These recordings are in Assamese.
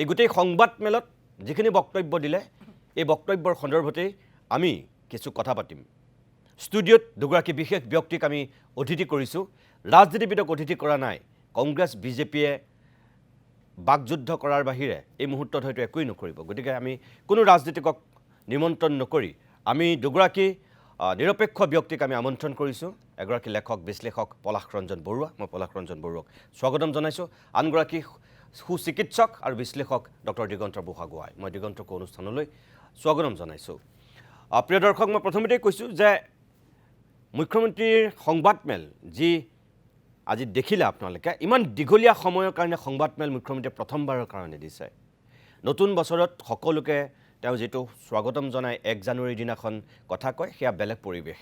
এই গোটেই সংবাদ মেলত যিখিনি বক্তব্য দিলে এই বক্তব্যৰ সন্দৰ্ভতে আমি কিছু কথা পাতিম ষ্টুডিঅ'ত দুগৰাকী বিশেষ ব্যক্তিক আমি অতিথি কৰিছোঁ ৰাজনীতিবিদক অতিথি কৰা নাই কংগ্ৰেছ বিজেপিয়ে বাকযুদ্ধ কৰাৰ বাহিৰে এই মুহূৰ্তত হয়তো একোই নকৰিব গতিকে আমি কোনো ৰাজনীতিকক নিমন্ত্ৰণ নকৰি আমি দুগৰাকী নিৰপেক্ষ ব্যক্তিক আমি আমন্ত্ৰণ কৰিছোঁ এগৰাকী লেখক বিশ্লেষক পলাশ ৰঞ্জন বৰুৱা মই পলাশ ৰঞ্জন বৰুৱাক স্বাগতম জনাইছোঁ আনগৰাকী সুচিকিৎসক আৰু বিশ্লেষক ডক্টৰ দিগন্ত বুঢ়াগোহাঁই মই দিগন্তক অনুষ্ঠানলৈ স্বাগতম জনাইছোঁ প্ৰিয় দৰ্শক মই প্ৰথমতেই কৈছোঁ যে মুখ্যমন্ত্ৰীৰ সংবাদমেল যি আজি দেখিলে আপোনালোকে ইমান দীঘলীয়া সময়ৰ কাৰণে সংবাদমেল মুখ্যমন্ত্ৰীয়ে প্ৰথমবাৰৰ কাৰণে দিছে নতুন বছৰত সকলোকে তেওঁ যেটো স্বাগতম জনাই 1 জানুৱাৰীৰ দিনাখন কথা কয় সেয়া বেলেগ পৰিৱেশ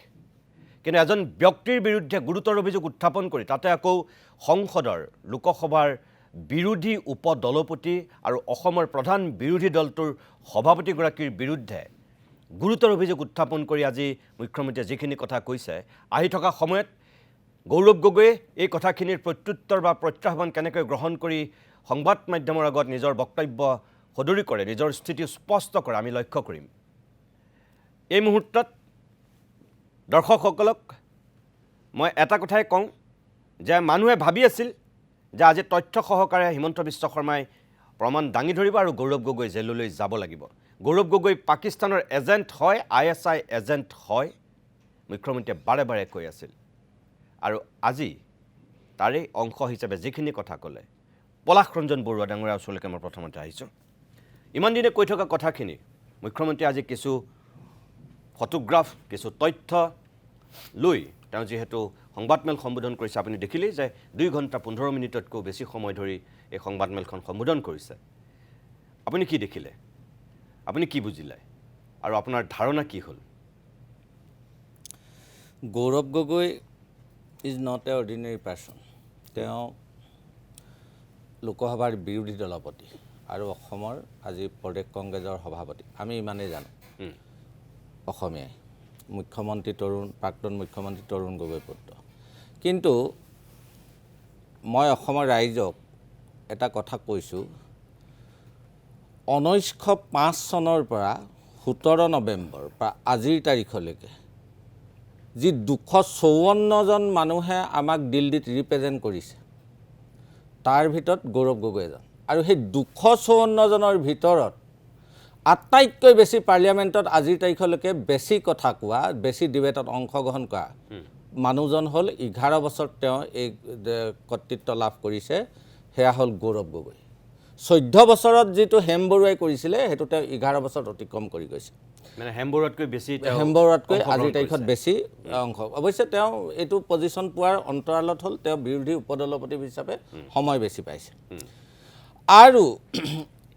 কিন্তু এজন ব্যক্তিৰ বিৰুদ্ধে গুৰুতৰ অভিযোগ উত্থাপন কৰি তাতে আকৌ সংসদৰ লোকসভাৰ বিৰোধী উপদলপতি আৰু অসমৰ প্ৰধান বিৰোধী দলটোৰ সভাপতিগৰাকীৰ বিৰুদ্ধে গুৰুতৰ অভিযোগ উত্থাপন কৰি আজি মুখ্যমন্ত্ৰীয়ে যিখিনি কথা কৈছে আহি থকা সময়ত গৌৰৱ গগৈয়ে এই কথাখিনিৰ প্ৰত্যুত্তৰ বা প্ৰত্যাহ্বান কেনেকৈ গ্ৰহণ কৰি সংবাদ মাধ্যমৰ আগত নিজৰ বক্তব্য সদৰি কৰে নিজৰ স্থিতি স্পষ্ট কৰে আমি লক্ষ্য কৰিম এই মুহূৰ্তত দৰ্শকসকলক মই এটা কথাই কওঁ যে মানুহে ভাবি আছিল যে আজি তথ্য সহকাৰে হিমন্ত বিশ্ব শৰ্মাই প্ৰমাণ দাঙি ধৰিব আৰু গৌৰৱ গগৈ জেললৈ যাব লাগিব গৌৰৱ গগৈ পাকিস্তানৰ এজেণ্ট হয় ISI এজেণ্ট হয় মুখ্যমন্ত্ৰীয়ে বাৰে বাৰে কৈ আছিল আৰু আজি তাৰে অংশ হিচাপে যিখিনি কথা ক'লে পলাশ ৰঞ্জন বৰুৱা ডাঙৰীয়াৰ ওচৰলৈকে মই প্ৰথমতে আহিছোঁ ইমান দিনে কৈ থকা কথাখিনি মুখ্যমন্ত্ৰীয়ে আজি কিছু ফটোগ্ৰাফ কিছু তথ্য লৈ তেওঁ যিহেতু সংবাদমেল সম্বোধন কৰিছে আপুনি দেখিলেই যে 2 ঘণ্টা 15 মিনিটতকৈ বেছি সময় ধৰি এই সংবাদমেলখন সম্বোধন কৰিছে আপুনি কি দেখিলে আপুনি কি বুজিলে আৰু আপোনাৰ ধাৰণা কি হ'ল Gaurav Gogoi is not a ordinary person তেওঁ লোকসভাৰ বিৰোধী দলপতি আৰু অসমৰ আজি প্ৰদেশ কংগ্ৰেছৰ সভাপতি আমি ইমানেই জানো অসমীয়াই মুখ্যমন্ত্ৰী প্ৰাক্তন মুখ্যমন্ত্ৰী তৰুণ গগৈ পুত্ৰ কিন্তু মই অসমৰ ৰাইজক এটা কথা কৈছোঁ 1905 চনৰ পৰা 17 নৱেম্বৰ পৰা আজিৰ তাৰিখলৈকে যি 254 জন মানুহে আমাক দিল্লীত ৰিপ্ৰেজেণ্ট কৰিছে তাৰ ভিতৰত গৌৰৱ গগৈ এজন আৰু সেই 254 জনৰ ভিতৰত আটাইতকৈ বেছি পাৰ্লিয়ামেণ্টত আজিৰ তাৰিখলৈকে বেছি কথা কোৱা বেছি ডিবেটত অংশগ্ৰহণ কৰা মানুহজন হ'ল 11 বছৰ তেওঁ এই কৰ্তৃত্ব লাভ কৰিছে সেয়া হ'ল গৌৰৱ গগৈ 14 বছৰত যিটো হেম বৰুৱাই কৰিছিলে সেইটো তেওঁ 11 বছৰত অতিক্ৰম কৰি গৈছে মানে হেম বৰুৱাতকৈ আজিৰ তাৰিখত বেছি অংশ অৱশ্যে তেওঁ এইটো পজিশ্যন পোৱাৰ অন্তৰালত হ'ল তেওঁ বিৰোধী উপদলপতি হিচাপে সময় বেছি পাইছে আৰু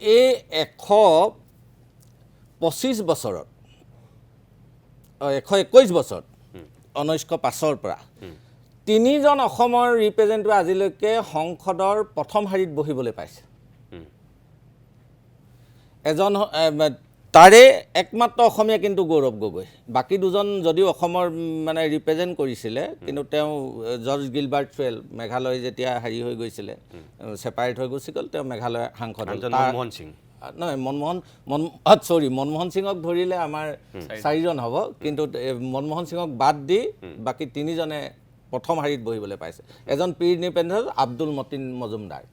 এই 125 বছৰত 121 বছৰত 1905 পৰা 3 জন অসমৰ ৰিপ্ৰেজেণ্টেটিভ আজিলৈকে সংসদৰ প্ৰথম শাৰীত বহিবলৈ পাইছে এজন তাৰে একমাত্ৰ অসমীয়া কিন্তু গৌৰৱ গগৈ বাকী দুজন যদিও অসমৰ মানে ৰিপ্ৰেজেণ্ট কৰিছিলে কিন্তু তেওঁ জৰ্জ গিলবাৰ্ট চুৱেল মেঘালয় যেতিয়া হেৰি হৈ গৈছিলে ছেপাৰেট হৈ গুচি গ'ল তেওঁ মেঘালয় সাংসদ মনমোহন সিং নহয় মনমোহন সিঙক ধৰিলে আমাৰ 4 জন হ'ব কিন্তু মনমোহন সিঙক বাদ দি বাকী 3 জনে প্ৰথম শাৰীত বহিবলৈ পাইছে এজন পীৰ নিপেণ্ডেণ্ট আব্দুল মতিন মজুমদাৰ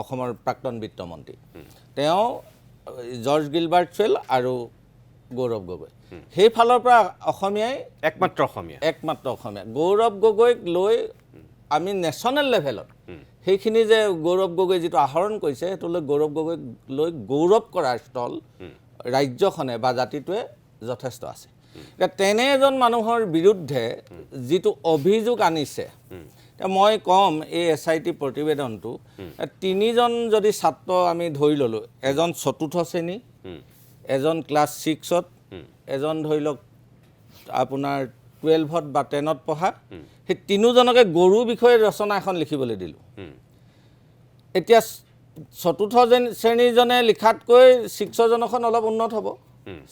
অসমৰ প্ৰাক্তন বিত্তমন্ত্ৰী তেওঁ জৰ্জ গিলবাৰ্ট চুৱেল আৰু গৌৰৱ গগৈ সেইফালৰ পৰা অসমীয়াই একমাত্ৰ অসমীয়া গৌৰৱ গগৈক লৈ আমি নেশ্যনেল লেভেলত সেইখিনি যে গৌৰৱ গগৈ যিটো আহৰণ কৰিছে সেইটো লৈ গৌৰৱ গগৈক লৈ গৌৰৱ কৰাৰ স্থল ৰাজ্যখনে বা জাতিটোৱে যথেষ্ট আছে তেনে এজন মানুহৰ বিৰুদ্ধে যিটো অভিযোগ আনিছে মই কম এই SIT প্ৰতিবেদনটো 3 জন যদি ছাত্ৰ আমি ধৰি ল'লোঁ এজন 4ৰ্থ শ্ৰেণী এজন ক্লাছ 6ত এজন ধৰি লওক আপোনাৰ 12ত বা 10ত পঢ়া সেই 3 জনকে গৰুৰ বিষয়ে ৰচনা এখন লিখিবলৈ দিলোঁ এতিয়া 4ৰ্থ শ্ৰেণীজনে লিখাতকৈ 6ৰ জনখন অলপ উন্নত হ'ব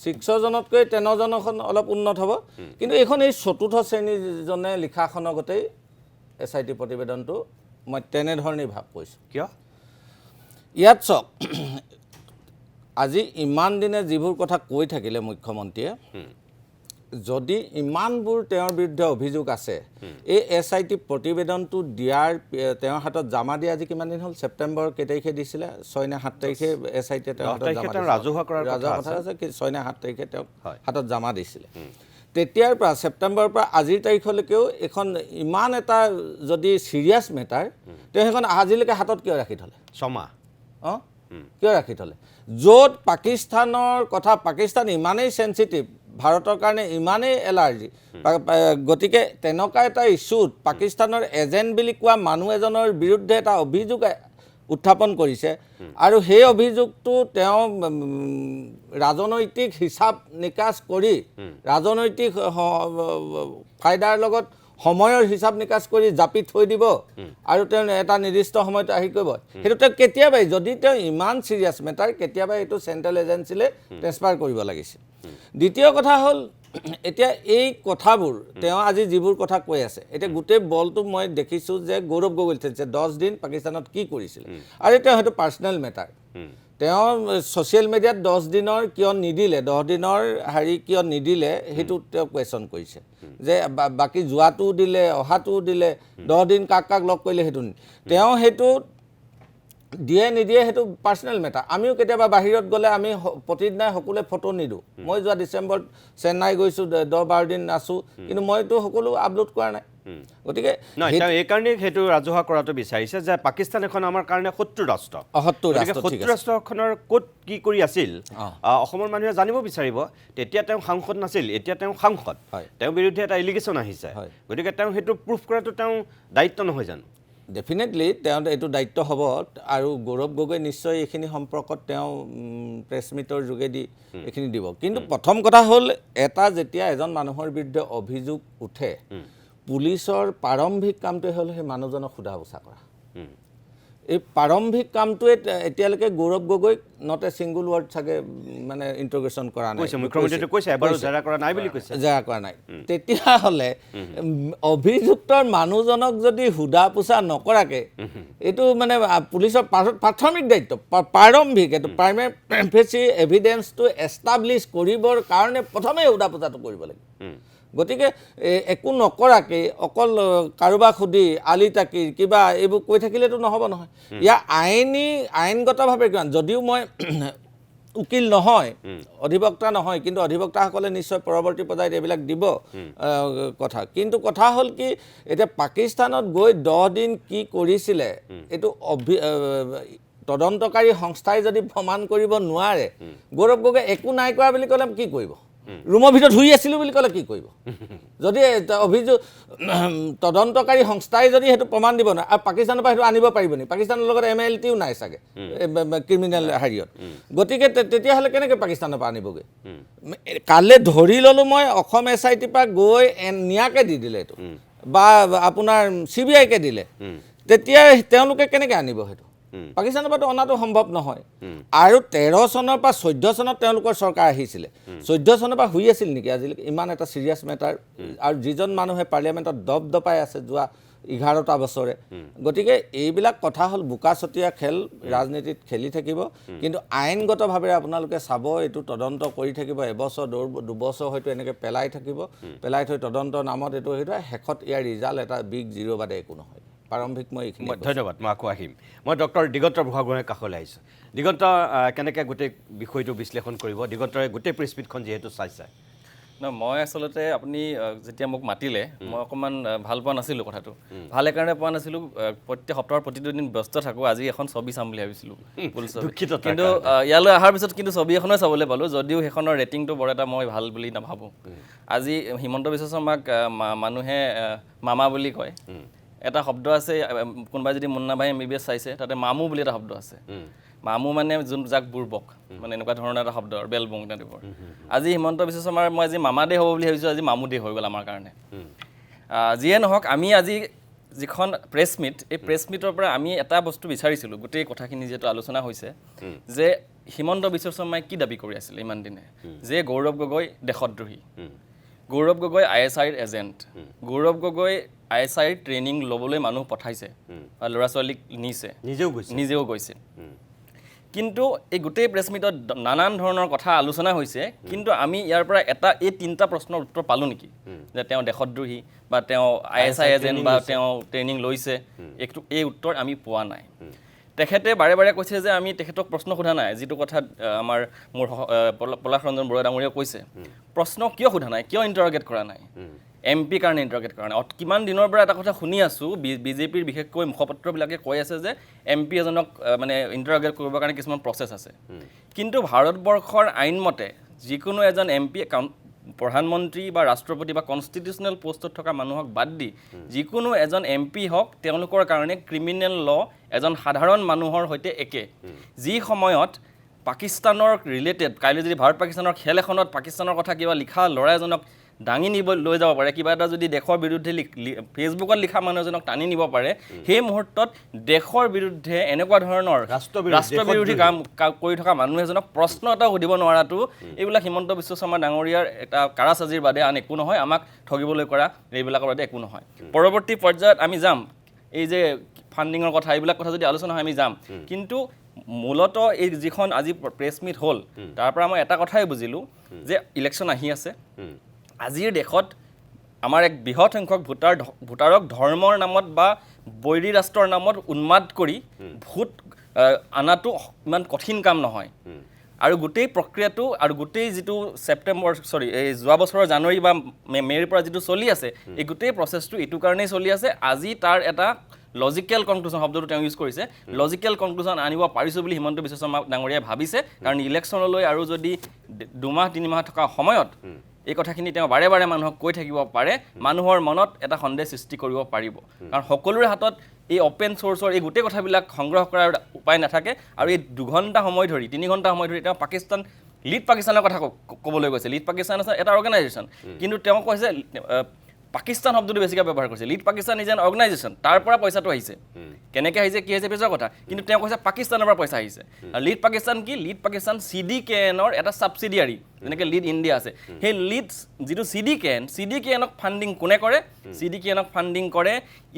6ৰ জনতকৈ 10ৰ জনখন অলপ উন্নত হ'ব কিন্তু এইখন এই 4ৰ্থ শ্ৰেণীজনে লিখাখনৰ গোটেই SIT প্ৰতিবেদনটো মই তেনেধৰণেই ভাৱ কৰিছোঁ কিয় ইয়াত চাওক আজি ইমান দিনে যিবোৰ কথা কৈ থাকিলে মুখ্যমন্ত্ৰীয়ে যদি ইমানবোৰ তেওঁৰ বিৰুদ্ধে অভিযোগ আছে এই SIT প্ৰতিবেদনটো দিয়াৰ তেওঁৰ হাতত জমা দিয়া আজি কিমান দিন হ'ল ছেপ্টেম্বৰ কেই তাৰিখে দিছিলে 6 নে 7 তাৰিখে SIT তেওঁৰ হাতত জমা দিছিলে ৰাজহুৱা কৰাৰ কথা আছে 6 নে 7 তাৰিখে তেওঁ হাতত জমা দিছিলে তেতিয়াৰ পৰা ছেপ্টেম্বৰৰ পৰা আজিৰ তাৰিখলৈকেও এখন ইমান এটা যদি চিৰিয়াছ মেটাৰ তেওঁ সেইখন আজিলৈকে হাতত কিয় ৰাখি থলে 6 মাহ কিয় ৰাখি থলে য'ত পাকিস্তানৰ কথা পাকিস্তান ইমানেই সেনচিটিভ ভাৰতৰ কাৰণে ইমানেই এলাৰ্জি গতিকে তেনেকুৱা এটা ইস্যুত পাকিস্তানৰ এজেণ্ট বুলি কোৱা মানুহ এজনৰ বিৰুদ্ধে এটা অভিযোগ উত্থাপন কৰিছে আৰু সেই অভিযোগটো তেওঁ ৰাজনৈতিক হিচাপ নিকাচ কৰি ৰাজনৈতিক ফাইদাৰ লগত সময়ৰ হিচাপ নিকাচ কৰি জাপি থৈ দিব আৰু তেওঁ এটা নিৰ্দিষ্ট সময়ত আহি কৰিব সেইটো তেওঁ কেতিয়াবাই যদি তেওঁ ইমান চিৰিয়াছ মেটাৰ কেতিয়াবা এইটো চেণ্ট্ৰেল এজেঞ্চিলৈ ট্ৰেন্সফাৰ কৰিব লাগিছিল দ্বিতীয় কথা হ'ল এতিয়া এই কথাবোৰ তেওঁ আজি যিবোৰ কথা কৈ আছে এতিয়া গোটেই বলটো মই দেখিছোঁ যে গৌৰৱ গগৈ খেলিছে 10 দিন পাকিস্তানত কি কৰিছিল আৰু তেওঁ সেইটো পাৰ্চনেল মেটাৰ তেওঁ ছ'চিয়েল মিডিয়াত 10 দিনৰ কিয় নিদিলে 10 দিনৰ হেৰি কিয় নিদিলে সেইটো তেওঁ কুৱেশ্যন কৰিছে যে বাকী যোৱাটোও দিলে অহাটোও দিলে 10 দিন কাক কাক লগ কৰিলে সেইটো তেওঁ সেইটো দিয়ে নিদিয়ে সেইটো পাৰ্চনেল মেটাৰ আমিও কেতিয়াবা বাহিৰত গ'লে আমি প্ৰতিদিনাই সকলোৱে ফটো নিদিওঁ মই যোৱা ডিচেম্বৰত চেন্নাই গৈছোঁ 10-12 দিন আছোঁ কিন্তু মইতো সকলো আপলোড কৰা নাই গতিকে এই কাৰণে সেইটো ৰাজহুৱা কৰাটো বিচাৰিছে যে পাকিস্তান এখন আমাৰ কাৰণে শত্ৰু ৰাষ্ট্ৰ শত্ৰু ৰাষ্ট্ৰখনৰ ক'ত কি কৰি আছিল অসমৰ মানুহে জানিব বিচাৰিব তেতিয়া তেওঁ সাংসদ নাছিল এতিয়া তেওঁ সাংসদ তেওঁৰ বিৰুদ্ধে এটা এলিগেশ্যন আহিছে গতিকে তেওঁ সেইটো প্ৰুফ কৰাটো তেওঁ দায়িত্ব নহয় জানো ডেফিনেটলি তেওঁ এইটো দায়িত্ব হ'ব আৰু গৌৰৱ গগৈ নিশ্চয় এইখিনি সম্পৰ্কত তেওঁ প্ৰেছ মিটৰ যোগেদি এইখিনি দিব কিন্তু প্ৰথম কথা হ'ল এটা যেতিয়া এজন মানুহৰ বিৰুদ্ধে অভিযোগ উঠে পুলিচৰ প্ৰাৰম্ভিক কামটোৱে হ'ল সেই মানুহজনক সোধা পোছা কৰা এই প্ৰাৰম্ভিক কামটোৱে এতিয়ালৈকে গৌৰৱ গগৈক নট এ ছিংগুল ৱৰ্ড চাগে মানে ইণ্ট্ৰগেশ্যন কৰা নাই মুখ্যমন্ত্ৰীয়ে কৈছে এবাৰো জেৰা কৰা নাই বুলি কৈছে জেৰা কৰা নাই তেতিয়াহ'লে অভিযুক্তৰ মানুহজনক যদি সোধা পোছা নকৰাকৈ এইটো মানে পুলিচৰ প্ৰাথমিক দায়িত্ব প্ৰাৰম্ভিক এইটো প্ৰাইমেৰী এভিডেন্সটো এষ্টাব্লিছ কৰিবৰ কাৰণে প্ৰথমে সোধা পোছাটো কৰিব লাগিব গতিকে একো নকৰাকৈ অকল কাৰোবাক সুধি আলি তাকিৰ কিবা এইবোৰ কৈ থাকিলেতো নহ'ব নহয় ইয়াৰ আইনগতভাৱে কিমান যদিও মই উকিল নহয় অধিবক্তা নহয় কিন্তু অধিবক্তাসকলে নিশ্চয় পৰৱৰ্তী পৰ্যায়ত এইবিলাক দিব কথা কিন্তু কথা হ'ল কি এতিয়া পাকিস্তানত গৈ 10 দিন কি কৰিছিলে এইটো তদন্তকাৰী সংস্থাই যদি প্ৰমাণ কৰিব নোৱাৰে গৌৰৱ গগৈ একো নাই কৰা বুলি ক'লে কি কৰিব ৰুমৰ ভিতৰত শুই আছিলোঁ বুলি ক'লে কি কৰিব যদি অভিযোগ তদন্তকাৰী সংস্থাই যদি সেইটো প্ৰমাণ দিব নোৱাৰে আৰু পাকিস্তানৰ পৰা সেইটো আনিব পাৰিব নেকি পাকিস্তানৰ লগত MLTও নাই চাগে ক্ৰিমিনেল হেৰিয়ত গতিকে তেতিয়াহ'লে কেনেকৈ পাকিস্তানৰ পৰা আনিবগৈ কালে ধৰি ল'লোঁ মই অসম SIT পৰা গৈ নিয়াকৈ দি দিলে এইটো বা আপোনাৰ CBIকে দিলে তেতিয়া তেওঁলোকে কেনেকৈ আনিব সেইটো পাকিস্তানৰ পৰাতো অনাটো সম্ভৱ নহয় আৰু 13 চনৰ পৰা 14 চনত তেওঁলোকৰ চৰকাৰ আহিছিলে 14 চনৰ পৰা শুই আছিল নেকি আজিলৈকে ইমান এটা চিৰিয়াছ মেটাৰ আৰু যিজন মানুহে পাৰ্লিয়ামেণ্টত দপদপাই আছে যোৱা 11টা বছৰে গতিকে এইবিলাক কথা হ'ল বোকাচতীয়া খেল ৰাজনীতিত খেলি থাকিব কিন্তু আইনগতভাৱে আপোনালোকে চাব এইটো তদন্ত কৰি থাকিব এবছৰ 2 বছৰ হয়তো এনেকৈ পেলাই থাকিব পেলাই থৈ তদন্তৰ নামত এইটো শেষত ইয়াৰ ৰিজাল্ট এটা বিগ জিৰ' বাদে একো নহয় প্ৰাৰম্ভিক মই এইখিনি ধন্যবাদ মই আকৌ আহিম মই ডক্টৰ দিগন্ত বুঢ়াগোহাঁইৰ কাষলৈ আহিছোঁ দিগন্ত কেনেকৈ গোটেই বিষয়টো বিশ্লেষণ কৰিব দিগন্তৰে গোটেই প্ৰেছ মিটখন যিহেতু চাইছে মই আচলতে আপুনি যেতিয়া মোক মাতিলে মই অকণমান ভাল পোৱা নাছিলোঁ কথাটো ভাল সেইকাৰণে পোৱা নাছিলোঁ প্ৰত্যেক সপ্তাহৰ প্ৰতিটো দিন ব্যস্ত থাকোঁ আজি এখন ছবি চাম বুলি ভাবিছিলোঁ কিন্তু ইয়ালৈ অহাৰ পিছত কিন্তু ছবি এখনে চাবলৈ পালোঁ যদিও সেইখনৰ ৰেটিংটো বৰ এটা মই ভাল বুলি নাভাবোঁ আজি হিমন্ত বিশ্ব শৰ্মাক মানুহে মামা বুলি কয় এটা শব্দ আছে কোনোবাই যদি মুন্না ভাই MBBS চাইছে তাতে মামু বুলি এটা শব্দ আছে মামু মানে যোন যাক বুৰ্বক মানে এনেকুৱা ধৰণৰ এটা শব্দ বেলবং টাইপৰ আজি হিমন্ত বিশ্ব শৰ্মাৰ মই আজি মামা ডে হ'ব বুলি ভাবিছোঁ আজি মামু ডে হৈ গ'ল আমাৰ কাৰণে যিয়ে নহওক আমি আজি যিখন প্ৰেছ মিট এই প্ৰেছ মিটৰ পৰা আমি এটা বস্তু বিচাৰিছিলোঁ গোটেই কথাখিনি যিহেতু আলোচনা হৈছে যে হিমন্ত বিশ্ব শৰ্মাই কি দাবী কৰি আছিলে ইমান দিনে যে গৌৰৱ গগৈ দেশদ্ৰোহী গৌৰৱ গগৈ ISIৰ এজেণ্ট গৌৰৱ গগৈ ISIৰ ট্ৰেইনিং ল'বলৈ মানুহ পঠাইছে বা ল'ৰা ছোৱালীক নিছে নিজেও গৈছে কিন্তু এই গোটেই প্ৰেছ মিটত নানান ধৰণৰ কথা আলোচনা হৈছে কিন্তু আমি ইয়াৰ পৰা এই 3টা প্ৰশ্নৰ উত্তৰ পালোঁ নেকি যে তেওঁ দেশদ্ৰোহী বা তেওঁ ISI এজেণ্ট বা তেওঁ ট্ৰেইনিং লৈছে এই উত্তৰ আমি পোৱা নাই তেখেতে বাৰে বাৰে কৈছে যে আমি তেখেতক প্ৰশ্ন সোধা নাই যিটো কথা আমাৰ মোৰ পলাশ ৰঞ্জন বৰুৱা ডাঙৰীয়াই কৈছে প্ৰশ্ন কিয় সোধা নাই কিয় ইণ্টাৰগেট কৰা নাই MP কাৰণে ইণ্টাৰগেট কৰা নাই কিমান দিনৰ পৰা এটা কথা শুনি আছোঁ বিজেপিৰ বিশেষকৈ মুখপাত্ৰবিলাকে কৈ আছে যে MP এজনক মানে ইণ্টাৰগেট কৰিবৰ কাৰণে কিছুমান প্ৰচেছ আছে কিন্তু ভাৰতবৰ্ষৰ আইনমতে যিকোনো এজন MP প্ৰধানমন্ত্ৰী বা ৰাষ্ট্ৰপতি বা কনষ্টিটিউচনেল পোষ্টত থকা মানুহক বাদ দি যিকোনো এজন MP হওক তেওঁলোকৰ কাৰণে ক্ৰিমিনেল ল এজন সাধাৰণ মানুহৰ সৈতে একে যি সময়ত পাকিস্তানৰ ৰিলেটেড কাইলৈ যদি ভাৰত পাকিস্তানৰ খেল এখনত পাকিস্তানৰ কথা কিবা লিখা ল'ৰা এজনক দাঙি নিব লৈ যাব পাৰে কিবা এটা যদি দেশৰ বিৰুদ্ধে ফেচবুকত লিখা মানুহ এজনক টানি নিব পাৰে সেই মুহূৰ্তত দেশৰ বিৰুদ্ধে এনেকুৱা ধৰণৰ ৰাষ্ট্ৰবিৰোধী কাম কৰি থকা মানুহ এজনক প্ৰশ্ন এটা সুধিব নোৱাৰাটো এইবিলাক হিমন্ত বিশ্ব শৰ্মা ডাঙৰীয়াৰ এটা কাৰাচাজিৰ বাদে আন একো নহয় আমাক ঠগিবলৈ কৰা এইবিলাকৰ বাদে একো নহয় পৰৱৰ্তী পৰ্যায়ত আমি যাম এই যে ফাণ্ডিঙৰ কথা এইবিলাক কথা যদি আলোচনা হয় আমি যাম কিন্তু মূলত এই যিখন আজি প্ৰেছ মিট হ'ল তাৰ পৰা মই এটা কথাই বুজিলোঁ যে ইলেকশ্যন আহি আছে আজিৰ দেশত আমাৰ এক বৃহৎ সংখ্যক ভোটাৰক ধৰ্মৰ নামত বা বৈৰী ৰাষ্ট্ৰৰ নামত উন্মাদ কৰি ভোট আনাটো ইমান কঠিন কাম নহয় আৰু গোটেই প্ৰক্ৰিয়াটো আৰু গোটেই যিটো এই যোৱা বছৰৰ জানুৱাৰী বা মে'ৰ পৰা যিটো চলি আছে এই গোটেই প্ৰচেছটো এইটো কাৰণেই চলি আছে আজি তাৰ এটা লজিকেল কনক্লুজন শব্দটো তেওঁ ইউজ কৰিছে লজিকেল কনক্লুজন আনিব পাৰিছোঁ বুলি হিমন্ত বিশ্ব শৰ্মা ডাঙৰীয়াই ভাবিছে কাৰণ ইলেকশ্যনলৈ আৰু যদি 2 মাহ 3 মাহ থকা সময়ত এই কথাখিনি তেওঁ বাৰে বাৰে মানুহক কৈ থাকিব পাৰে মানুহৰ মনত এটা সন্দেহ সৃষ্টি কৰিব পাৰিব কাৰণ সকলোৰে হাতত এই অপেন চ'ৰ্চৰ এই গোটেই কথাবিলাক সংগ্ৰহ কৰাৰ উপায় নাথাকে আৰু এই 2 ঘণ্টা সময় ধৰি 3 ঘণ্টা সময় ধৰি তেওঁ লিড পাকিস্তানৰ কথা ক'বলৈ গৈছে লিড পাকিস্তান আছে এটা অৰ্গেনাইজেশ্যন কিন্তু তেওঁ কৈছে পাকিস্তান শব্দটো বেছিকৈ ব্যৱহাৰ কৰিছে lead Pakistan is an organisation তাৰ পৰা পইচাটো আহিছে কেনেকৈ আহিছে কি আহিছে পিছৰ কথা কিন্তু তেওঁ কৈছে পাকিস্তানৰ পৰা পইচা আহিছে আৰু লিড পাকিস্তান কি লিড পাকিস্তান CDKNৰ এটা ছাবচিডিয়াৰী যেনেকৈ লিড ইণ্ডিয়া আছে সেই লিড যিটো CDKNক ফাণ্ডিং কোনে কৰে CDKNক ফাণ্ডিং কৰে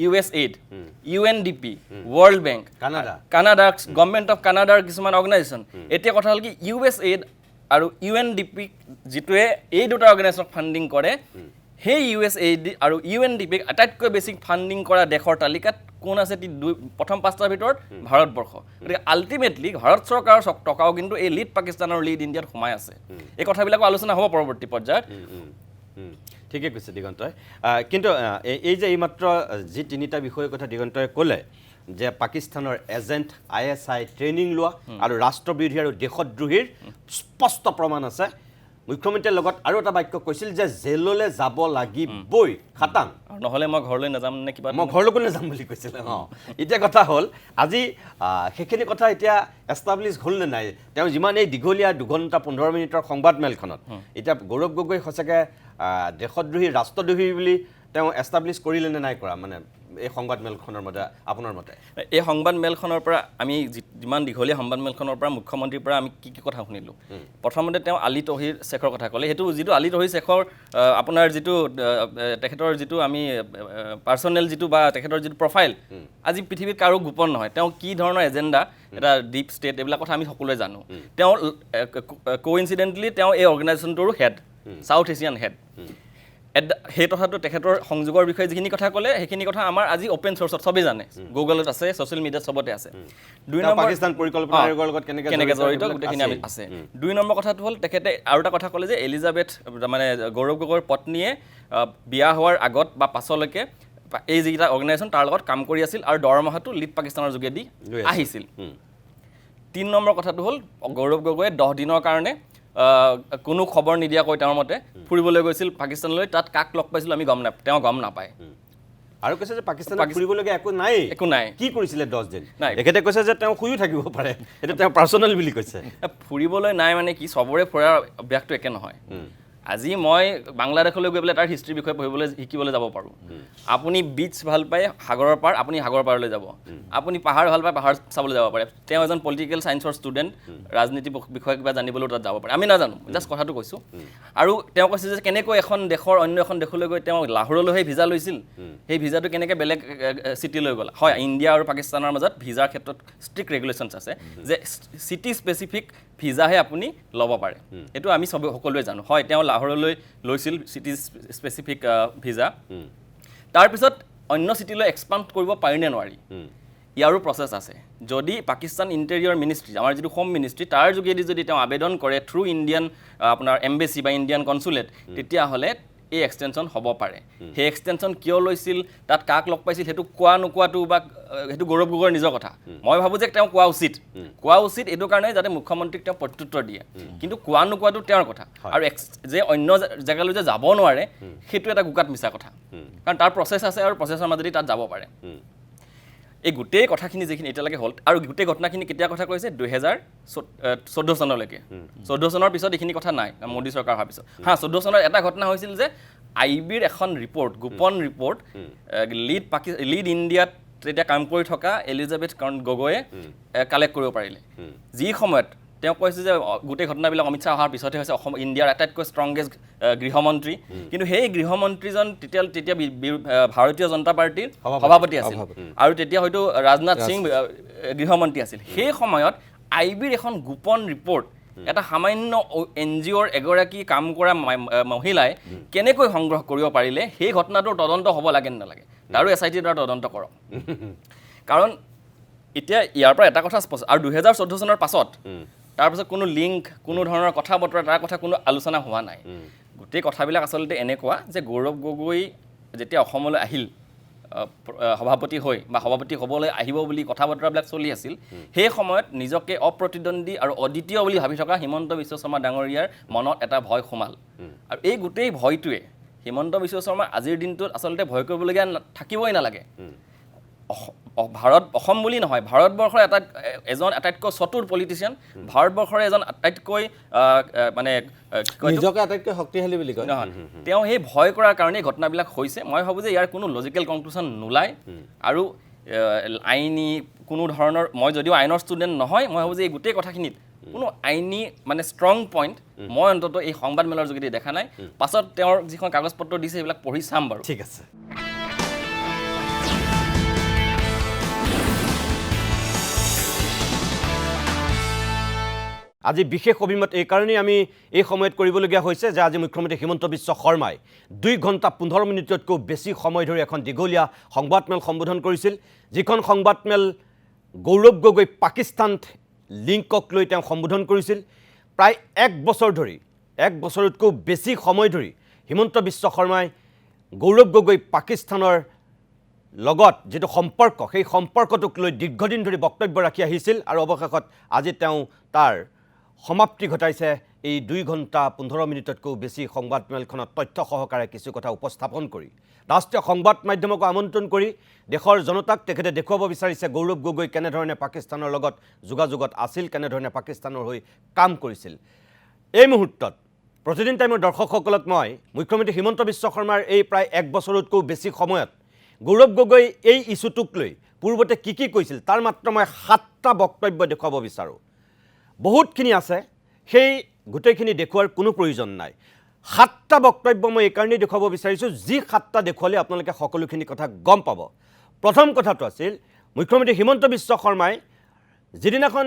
USAID UNDP world bank Canada government of কানাডাৰ কিছুমান অৰ্গেনাইজেশ্যন এতিয়া কথা হ'ল কি USAID আৰু UNDP যিটোৱে এই দুটা অৰ্গেনাইজেশ্যনক ফাণ্ডিং কৰে সেই USAID আৰু UNDPক আটাইতকৈ বেছি ফাণ্ডিং কৰা দেশৰ তালিকাত কোন আছে প্ৰথম 5টাৰ ভিতৰত ভাৰতবৰ্ষ গতিকে আল্টিমেটলি ভাৰত চৰকাৰৰ টকাও কিন্তু এই লিড পাকিস্তান আৰু লিড ইণ্ডিয়াত সোমাই আছে এই কথাবিলাকো আলোচনা হ'ব পৰৱৰ্তী পৰ্যায়ত ঠিকে কৈছে দিগন্তই কিন্তু এই যে এইমাত্ৰ যি 3টা বিষয়ৰ কথা দিগন্তই ক'লে যে পাকিস্তানৰ এজেণ্ট ISI ট্ৰেইনিং লোৱা আৰু ৰাষ্ট্ৰবিৰোধী আৰু দেশদ্ৰোহীৰ স্পষ্ট প্ৰমাণ আছে মুখ্যমন্ত্ৰীৰ লগত আৰু এটা বাক্য কৈছিল যে জেললৈ যাব লাগিবই খাটাং নহ'লে মই ঘৰলৈ নাযাম নে কিবা মই ঘৰলৈকো নাযাম বুলি কৈছিলে এতিয়া কথা হ'ল আজি সেইখিনি কথা এতিয়া এষ্টাব্লিছ হ'ল নে নাই তেওঁ যিমান এই দীঘলীয়া 2 ঘণ্টা 15 মিনিটৰ সংবাদমেলখনত এতিয়া গৌৰৱ গগৈ সঁচাকৈ দেশদ্ৰোহী ৰাষ্ট্ৰদ্ৰোহী বুলি তেওঁ এষ্টাব্লিছ কৰিলে নে নাই কৰা মানে এই সংবাদমেলখনৰ মতে আপোনাৰ মতে এই সংবাদমেলখনৰ পৰা আমি যিমান দীঘলীয়া সংবাদমেলখনৰ পৰা মুখ্যমন্ত্ৰীৰ পৰা আমি কি কথা শুনিলোঁ প্ৰথমতে তেওঁ আলি তহিৰ শেখৰ কথা ক'লে সেইটো যিটো আলি তহিৰ শেখৰ আপোনাৰ যিটো তেখেতৰ যিটো আমি পাৰ্চনেল যিটো বা তেখেতৰ যিটো প্ৰফাইল আজি পৃথিৱীত কাৰো গোপন নহয় তেওঁ কি ধৰণৰ এজেণ্ডা এটা ডিপ ষ্টেট এইবিলাক কথা আমি সকলোৱে জানো তেওঁ কোইনচিডেণ্টলি তেওঁ এই অৰ্গেনাইজেশ্যনটোৰো হেড চাউথ এছিয়ান হেড সেই কথাটো তেখেতৰ সংযোগৰ বিষয়ে যিখিনি কথা ক'লে সেইখিনি কথা আমাৰ আজি অপেন চ'ৰ্চত চবেই জানে গুগলত আছে ছ'চিয়েল মিডিয়াত চবতে আছে 2 নম্বৰ পাকিস্তান পৰিকল্পনা আয়োগৰ লগত কেনেকৈ জড়িত গোটেইখিনি আমি আছে 2 নম্বৰ কথাটো হ'ল তেখেতে আৰু এটা কথা ক'লে যে এলিজাবেথ মানে গৌৰৱ গগৈৰ পত্নীয়ে বিয়া হোৱাৰ আগত বা পাছলৈকে এই যিকেইটা অৰ্গেনাইজেশ্যন তাৰ লগত কাম কৰি আছিল আৰু দৰমহাটো লিড পাকিস্তানৰ যোগেদি আহিছিল 3 নম্বৰ কথাটো হ'ল গৌৰৱ গগৈয়ে 10 দিনৰ কাৰণে কোনো খবৰ নিদিয়াকৈ তেওঁৰ মতে ফুৰিবলৈ গৈছিল পাকিস্তানলৈ তাত কাক লগ পাইছিল আমি তেওঁ গম নাপায় আৰু কৈছে যে পাকিস্তানত ফুৰিবলগীয়া একো নাই কি কৰিছিলে 10 দিন এখেতে কৈছে যে তেওঁ শুইও থাকিব পাৰে এটা তেওঁ পাৰ্চনেল বুলি কৈছে ফুৰিবলৈ নাই মানে কি চবৰে ফুৰাৰ অভ্যাসটো একে নহয় আজি মই বাংলাদেশলৈ গৈ পেলাই তাৰ হিষ্ট্ৰীৰ বিষয়ে পঢ়িবলৈ শিকিবলৈ যাব পাৰোঁ। আপুনি বিচ ভাল পায় সাগৰৰ পাৰ, আপুনি সাগৰৰ পাৰলৈ যাব। আপুনি পাহাৰ ভাল পায়, পাহাৰ চাবলৈ যাব পাৰে। তেওঁ এজন পলিটিকেল ছায়েন্সৰ ষ্টুডেণ্ট, ৰাজনীতি বিষয়ে কিবা জানিবলৈও তাত যাব পাৰে। আমি নাজানো, জাষ্ট কথাটো কৈছোঁ। আৰু তেওঁ কৈছে যে কেনেকৈ এখন দেশৰ অন্য এখন দেশলৈ গৈ তেওঁ লাহোৰলৈহে ভিজা লৈছিল, সেই ভিজাটো কেনেকৈ বেলেগ চিটিলৈ গ'ল। হয়, ইণ্ডিয়া আৰু পাকিস্তানৰ মাজত ভিজাৰ ক্ষেত্ৰত ষ্ট্ৰিক্ট ৰেগুলেশ্যনছ আছে যে চিটি স্পেচিফিক ভিজাহে আপুনি ল'ব পাৰে। এইটো আমি সকলোৱে জানো। হয়, তেওঁ লাহোৰলৈ লৈছিল চিটি স্পেচিফিক ভিজা। তাৰপিছত অন্য চিটিলৈ এক্সপাণ্ড কৰিব পাৰি নে নোৱাৰি, ইয়াৰো প্ৰচেছ আছে। যদি পাকিস্তান ইণ্টেৰিয়ৰ মিনিষ্ট্ৰী, আমাৰ যিটো হোম মিনিষ্ট্ৰী, তাৰ যোগেদি যদি তেওঁ আবেদন কৰে থ্ৰু ইণ্ডিয়ান আপোনাৰ এম্বেচি বা ইণ্ডিয়ান কনচুলেট, তেতিয়াহ'লে এই এক্সটেনশ্যন হ'ব পাৰে। সেই এক্সটেনশ্যন কিয় লৈছিল, তাত কাক লগ পাইছিল, সেইটো কোৱা নোকোৱাটো বা সেইটো গৌৰৱ গগৈৰ নিজৰ কথা। মই ভাবোঁ যে তেওঁ কোৱা উচিত এইটো কাৰণে যাতে মুখ্যমন্ত্ৰীক তেওঁ প্ৰত্যুত্তৰ দিয়ে, কিন্তু কোৱা নোকোৱাটো তেওঁৰ কথা। আৰু যে অন্য জেগালৈ যে যাব নোৱাৰে, সেইটো এটা গোকাত মিছা কথা, কাৰণ তাৰ প্ৰচেছ আছে আৰু প্ৰচেছৰ মাজেদি তাত যাব পাৰে। এই গোটেই কথাখিনি যিখিনি এতিয়ালৈকে হ'ল, আৰু গোটেই ঘটনাখিনি কেতিয়া কথা কৈছে, 2014 চনলৈকে। 14 চনৰ পিছত এইখিনি কথা নাই, মোদী চৰকাৰ অহাৰ পিছত। 14 চনত এটা ঘটনা হৈছিল যে IB-ৰ এখন ৰিপৰ্ট, গোপন ৰিপৰ্ট, লিড ইণ্ডিয়াত তেতিয়া কাম কৰি থকা এলিজাবেথ গগৈয়ে কালেক্ট কৰিব পাৰিলে। যি সময়ত তেওঁ কৈছে যে গোটেই ঘটনাবিলাক অমিত শ্বাহ অহাৰ পিছতহে হৈছে, ইণ্ডিয়াৰ আটাইতকৈ ষ্ট্ৰংগেষ্ট গৃহমন্ত্ৰী, কিন্তু সেই গৃহমন্ত্ৰীজন তেতিয়া ভাৰতীয় জনতা পাৰ্টীৰ সভাপতি আছিল, আৰু তেতিয়া হয়তো ৰাজনাথ সিং গৃহমন্ত্ৰী আছিল। সেই সময়ত IB-ৰ এখন গোপন ৰিপৰ্ট এটা সামান্য NGO-ৰ এগৰাকী কাম কৰা মহিলাই কেনেকৈ সংগ্ৰহ কৰিব পাৰিলে, সেই ঘটনাটোৰ তদন্ত হ'ব লাগে নে নালাগে, তাৰো SIT দ্বাৰা তদন্ত কৰক। কাৰণ এতিয়া ইয়াৰ পৰা এটা কথা স্পষ্ট, আৰু 2014 চনৰ পাছত তাৰপিছত কোনো লিংক, কোনো ধৰণৰ কথা বতৰা, তাৰ কথা কোনো আলোচনা হোৱা নাই। গোটেই কথাবিলাক আচলতে এনেকুৱা যে গৌৰৱ গগৈ যেতিয়া অসমলৈ আহিল সভাপতি হৈ, বা সভাপতি হ'বলৈ আহিব বুলি কথা বতৰাবিলাক চলি আছিল, সেই সময়ত নিজকে অপ্ৰতিদ্বন্দ্বী আৰু অদ্বিতীয় বুলি ভাবি থকা হিমন্ত বিশ্ব শৰ্মা ডাঙৰীয়াৰ মনত এটা ভয় সোমাল। আৰু এই গোটেই ভয়টোৱে হিমন্ত বিশ্ব শৰ্মা আজিৰ দিনটোত আচলতে ভয় কৰিবলগীয়া থাকিবই নালাগে। অসম বুলি নহয়, ভাৰতবৰ্ষৰ এজন আটাইতকৈ চতুৰ পলিটিচিয়ান, ভাৰতবৰ্ষৰ এজন আটাইতকৈ মানে নিজকে আটাইতকৈ শক্তিশালী বুলি কয়, তেওঁ সেই ভয় কৰাৰ কাৰণে ঘটনাবিলাক হৈছে। মই ভাবোঁ যে ইয়াৰ কোনো লজিকেল কনক্লুশ্যন নোলায়, আৰু আইনী কোনো ধৰণৰ, মই যদিও আইনৰ ষ্টুডেণ্ট নহয়, মই ভাবোঁ যে এই গোটেই কথাখিনিত কোনো আইনী মানে ষ্ট্ৰং পইণ্ট মই অন্ততঃ এই সংবাদমেলৰ যোগেদি দেখা নাই। পাছত তেওঁৰ যিখন কাগজ পত্ৰ দিছে সেইবিলাক পঢ়ি চাম বাৰু। ঠিক আছে। আজি বিশেষ অভিমত এই কাৰণেই আমি এই সময়ত কৰিবলগীয়া হৈছে যে আজি মুখ্যমন্ত্ৰী হিমন্ত বিশ্ব শৰ্মাই 2 ঘণ্টা 15 মিনিটতকৈ বেছি সময় ধৰি এখন দীঘলীয়া সংবাদমেল সম্বোধন কৰিছিল, যিখন সংবাদমেল গৌৰৱ গগৈ পাকিস্তান লিংকক লৈ তেওঁ সম্বোধন কৰিছিল। প্ৰায় 1 বছৰ ধৰি, 1 বছৰতকৈ বেছি সময় ধৰি হিমন্ত বিশ্ব শৰ্মাই গৌৰৱ গগৈ পাকিস্তানৰ লগত যিটো সম্পৰ্ক, সেই সম্পৰ্কটোক লৈ দীৰ্ঘদিন ধৰি বক্তব্য ৰাখি আহিছিল, আৰু অৱশেষত আজি তেওঁ তাৰ সমাপ্তি ঘটাইছে। এই 2 ঘণ্টা 15 মিনিটতকৈ বেছি সংবাদমেলখনত তথ্য সহকাৰে কিছু কথা উপস্থাপন কৰি ৰাষ্ট্ৰীয় সংবাদ মাধ্যমকো আমন্ত্ৰণ কৰি দেশৰ জনতাক তেখেতে দেখুৱাব বিচাৰিছে গৌৰৱ গগৈ কেনেধৰণে পাকিস্তানৰ লগত যোগাযোগত আছিল, কেনেধৰণে পাকিস্তানৰ হৈ কাম কৰিছিল। এই মুহূৰ্তত প্ৰতিদিন টাইমৰ দৰ্শকসকলক মই মুখ্যমন্ত্ৰী হিমন্ত বিশ্ব শৰ্মাৰ এই প্ৰায় 1 বছৰতকৈ বেছি সময়ত গৌৰৱ গগৈ এই ইছ্যুটোক লৈ পূৰ্বতে কি কৈছিল তাৰ মাত্ৰ মই 7টা বক্তব্য দেখুৱাব বিচাৰোঁ। বহুতখিনি আছে, সেই গোটেইখিনি দেখুৱাৰ কোনো প্ৰয়োজন নাই। 7টা বক্তব্য মই এই কাৰণেই দেখুৱাব বিচাৰিছোঁ, যি 7টা দেখুৱালে আপোনালোকে সকলোখিনি কথা গম পাব। প্ৰথম কথাটো আছিল মুখ্যমন্ত্ৰী হিমন্ত বিশ্ব শৰ্মাই যিদিনাখন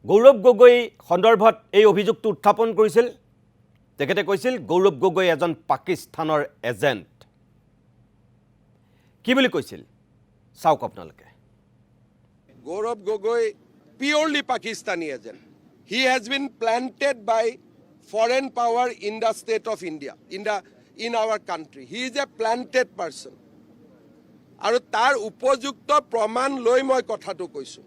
গৌৰৱ গগৈ সন্দৰ্ভত এই অভিযোগটো উত্থাপন কৰিছিল, তেখেতে কৈছিল গৌৰৱ গগৈ এজন পাকিস্তানৰ এজেণ্ট। কি বুলি কৈছিল চাওক আপোনালোকে। Gaurav Gogoi, purely Pakistani agent. He has been planted by foreign power in the state of India, in our country. He is a planted person. আৰু তাৰ উপযুক্ত প্ৰমাণ লৈ মই কথাটো কৈছোঁ।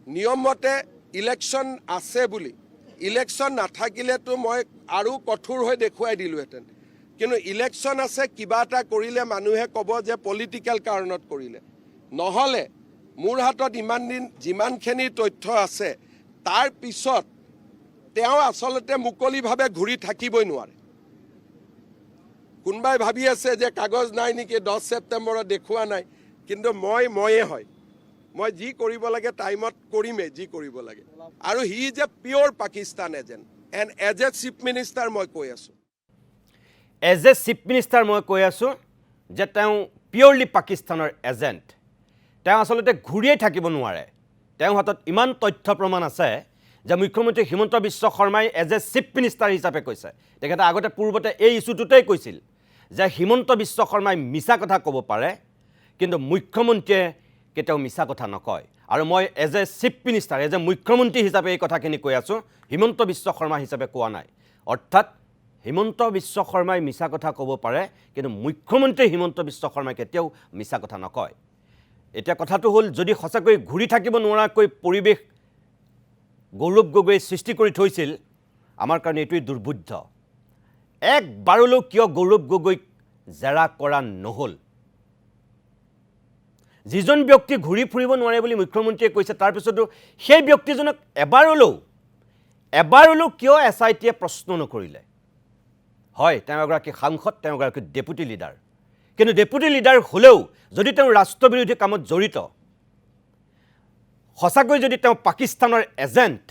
নিয়মমতে ইলেকশ্যন আছে বুলি, ইলেকশ্যন নাথাকিলেতো মই আৰু কঠোৰ হৈ দেখুৱাই দিলোহেঁতেন, কিন্তু ইলেকশ্যন আছে, কিবা এটা কৰিলে মানুহে ক'ব যে পলিটিকেল কাৰণত কৰিলে। নহ'লে মোৰ হাতত ইমান দিন যিমানখিনি তথ্য আছে, তাৰ পিছত তেওঁ আচলতে মুকলিভাৱে ঘূৰি থাকিবই নোৱাৰে। কোনোবাই ভাবি আছে যে কাগজ নাই নেকি 10 ছেপ্টেম্বৰত দেখুওৱা নাই কিন্তু ময়ে হয় মই যি কৰিব লাগে টাইমত কৰিমে যি কৰিব লাগে আৰু he is a pure Pakistan agent and as a chief minister মই কৈ আছোঁ এজ এ চিফ মিনিষ্টাৰ মই কৈ আছোঁ যে তেওঁ পিয়ৰলি পাকিস্তানৰ এজেণ্ট তেওঁ আচলতে ঘূৰিয়ে থাকিব নোৱাৰে তেওঁৰ হাতত ইমান তথ্য প্ৰমাণ আছে যে মুখ্যমন্ত্ৰী হিমন্ত বিশ্ব শৰ্মাই এজ এ চিফ মিনিষ্টাৰ হিচাপে কৈছে তেখেতে আগতে পূৰ্বতে এই ইছ্যুটোতেই কৈছিল যে হিমন্ত বিশ্ব শৰ্মাই মিছা কথা ক'ব পাৰে কিন্তু মুখ্যমন্ত্ৰীয়ে কেতিয়াও মিছা কথা নকয় আৰু মই as a chief minister as a মুখ্যমন্ত্ৰী হিচাপে এই কথাখিনি কৈ আছোঁ হিমন্ত বিশ্ব শৰ্মা হিচাপে কোৱা নাই অৰ্থাৎ হিমন্ত বিশ্ব শৰ্মাই মিছা কথা ক'ব পাৰে কিন্তু মুখ্যমন্ত্ৰী হিমন্ত বিশ্ব শৰ্মাই কেতিয়াও মিছা কথা নকয় এতিয়া কথাটো হ'ল যদি সঁচাকৈ ঘূৰি থাকিব নোৱাৰাকৈ পৰিৱেশ গৌৰৱ গগৈয়ে সৃষ্টি কৰি থৈছিল আমাৰ কাৰণে এইটোৱেই দুৰ্বোধ্য একবাৰলৈও কিয় গৌৰৱ গগৈক জেৰা কৰা নহ'ল যিজন ব্যক্তি ঘূৰি ফুৰিব নোৱাৰে বুলি মুখ্যমন্ত্ৰীয়ে কৈছে তাৰপিছতো সেই ব্যক্তিজনক এবাৰলৈও কিয় SITয়ে প্ৰশ্ন নকৰিলে হয় তেওঁ এগৰাকী সাংসদ তেওঁ এগৰাকী ডেপুটি লিডাৰ কিন্তু ডেপুটি লিডাৰ হ'লেও যদি তেওঁ ৰাষ্ট্ৰবিৰোধী কামত জড়িত সঁচাকৈ যদি তেওঁ পাকিস্তানৰ এজেণ্ট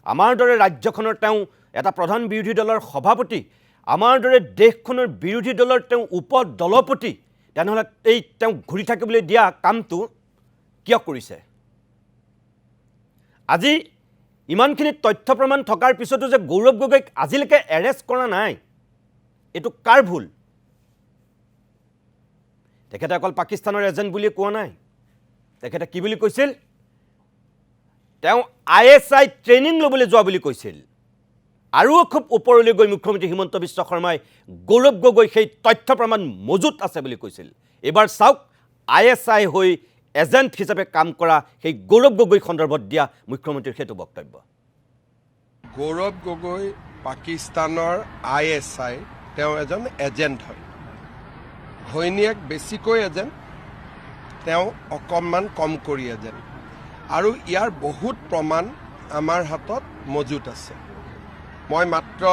আমাৰ দৰে ৰাজ্যখনৰ তেওঁ এটা প্ৰধান বিৰোধী দলৰ সভাপতি আমাৰ দৰে দেশখনৰ বিৰোধী দলৰ তেওঁ উপদলপতি তেনেহ'লে তেওঁ ঘূৰি থাকিবলৈ দিয়া কামটো কিয় কৰিছে আজি ইমানখিনি তথ্য প্ৰমাণ থকাৰ পিছতো যে গৌৰৱ গগৈক আজিলৈকে এৰেষ্ট কৰা নাই এইটো কাৰ ভুল তেখেতে অকল পাকিস্তানৰ এজেণ্ট বুলি কোৱা নাই তেখেতে কি বুলি কৈছিল তেওঁ ISI ট্ৰেইনিং ল'বলৈ যোৱা বুলি কৈছিল আৰু খুব ওপৰলৈ গৈ মুখ্যমন্ত্ৰী হিমন্ত বিশ্ব শৰ্মাই গৌৰৱ গগৈ সেই তথ্য প্ৰমাণ মজুত আছে বুলি কৈছিল এবাৰ চাওক ISI হৈ এজেণ্ট হিচাপে কাম কৰা সেই গৌৰৱ গগৈ সন্দৰ্ভত দিয়া মুখ্যমন্ত্ৰীৰ সেইটো বক্তব্য গৌৰৱ গগৈ পাকিস্তানৰ ISI তেওঁ এজন এজেণ্ট হয় ঘৈণীয়েক বেছিকৈ এজেণ্ট তেওঁ অকণমান কম কৰি এজেণ্ট আৰু ইয়াৰ বহুত প্ৰমাণ আমাৰ হাতত মজুত আছে মই মাত্ৰ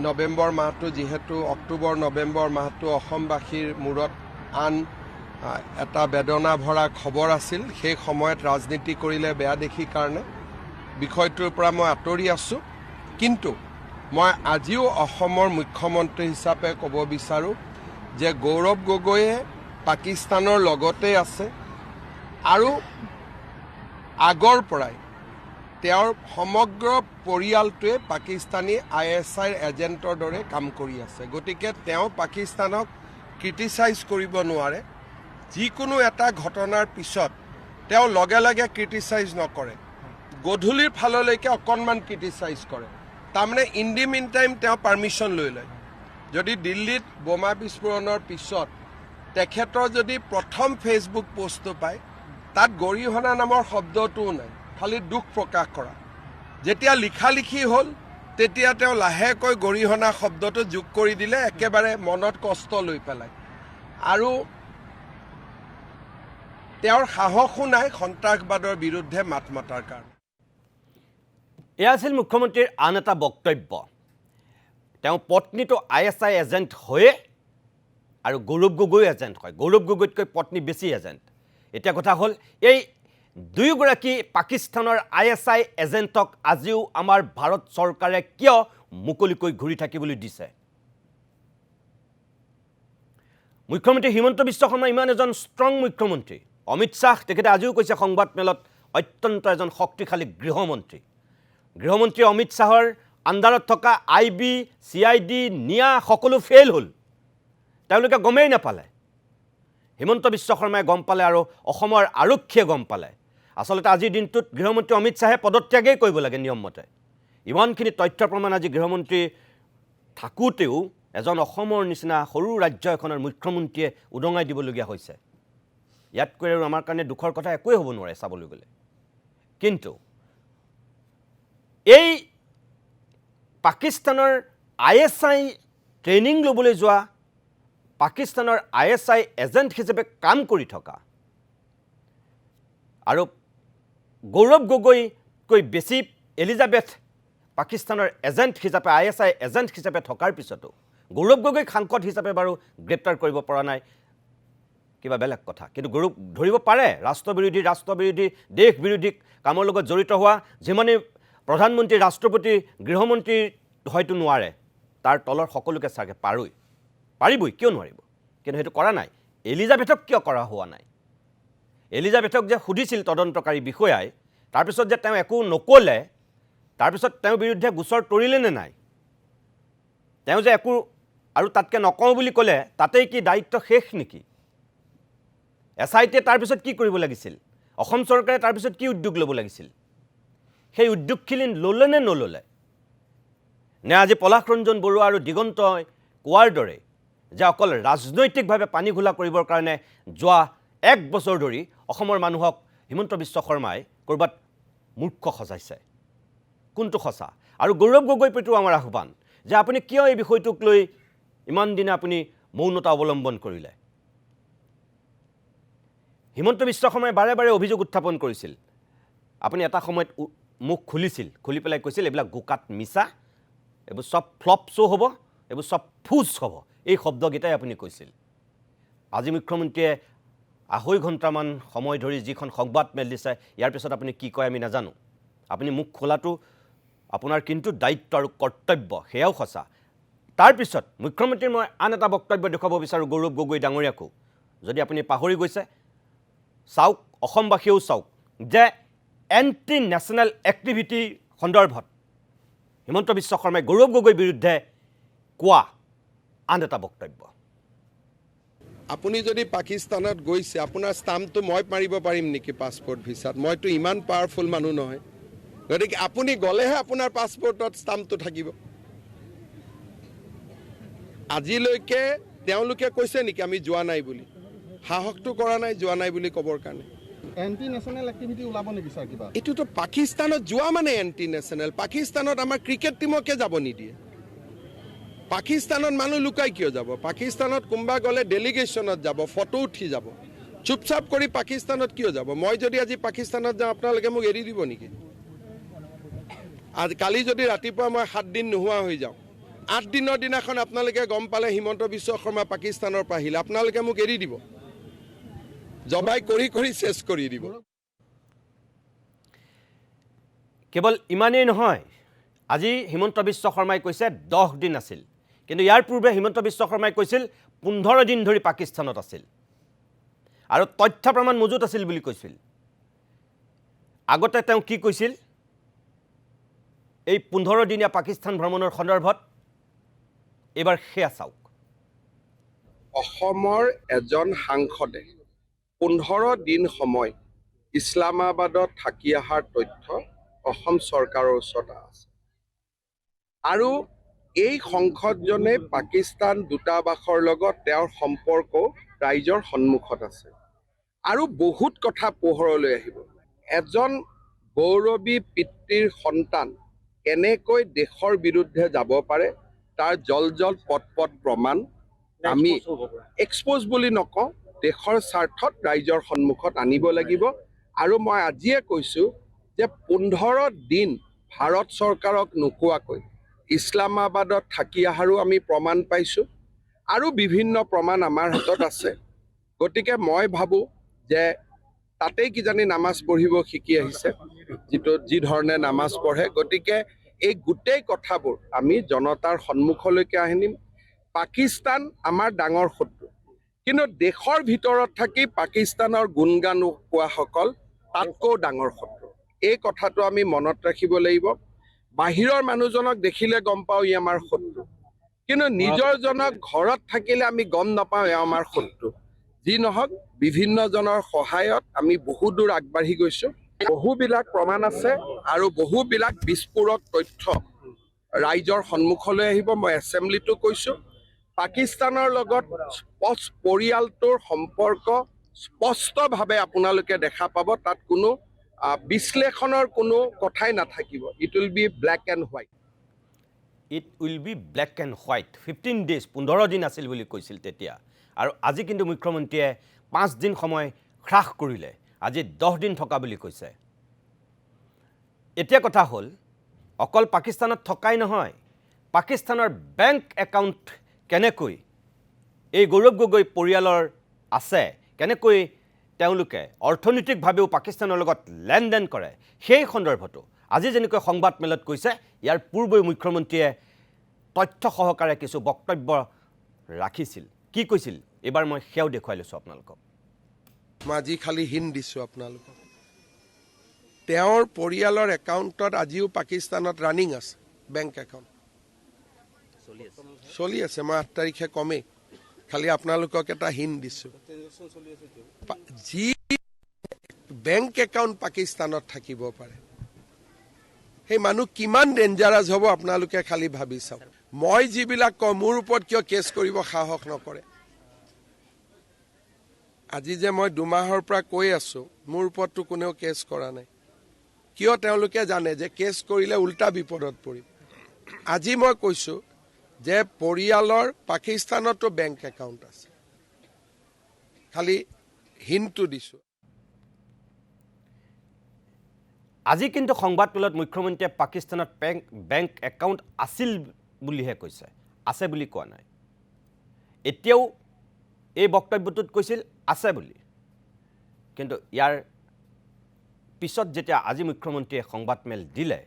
নৱেম্বৰ মাহটো যিহেতু অক্টোবৰ নৱেম্বৰ মাহটো অসমবাসীৰ মূৰত আন এটা বেদনা ভৰা খবৰ আছিল সেই সময়ত ৰাজনীতি কৰিলে বেয়া দেখি কাৰণে বিষয়টোৰ পৰা মই আঁতৰি আছোঁ কিন্তু মই আজিও অসমৰ মুখ্যমন্ত্ৰী হিচাপে ক'ব বিচাৰোঁ যে গৌৰৱ গগৈয়ে পাকিস্তানৰ লগতে আছে আৰু আগৰ পৰাই তেওঁৰ সমগ্ৰ পৰিয়ালটোৱে পাকিস্তানী ISIৰ এজেণ্টৰ দৰে কাম কৰি আছে গতিকে তেওঁ পাকিস্তানক ক্ৰিটিচাইজ কৰিব নোৱাৰে যিকোনো এটা ঘটনাৰ পিছত তেওঁ লগে লগে ক্ৰিটিচাইজ নকৰে গধূলিৰ ফাললৈকে অকণমান ক্ৰিটিচাইজ কৰে তাৰমানে ইন দি মিন টাইম তেওঁ পাৰ্মিশ্যন লৈ লয় যদি দিল্লীত বোমা বিস্ফোৰণৰ পিছত তেখেতৰ যদি প্ৰথম ফেচবুক পোষ্টটো পায় তাত গৰিহণা নামৰ শব্দটোও নাই খালি দুখ প্ৰকাশ কৰা যেতিয়া লিখালিখি হ'ল তেতিয়া তেওঁ লাহেকৈ গৰিহণা শব্দটো যোগ কৰি দিলে একেবাৰে মনত কষ্ট লৈ পেলাই আৰু তেওঁৰ সাহসো নাই সন্ত্ৰাসবাদৰ বিৰুদ্ধে মাত মতাৰ কাৰণে এয়া আছিল মুখ্যমন্ত্ৰীৰ আন এটা বক্তব্য তেওঁ পত্নীটো ISI এজেণ্ট হয়ে আৰু গৌৰৱ গগৈ এজেণ্ট হয় গৌৰৱ গগৈতকৈ পত্নী বেছি এজেণ্ট এতিয়া কথা হ'ল এই দুয়োগৰাকী পাকিস্তানৰ ISI এজেণ্টক আজিও আমাৰ ভাৰত চৰকাৰে কিয় মুকলিকৈ ঘূৰি থাকিবলৈ দিছে মুখ্যমন্ত্ৰী হিমন্ত বিশ্ব শৰ্মা ইমান এজন ষ্ট্ৰং মুখ্যমন্ত্ৰী অমিত শ্বাহ তেখেতে আজিও কৈছে সংবাদ মেলত অত্যন্ত এজন শক্তিশালী গৃহমন্ত্ৰী অমিত শ্বাহৰ আণ্ডাৰত থকা IB CID নিয়া সকলো ফেইল হ'ল তেওঁলোকে গমেই নাপালে হিমন্ত বিশ্ব শৰ্মাই গম পালে আৰু অসমৰ আৰক্ষীয়ে গম পালে আচলতে আজিৰ দিনটোত গৃহমন্ত্ৰী অমিত শ্বাহে পদত্যাগেই কৰিব লাগে নিয়মমতে ইমানখিনি তথ্য প্ৰমাণ আজি গৃহমন্ত্ৰী থাকোঁতেও এজন অসমৰ নিচিনা সৰু ৰাজ্য এখনৰ মুখ্যমন্ত্ৰীয়ে উদঙাই দিবলগীয়া হৈছে ইয়াতকৈ আৰু আমাৰ কাৰণে দুখৰ কথা একোৱেই হ'ব নোৱাৰে চাবলৈ গ'লে কিন্তু এই পাকিস্তানৰ ISI ট্ৰেইনিং ল'বলৈ যোৱা পাকিস্তানৰ ISI এজেণ্ট হিচাপে কাম কৰি থকা আৰু গৌৰৱ গগৈকৈ বেছি এলিজাবেথ পাকিস্তানৰ এজেণ্ট হিচাপে ISI এজেণ্ট হিচাপে থকাৰ পিছতো গৌৰৱ গগৈক সাংসদ হিচাপে বাৰু গ্ৰেপ্তাৰ কৰিব পৰা নাই কিবা বেলেগ কথা, কিন্তু গৌৰৱ ধৰিব পাৰে ৰাষ্ট্ৰবিৰোধী দেশ বিৰোধী কামৰ লগত জড়িত হোৱা যিমানে প্ৰধানমন্ত্ৰী ৰাষ্ট্ৰপতি গৃহমন্ত্ৰী হয়তো নোৱাৰে, তাৰ তলৰ সকলোকে চাগে পাৰিবই, কিয় নোৱাৰিব, কিন্তু সেইটো কৰা নাই। এলিজাবেথক কিয় কৰা হোৱা নাই? এলিজাবেথক যে সুধিছিল তদন্তকাৰী বিষয়াই, তাৰপিছত যে তেওঁ একো নক'লে, তাৰপিছত তেওঁৰ বিৰুদ্ধে গোচৰ তৰিলে নে নাই? তেওঁ যে একো আৰু তাতকৈ নকওঁ বুলি ক'লে, তাতেই কি দায়িত্ব শেষ নেকি? SITয়ে তাৰপিছত কি কৰিব লাগিছিল? অসম চৰকাৰে তাৰপিছত কি উদ্যোগ ল'ব লাগিছিল? সেই উদ্যোগখিনি ল'লে নে নল'লে? নে আজি পলাশ ৰঞ্জন বৰুৱা আৰু দিগন্তই কোৱাৰ দৰে যে অকল ৰাজনৈতিকভাৱে পানী ঘোলা কৰিবৰ কাৰণে যোৱা 1 বছৰ ধৰি অসমৰ মানুহক হিমন্ত বিশ্ব শৰ্মাই ক'ৰবাত মূৰ্খ সজাইছে? কোনটো সঁচা? আৰু গৌৰৱ গগৈৰ প্ৰতিও আমাৰ আহ্বান যে আপুনি কিয় এই বিষয়টোক লৈ ইমান দিনে আপুনি মৌনতা অৱলম্বন কৰিলে? হিমন্ত বিশ্ব শৰ্মাই বাৰে বাৰে অভিযোগ উত্থাপন কৰিছিল, আপুনি এটা সময়ত মুখ খুলি পেলাই কৈছিল এইবিলাক গোকাত মিছা, এইবোৰ চব ফ্লপ শ্ব' হ'ব, এইবোৰ চব ফুজ হ'ব, এই শব্দকেইটাই আপুনি কৈছিল। আজি মুখ্যমন্ত্ৰীয়ে 2.5 ঘণ্টামান সময় ধৰি যিখন সংবাদ মেল দিছে, ইয়াৰ পিছত আপুনি কি কয় আমি নাজানো। আপুনি মুখ খোলাটো আপোনাৰ কিন্তু দায়িত্ব আৰু কৰ্তব্য, সেয়াও সঁচা। তাৰপিছত মুখ্যমন্ত্ৰীৰ মই আন এটা বক্তব্য দেখুৱাব বিচাৰোঁ গৌৰৱ গগৈ ডাঙৰীয়াকো, যদি আপুনি পাহৰি গৈছে চাওক, অসমবাসীয়েও চাওক যে এণ্টি নেশ্যনেল এক্টিভিটিৰ সন্দৰ্ভত হিমন্ত বিশ্ব শৰ্মাই গৌৰৱ গগৈৰ বিৰুদ্ধে কোৱা আন এটা বক্তব্য। আপুনি যদি পাকিস্তানত গৈছে, আপোনাৰ ষ্টাম্পটো মই মাৰিব পাৰিম নেকি পাছপৰ্ট ভিছাত? মইতো ইমান পাৱাৰফুল মানুহ নহয়, গতিকে আপুনি গ'লেহে আপোনাৰ পাছপৰ্টত ষ্টাম্পটো থাকিব। আজিলৈকে তেওঁলোকে কৈছে নেকি আমি যোৱা নাই বুলি? সাহসটো কৰা নাই যোৱা নাই বুলি ক'বৰ কাৰণে। এণ্টি নেশ্যনেল এক্টিভিটি ওলাব নেকি ছাৰ কিবা? এইটোতো পাকিস্তানত যোৱা মানে এণ্টি নেশ্যনেল। পাকিস্তানত আমাৰ ক্ৰিকেট টিমকে যাব নিদিয়ে। পাকিস্তানত মানুহ লুকাই কিয় যাব? পাকিস্তানত কোনোবা গ'লে ডেলিগেশ্যনত যাব, ফটো উঠি যাব। চুপচাপ কৰি পাকিস্তানত কিয় যাব? মই যদি আজি পাকিস্তানত যাওঁ, আপোনালোকে মোক এৰি দিব নেকি? কালি যদি ৰাতিপুৱা মই 7 দিন নোহোৱা হৈ যাওঁ, 8 দিনৰ দিনাখন আপোনালোকে গম পালে হিমন্ত বিশ্ব শৰ্মা পাকিস্তানৰ পৰা আহিলে, আপোনালোকে মোক এৰি দিব? জবাই কৰি চেছ কৰি দিব। কেৱল ইমানেই নহয়, আজি হিমন্ত বিশ্ব শৰ্মাই কৈছে 10 দিন আছিল, কিন্তু ইয়াৰ পূৰ্বে হিমন্ত বিশ্ব শৰ্মাই কৈছিল 15 দিন ধৰি পাকিস্তানত আছিল আৰু তথ্য প্ৰমাণ মজুত আছিল বুলি কৈছিল। আগতে তেওঁ কি কৈছিল এই 15 দিনীয়া পাকিস্তান ভ্ৰমণৰ সন্দৰ্ভত? এইবাৰ সেয়া চাওক। অসমৰ এজন সাংসদে 15 দিন সময় ইছলামাবাদত থাকি অহাৰ তথ্য অসম চৰকাৰৰ ওচৰত আছে, আৰু এই সাংসদজনে পাকিস্তান দূতাবাসৰ লগত তেওঁৰ সম্পৰ্ক ৰাইজৰ সন্মুখত আছে, আৰু বহুত কথা পোহৰলৈ আহিব। এজন গৌৰৱী পিতৃৰ সন্তান কেনেকৈ দেশৰ বিৰুদ্ধে যাব পাৰে তাৰ জল পট প্ৰমাণ আমি এক্সপ'জ বুলি নকওঁ, দেশৰ স্বাৰ্থত ৰাইজৰ সন্মুখত আনিব লাগিব। আৰু মই আজিয়ে কৈছোঁ যে 15 দিন ভাৰত চৰকাৰক নোকোৱাকৈ ইছলামাবাদত থাকি অহাৰো আমি প্ৰমাণ পাইছোঁ, আৰু বিভিন্ন প্ৰমাণ আমাৰ হাতত আছে। গতিকে মই ভাবোঁ যে তাতেই কিজানি নামাজ পঢ়িব শিকি আহিছে, যি ধৰণে নামাজ পঢ়ে। গতিকে এই গোটেই কথাবোৰ আমি জনতাৰ সন্মুখলৈকে আনিম। পাকিস্তান আমাৰ ডাঙৰ শত্ৰু, কিন্তু দেশৰ ভিতৰত থাকি পাকিস্তানৰ গুণগান কোৱাসকল তাতকৈও ডাঙৰ শত্ৰু। এই কথাটো আমি মনত ৰাখিব লাগিব। বাহিৰৰ মানুহজনক দেখিলে গম পাওঁ ই আমাৰ শত্ৰু, কিন্তু নিজৰজনক ঘৰত থাকিলে আমি গম নাপাওঁ এওঁ আমাৰ শত্ৰু। যি নহওক, বিভিন্নজনৰ সহায়ত আমি বহু দূৰ আগবাঢ়ি গৈছোঁ। বহুবিলাক প্ৰমাণ আছে আৰু বহুবিলাক বিস্ফোৰক তথ্য ৰাইজৰ সন্মুখলৈ আহিব। মই এছেম্বলিটো কৈছোঁ, পাকিস্তানৰ লগত পৰিয়ালটোৰ সম্পৰ্ক স্পষ্টভাৱে আপোনালোকে দেখা পাব। তাত কোনো বিশ্লেষণৰ কোনো কথাই নাথাকিব। It will be black and white. It will be black and white. 15 days, 15 দিন আছিল বুলি কৈছিল তেতিয়া, আৰু আজি কিন্তু মুখ্যমন্ত্ৰীয়ে 5 দিন সময় হ্ৰাস কৰিলে, আজি 10 দিন থকা বুলি কৈছে। এতিয়া কথা হ'ল, অকল পাকিস্তানত থকাই নহয়, পাকিস্তানৰ বেংক একাউণ্ট কেনেকৈ এই গৌৰৱ গগৈ পৰিয়ালৰ আছে, কেনেকৈ তেওঁলোকে অৰ্থনৈতিকভাৱেও পাকিস্তানৰ লগত লেনদেন কৰে, সেই সন্দৰ্ভতো আজি যেনেকৈ সংবাদমেলত কৈছে, ইয়াৰ পূৰ্বে মুখ্যমন্ত্ৰীয়ে তথ্য সহকাৰে কিছু বক্তব্য ৰাখিছিল। কি কৈছিল এবাৰ মই সেয়াও দেখুৱাই লৈছোঁ আপোনালোকক। মই আজি খালি হিণ্ট দিছোঁ আপোনালোকক, তেওঁৰ পৰিয়ালৰ একাউণ্টত আজিও পাকিস্তানত ৰানিং আছে বেংক একাউণ্ট চলি আছে। মই 8 তাৰিখে কমেই, খালি আপোনালোকক এটা হিণ্ট দিছোঁ, যি বেংক একাউণ্ট পাকিস্তানত থাকিব পাৰে সেই মানুহ কিমান ডেঞ্জাৰাছ হ'ব আপোনালোকে খালি ভাবি চাওক। মই যিবিলাক কওঁ, মোৰ ওপৰত কিয় কেছ কৰিব সাহস নকৰে? আজি যে মই 2 মাহৰ পৰা কৈ আছোঁ, মোৰ ওপৰততো কোনেও কেছ কৰা নাই। কিয়? তেওঁলোকে জানে যে কেছ কৰিলে উল্টা বিপদত পৰিম। আজি মই কৈছোঁ যে পৰিয়ালৰ পাকিস্তানতো বেংক একাউণ্ট আছে, খালি হিণ্টটো দিছোঁ। আজি কিন্তু সংবাদমেলত মুখ্যমন্ত্ৰীয়ে পাকিস্তানত বেংক একাউণ্ট আছিল বুলিহে কৈছে, আছে বুলি কোৱা নাই। এতিয়াও এই বক্তব্যটোত কৈছিল আছে বুলি, কিন্তু ইয়াৰ পিছত যেতিয়া আজি মুখ্যমন্ত্ৰীয়ে সংবাদমেল দিলে,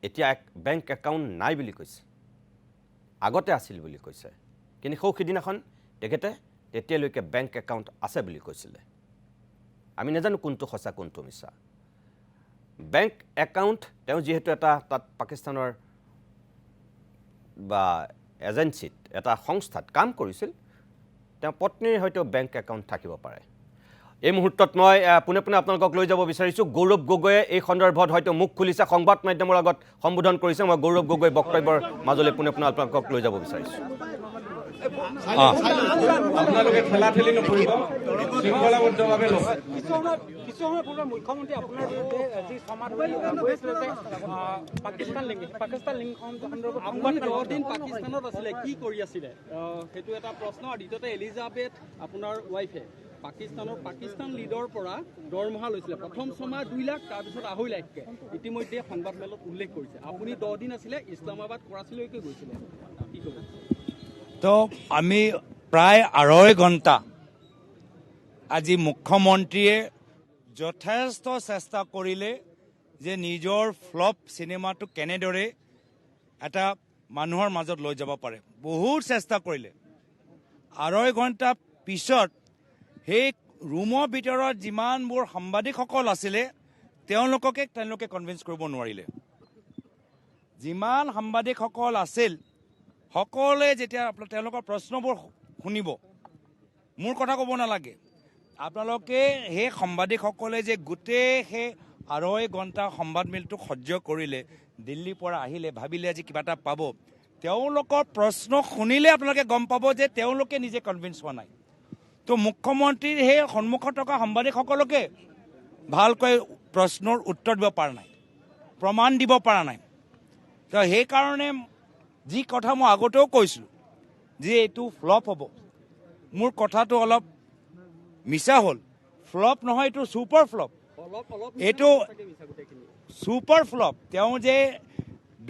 এতিয়া বেংক একাউণ্ট নাই বুলি কৈছে, আগতে আছিল বুলি কৈছে। কিন্তু সিদিনাখন তেখেতে তেতিয়ালৈকে বেংক একাউণ্ট আছে বুলি কৈছিলে। আমি নাজানো কোনটো সঁচা কোনটো মিছা। বেংক একাউণ্ট তেওঁ যিহেতু এটা তাত পাকিস্তানৰ বা এজেঞ্চিত এটা সংস্থাত কাম কৰিছিল, তেওঁ পত্নীৰ হয়তো বেংক একাউণ্ট থাকিব পাৰে। এই মুহূৰ্তত মই পোনে পোনে আপোনালোকক লৈ যাব বিচাৰিছোঁ। গৌৰৱ গগৈয়ে এই সন্দৰ্ভত হয়তো মুখ খুলিছে, সংবাদ মাধ্যমৰ আগত সম্বোধন কৰিছে। মই গৌৰৱ গগৈ বক্তব্যৰ মাজলৈ পোনে পোনে আপোনালোকক লৈ যাব বিচাৰিছোঁ। আপোনালোকে ঠেলাঠেলি নকৰিব, শৃংখলাবদ্ধভাৱে ল'ব। কিছু সময় পূৰ্বে মুখ্যমন্ত্ৰী আপোনাৰ বিৰুদ্ধে যি সমাধান কৰিছিলে যে পাকিস্তান লিংক সন্দৰ্ভত আপুনি 10 দিন পাকিস্তানত আছিলে, কি কৰি আছিলে সেইটো এটা প্ৰশ্ন। আৰু দ্বিতীয়তে এলিজাবেথ আপোনাৰ ৱাইফে পাকিস্তান লিডৰ পৰা দৰমহা লৈছিলে, প্ৰথম 6 মাহ 2 লাখ, তাৰপিছত 2.5 লাখকৈ ইতিমধ্যে সংবাদমেলত উল্লেখ কৰিছে। আপুনি 10 দিন আছিলে, ইছলামাবাদ কৰাচিলৈকে গৈছিলে, কি ক'ব? তো আমি প্ৰায় 2.5 ঘণ্টা আজি মুখ্যমন্ত্ৰীয়ে যথেষ্ট চেষ্টা কৰিলে যে নিজৰ ফ্লপ চিনেমাটো কেনেদৰে এটা মানুহৰ মাজত লৈ যাব পাৰে। বহুত চেষ্টা কৰিলে। 2.5 ঘণ্টা পিছত সেই ৰুমৰ ভিতৰত যিমানবোৰ সাংবাদিকসকল আছিলে তেওঁলোকে কনভিন্স কৰিব নোৱাৰিলে। যিমান সাংবাদিকসকল আছিল সকলোৱে যেতিয়া তেওঁলোকৰ প্ৰশ্নবোৰ শুনিব, মোৰ কথা ক'ব নালাগে, আপোনালোকে সেই সাংবাদিকসকলে যে গোটেই সেই 2.5 ঘণ্টা সংবাদমেলটো সহ্য কৰিলে, দিল্লীৰ পৰা আহিলে, ভাবিলে আজি কিবা এটা পাব, তেওঁলোকৰ প্ৰশ্ন শুনিলে আপোনালোকে গম পাব যে তেওঁলোকে নিজে কনভিন্স হোৱা নাই। তো মুখ্যমন্ত্ৰীৰ সেই সন্মুখত থকা সাংবাদিকসকলকে ভালকৈ প্ৰশ্নৰ উত্তৰ দিব পৰা নাই, প্ৰমাণ দিব পৰা নাই। তো সেইকাৰণে যি কথা মই আগতেও কৈছিলোঁ যে এইটো ফ্লপ হ'ব, মোৰ কথাটো অলপ মিছা হ'ল। ফ্লপ নহয়, এইটো ছুপাৰ ফ্লপ, এইটো ছুপাৰ ফ্লপ। তেওঁ যে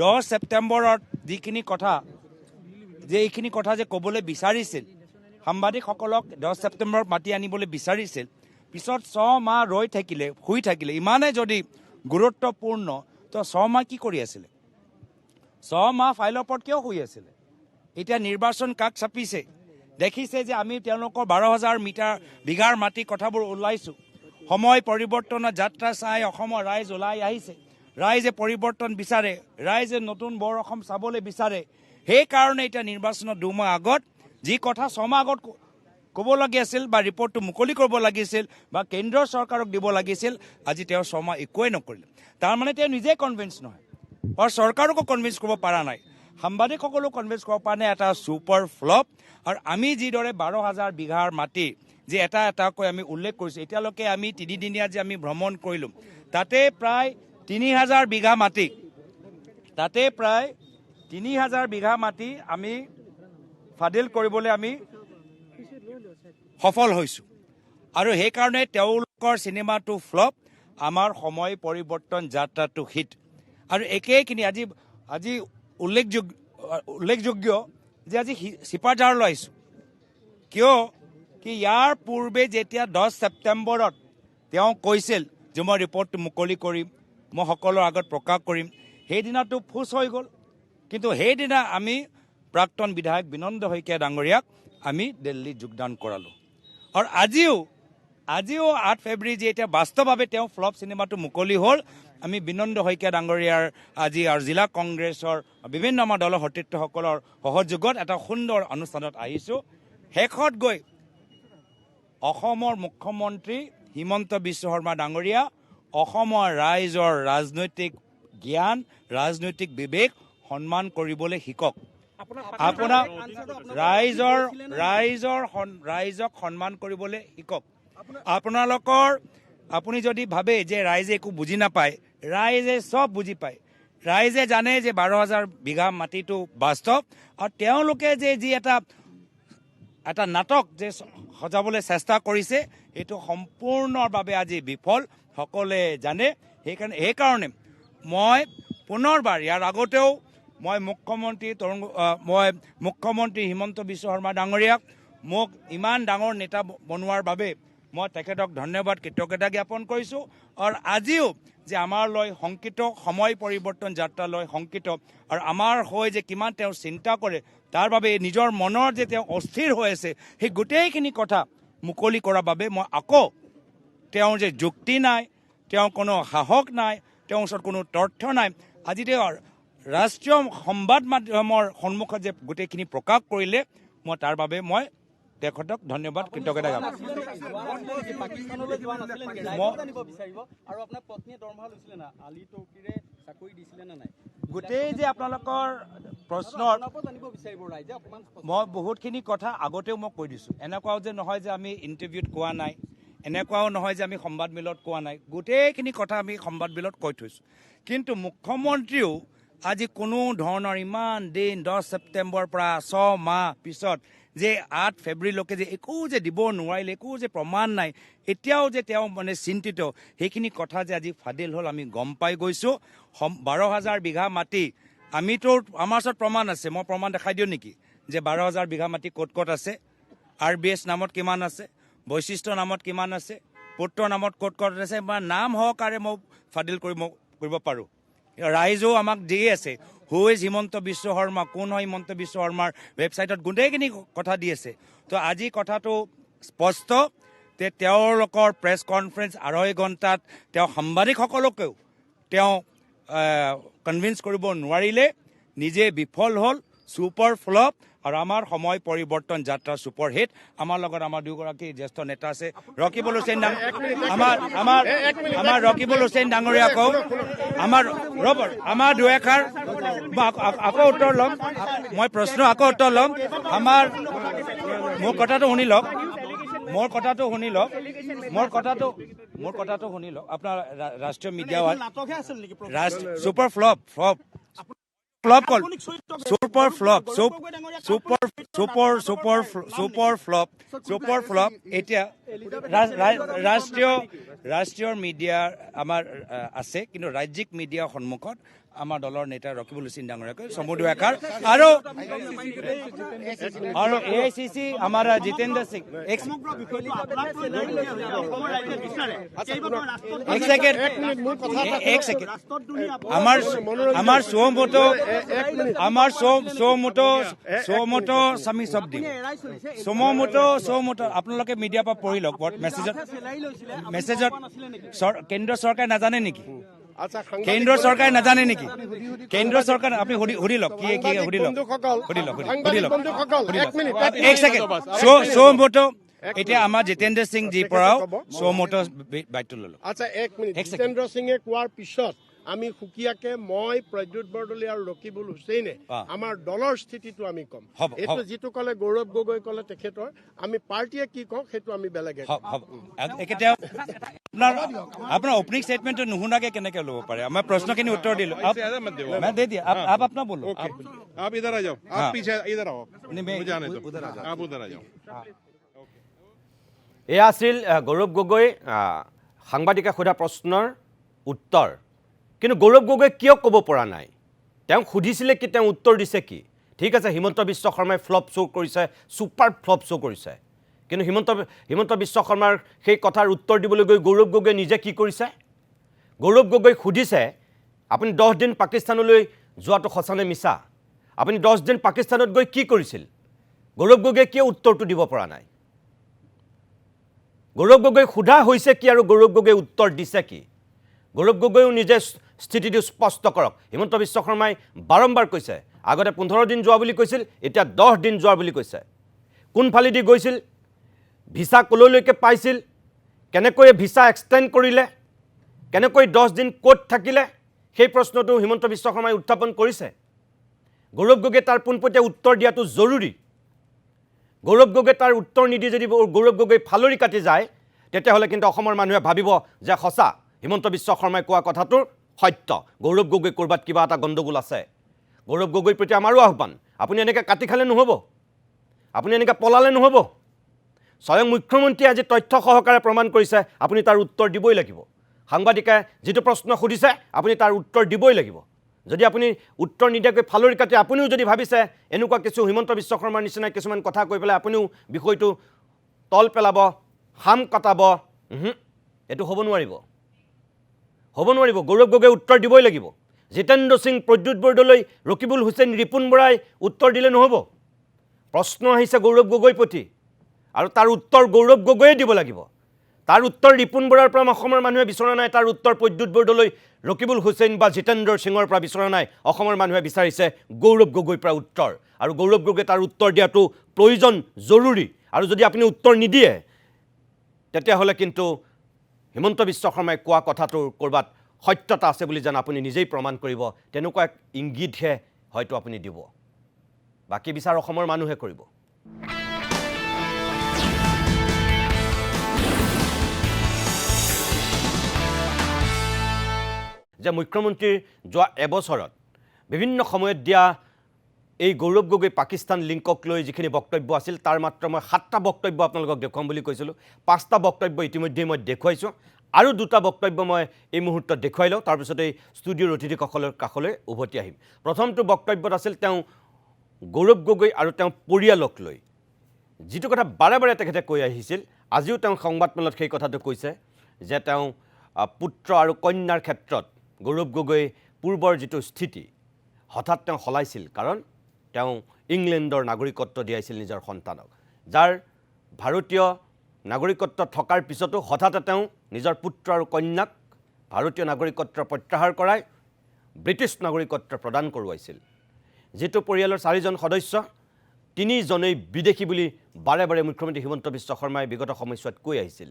10 ছেপ্টেম্বৰত যিখিনি কথা যে এইখিনি কথা যে ক'বলৈ বিচাৰিছিল, সাংবাদিকসকলক 10 ছেপ্টেম্বৰত মাতি আনিবলৈ বিচাৰিছিল, পিছত 6 মাহ শুই থাকিলে। ইমানে যদি গুৰুত্বপূৰ্ণ, তো 6 মাহ কি কৰি আছিলে? 6 মাহ ফাইলৰ ওপৰত কিয় শুই আছিলে? এতিয়া নিৰ্বাচন কাষ চাপিছে, দেখিছে যে আমি তেওঁলোকৰ 12,000 বিঘাৰ মাটি কথাবোৰ ওলাইছোঁ। সময় পৰিৱৰ্তনৰ যাত্ৰা চাই অসমৰ ৰাইজ ওলাই আহিছে। ৰাইজে পৰিৱৰ্তন বিচাৰে, ৰাইজে নতুন বৰ অসম চাবলৈ বিচাৰে। সেইকাৰণে এতিয়া নিৰ্বাচনৰ 2 মাহ আগত যি কথা 6 মাহ আগত ক'ব লাগি আছিল বা ৰিপৰ্টটো মুকলি কৰিব লাগিছিল বা কেন্দ্ৰীয় চৰকাৰক দিব লাগিছিল, আজি তেওঁ 6 মাহ একোৱেই নকৰিলে। তাৰমানে তেওঁ নিজে কনভিন্স নহয় আৰু চৰকাৰকো কনভিন্স কৰিব পৰা নাই, সাংবাদিকসকলেও কনভিন্স কৰিব পৰা নাই। এটা ছুপাৰ ফ্লপ। আৰু আমি যিদৰে 12,000 বিঘাৰ মাটি যে এটাকৈ আমি উল্লেখ কৰিছোঁ, এতিয়ালৈকে আমি 3 দিনীয়া যে আমি ভ্ৰমণ কৰিলোঁ, তাতে প্ৰায় 3,000 বিঘা মাটি আমি ফাদিল কৰিবলৈ আমি সফল হৈছোঁ। আৰু সেইকাৰণে তেওঁলোকৰ চিনেমাটো ফ্লপ, আমাৰ সময় পৰিৱৰ্তন যাত্ৰাটো হিট। আৰু একেখিনি আজি উল্লেখযোগ্য যে আজি চিপাঝাৰলৈ আহিছোঁ কিয় কি ইয়াৰ পূৰ্বে যেতিয়া 10 ছেপ্টেম্বৰত তেওঁ কৈছিল যে মই ৰিপৰ্টটো মুকলি কৰিম মই সকলোৰ আগত প্ৰকাশ কৰিম সেইদিনাটো ফুচ হৈ গ'ল কিন্তু সেইদিনা আমি প্ৰাক্তন বিধায়ক বিনন্দ শইকীয়া ডাঙৰীয়াক আমি দিল্লীত যোগদান কৰালোঁ আৰু আজিও 8 ফেব্ৰুৱাৰী যেতিয়া বাস্তৱভাৱে তেওঁ ফ্লপ চিনেমাটো মুকলি হ'ল আমি বিনন্দ শইকীয়া ডাঙৰীয়াৰ আজি আৰু জিলা কংগ্ৰেছৰ বিভিন্ন আমাৰ দলৰ সতীৰ্থসকলৰ সহযোগত এটা সুন্দৰ অনুষ্ঠানত আহিছোঁ শেষত গৈ অসমৰ মুখ্যমন্ত্ৰী হিমন্ত বিশ্ব শৰ্মা ডাঙৰীয়া অসমৰ ৰাইজৰ ৰাজনৈতিক জ্ঞান ৰাজনৈতিক বিবেক সন্মান কৰিবলৈ শিকক আপোনাক ৰাইজক সন্মান কৰিবলৈ শিকক আপুনি যদি ভাবে যে ৰাইজে একো বুজি নাপায় ৰাইজে চব বুজি পায় ৰাইজে জানে যে 12,000 বিঘা মাটিটো বাস্তৱ আৰু তেওঁলোকে যে যি এটা নাটক যে সজাবলৈ চেষ্টা কৰিছে এইটো সম্পূৰ্ণভাৱে আজি বিফল সকলোৱে জানে সেইকাৰণে মই পুনৰবাৰ ইয়াৰ আগতেও মই মুখ্যমন্ত্ৰী হিমন্ত বিশ্ব শৰ্মা ডাঙৰীয়াক মোক ইমান ডাঙৰ নেতা বনোৱাৰ বাবে মই তেখেতক ধন্যবাদ কৃতজ্ঞতা জ্ঞাপন কৰিছোঁ আৰু আজিও যে আমাৰলৈ শংকিত সময় পৰিৱৰ্তন যাত্ৰালৈ শংকিত আৰু আমাৰ হৈ যে কিমান তেওঁ চিন্তা কৰে তাৰ বাবে নিজৰ মনৰ যে তেওঁ অস্থিৰ হৈ আছে সেই গোটেইখিনি কথা মুকলি কৰাৰ বাবে মই আকৌ তেওঁৰ যে যুক্তি নাই তেওঁ কোনো সাহস নাই তেওঁৰ ওচৰত কোনো তথ্য নাই আজি তেওঁ ৰাষ্ট্ৰীয় সংবাদ মাধ্যমৰ সন্মুখত যে গোটেইখিনি প্ৰকাশ কৰিলে মই তাৰ বাবে মই তেখেতক ধন্যবাদ কৃতজ্ঞতা জ্ঞাপন গোটেই যে আপোনালোকৰ প্ৰশ্নৰ মই বহুতখিনি কথা আগতেও মই কৈ দিছোঁ এনেকুৱাও যে নহয় যে আমি ইণ্টাৰভিউত কোৱা নাই এনেকুৱাও নহয় যে আমি সংবাদমেলত কোৱা নাই গোটেইখিনি কথা আমি সংবাদমেলত কৈ থৈছোঁ কিন্তু মুখ্যমন্ত্ৰীও আজি কোনো ধৰণৰ ইমান দিন 10 ছেপ্টেম্বৰৰ পৰা 6 মাহ পিছত যে 8 ফেব্ৰুৱাৰীলৈকে যে একো যে দিব নোৱাৰিলে একো যে প্ৰমাণ নাই এতিয়াও যে তেওঁ মানে চিন্তিত সেইখিনি কথা যে আজি ফাদিল হ'ল আমি গম পাই গৈছোঁ 12,000 বিঘা মাটি আমিতো আমাৰ ওচৰত প্ৰমাণ আছে মই প্ৰমাণ দেখাই দিওঁ নেকি যে 12,000 বিঘা মাটি ক'ত ক'ত আছে RBS নামত কিমান আছে বৈশিষ্ট্য নামত কিমান আছে পুত্ৰ নামত ক'ত ক'ত আছে বা নাম সহকাৰে মই ফাদিল কৰিব পাৰোঁ ৰাইজেও আমাক দি আছে হু ইজ হিমন্ত বিশ্ব শৰ্মা কোন হয় হিমন্ত বিশ্ব শৰ্মাৰ ৱেবছাইটত গোটেইখিনি কথা দি আছে তো আজি কথাটো স্পষ্ট যে তেওঁলোকৰ প্ৰেছ কনফাৰেন্স 2.5 ঘণ্টাত তেওঁ সাংবাদিকসকলকেও তেওঁ কনভিন্স কৰিব নোৱাৰিলে নিজে বিফল হ'ল ছুপাৰ ফ্লপ আৰু আমাৰ সময় পৰিৱৰ্তন যাত্ৰা ছুপাৰ হিট আমাৰ লগত আমাৰ দুগৰাকী জ্যেষ্ঠ নেতা আছে ৰকিবুল হুছেইন আমাৰ ৰকিবুল হুছেইন ডাঙৰীয়াকো আমাৰ দুএষাৰ আকৌ উত্তৰ ল'ম মই প্ৰশ্ন আকৌ উত্তৰ ল'ম মোৰ কথাটো শুনি লওক আপোনাৰ ৰাষ্ট্ৰীয় মিডিয়া ছুপাৰ ফ্লপ কল ছুপাৰ ফ্লপ এতিয়া ৰাষ্ট্ৰীয় মিডিয়া আমাৰ আছে কিন্তু ৰাজ্যিক মিডিয়াৰ সন্মুখত আমাৰ দলৰ নেতা ৰকিবুল হুছেইন ডাঙৰীয়াকৈ চমু দুআষাৰ আৰু AICC আমাৰ জিতেন্দ্ৰ সিং এক ছেকেণ্ড আমাৰ চৌমতো স্বামী শব্দ চৌমতো আপোনালোকে মিডিয়াৰ পৰা পঢ়ি লওক মেছেজত কেন্দ্ৰ চৰকাৰে নাজানে নেকি কেন্দ্ৰ চৰকাৰে নাজানে নেকি কেন্দ্ৰ চৰকাৰ আপুনি সুধি লওক কি সুধি লওক এক ছেকেণ্ড চৌমতো এতিয়া আমাৰ জিতেন্দ্ৰ সিং জি পৰাও চৌমতো বাইটো ললো আচ্ছা এক মিনিট জিতেন্দ্ৰ সিঙে কোৱাৰ পিছত আমি সুকীয়াকে মই প্ৰদ্যুৎ বৰদলৈ আৰু ৰকিবুল হুছেইনে আমাৰ দলৰ স্থিতিটো আমি কম এইটো যিটো ক'লে গৌৰৱ গগৈ ক'লে তেখেতৰ আমি পাৰ্টিয়ে কি কওঁ সেইটো আমি বেলেগে আপোনাৰ অপনিং ষ্টেটমেণ্টটো নুশুনাকে কেনেকে ল'ব পাৰে আমাৰ প্ৰশ্নখিনি উত্তৰ দিলো दे दिया आप अपना बोलो आप इधर आ जाओ आप पीछे इधर आओ मुझे जाने दो आप उधर आ जाओ এয়া আছিল গৌৰৱ গগৈ সাংবাদিকে সোধা প্ৰশ্নৰ উত্তৰ কিন্তু গৌৰৱ গগৈ কিয় ক'ব পৰা নাই তেওঁ সুধিছিলে কি তেওঁ উত্তৰ দিছে কি ঠিক আছে, হিমন্ত বিশ্ব শৰ্মাই ফ্লপ শ্ব' কৰিছে, ছুপাৰ ফ্লপ শ্ব' কৰিছে, কিন্তু হিমন্ত বিশ্ব শৰ্মাৰ সেই কথাৰ উত্তৰ দিবলৈ গৈ গৌৰৱ গগৈয়ে নিজে কি কৰিছে? গৌৰৱ গগৈ সুধিছে, আপুনি 10 দিন পাকিস্তানলৈ যোৱাটো সঁচানে মিছা? আপুনি 10 দিন পাকিস্তানত গৈ কি কৰিছিল? গৌৰৱ গগৈয়ে কিয় উত্তৰটো দিব পৰা নাই? গৌৰৱ গগৈ সোধা হৈছে কি আৰু গৌৰৱ গগৈয়ে উত্তৰ দিছে কি? গৌৰৱ গগৈও নিজে স্থিতিটো স্পষ্ট কৰক। হিমন্ত বিশ্ব শৰ্মাই বাৰম্বাৰ কৈছে, আগতে 15 দিন যোৱা বুলি কৈছিল, এতিয়া 10 দিন যোৱা বুলি কৈছে। কোনফালেদি গৈছিল? ভিছা কলৈলৈকে পাইছিল? কেনেকৈ ভিছা এক্সটেণ্ড কৰিলে? কেনেকৈ 10 দিন ক'ত থাকিলে? সেই প্ৰশ্নটো হিমন্ত বিশ্ব শৰ্মাই উত্থাপন কৰিছে। গৌৰৱ গগৈয়ে তাৰ পোনপটীয়া উত্তৰ দিয়াটো জৰুৰী। গৌৰৱ গগৈ তাৰ উত্তৰ নিদি যদি গৌৰৱ গগৈ ফালৰি কাটি যায়, তেতিয়াহ'লে কিন্তু অসমৰ মানুহে ভাবিব যে সঁচা হিমন্ত বিশ্ব শৰ্মাই কোৱা কথাটোৰ সত্য, গৌৰৱ গগৈ ক'ৰবাত কিবা এটা গণ্ডগোল আছে। গৌৰৱ গগৈৰ প্ৰতি আমাৰো আহ্বান, আপুনি এনেকৈ কাটি খালে নহ'ব, আপুনি এনেকৈ পলালে নহ'ব। স্বয়ং মুখ্যমন্ত্ৰীয়ে আজি তথ্য সহকাৰে প্ৰমাণ কৰিছে, আপুনি তাৰ উত্তৰ দিবই লাগিব। সাংবাদিকে যিটো প্ৰশ্ন সুধিছে, আপুনি তাৰ উত্তৰ দিবই লাগিব। যদি আপুনি উত্তৰ নিদিয়াকৈ ফালৰি কাটি আপুনিও যদি ভাবিছে এনেকুৱা কিছু হিমন্ত বিশ্ব শৰ্মাৰ নিচিনাই কিছুমান কথা কৈ পেলাই আপুনিও বিষয়টো তল পেলাব, হাম কটাব, এইটো হ'ব নোৱাৰিব, হ'ব নোৱাৰিব। গৌৰৱ গগৈয়ে উত্তৰ দিবই লাগিব। জিতেন্দ্ৰ সিং, প্ৰদ্যুৎ বৰদলৈ, ৰকিবুল হুছেইন, ৰিপুণ বৰাই উত্তৰ দিলে নহ'ব। প্ৰশ্ন আহিছে গৌৰৱ গগৈৰ প্ৰতি আৰু তাৰ উত্তৰ গৌৰৱ গগৈয়ে দিব লাগিব। তাৰ উত্তৰ ৰিপুণ বৰাৰ পৰা অসমৰ মানুহে বিচৰা নাই, তাৰ উত্তৰ প্ৰদ্যুৎ বৰদলৈ, ৰকিবুল হুছেইন বা জিতেন্দ্ৰ সিঙৰ পৰা বিচৰা নাই। অসমৰ মানুহে বিচাৰিছে গৌৰৱ গগৈৰ পৰা উত্তৰ, আৰু গৌৰৱ গগৈয়ে তাৰ উত্তৰ দিয়াটো প্ৰয়োজন, জৰুৰী। আৰু যদি আপুনি উত্তৰ নিদিয়ে, তেতিয়াহ'লে কিন্তু হিমন্ত বিশ্ব শৰ্মাই কোৱা কথাটোৰ ক'ৰবাত সত্যতা আছে বুলি যেন আপুনি নিজেই প্ৰমাণ কৰিব, তেনেকুৱা এক ইংগিতহে হয়তো আপুনি দিব। বাকী বিচাৰ অসমৰ মানুহে কৰিব। যে মুখ্যমন্ত্ৰীৰ যোৱা এবছৰত বিভিন্ন সময়ত দিয়া এই গৌৰৱ গগৈ পাকিস্তান লিংকক লৈ যিখিনি বক্তব্য আছিল, তাৰ মাত্ৰ মই 7টা বক্তব্য আপোনালোকক দেখুৱাম বুলি কৈছিলোঁ। 5টা বক্তব্য ইতিমধ্যেই মই দেখুৱাইছোঁ, আৰু 2টা বক্তব্য মই এই মুহূৰ্তত দেখুৱাই লওঁ, তাৰপিছত এই ষ্টুডিঅ'ৰ অতিথিসকলৰ কাষলৈ উভতি আহিম। প্ৰথমটো বক্তব্যত আছিল তেওঁ গৌৰৱ গগৈ আৰু তেওঁ পৰিয়ালক লৈ যিটো কথা বাৰে বাৰে তেখেতে কৈ আহিছিল, আজিও তেওঁ সংবাদমেলত সেই কথাটো কৈছে যে তেওঁ পুত্ৰ আৰু কন্যাৰ ক্ষেত্ৰত গৌৰৱ গগৈ পূৰ্বৰ যিটো স্থিতি হঠাৎ তেওঁ সলাইছিল, কাৰণ তেওঁ ইংলেণ্ডৰ নাগৰিকত্ব দিয়াইছিল নিজৰ সন্তানক, যাৰ ভাৰতীয় নাগৰিকত্ব থকাৰ পিছতো হঠাতে তেওঁ নিজৰ পুত্ৰ আৰু কন্যাক ভাৰতীয় নাগৰিকত্ব প্ৰত্যাহাৰ কৰাই ব্ৰিটিছ নাগৰিকত্ব প্ৰদান কৰোৱাইছিল। যিটো পৰিয়ালৰ 4জন সদস্য, 3জনেই বিদেশী বুলি বাৰে বাৰে মুখ্যমন্ত্ৰী হিমন্ত বিশ্ব শৰ্মাই বিগত সময়ছোৱাত কৈ আহিছিল।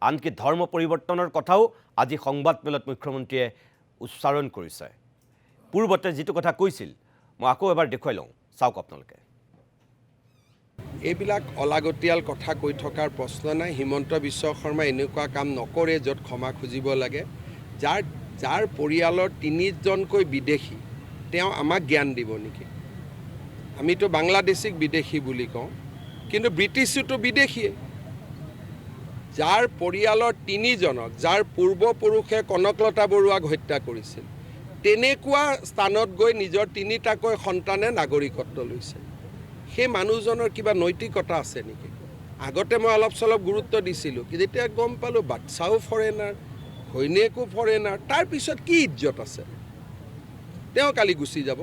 আনকি ধৰ্ম পৰিৱৰ্তনৰ কথাও আজি সংবাদমেলত মুখ্যমন্ত্ৰীয়ে উচ্চাৰণ কৰিছে। পূৰ্বতে যিটো কথা কৈছিল, মই আকৌ এবাৰ দেখুৱাই লওঁ, চাওক আপোনালোকে। এইবিলাক অলাগতিয়াল কথা কৈ থকাৰ প্ৰশ্ন নাই। হিমন্ত বিশ্ব শৰ্মাই এনেকুৱা কাম নকৰে য'ত ক্ষমা খুজিব লাগে। যাৰ পৰিয়ালৰ 3জনকৈ বিদেশী, তেওঁ আমাক জ্ঞান দিব নেকি? আমিতো বাংলাদেশীক বিদেশী বুলি কওঁ, কিন্তু ব্ৰিটিছো বিদেশীয়ে। যাৰ পৰিয়ালৰ 3জনক, যাৰ পূৰ্বপুৰুষে কনকলতা বৰুৱাক হত্যা কৰিছিল, তেনেকুৱা স্থানত গৈ নিজৰ 3টাকৈ সন্তানে নাগৰিকত্ব লৈছে। সেই মানুহজনৰ কিবা নৈতিকতা আছে নেকি? আগতে মই অলপ চলপ গুৰুত্ব দিছিলোঁ, কিন্তু যেতিয়া গম পালোঁ বাচ্চাও ফৰেনাৰ, ঘৈণীয়েকো ফৰেনাৰ, তাৰপিছত কি ইজ্জত আছে? তেওঁ কালি গুচি যাব।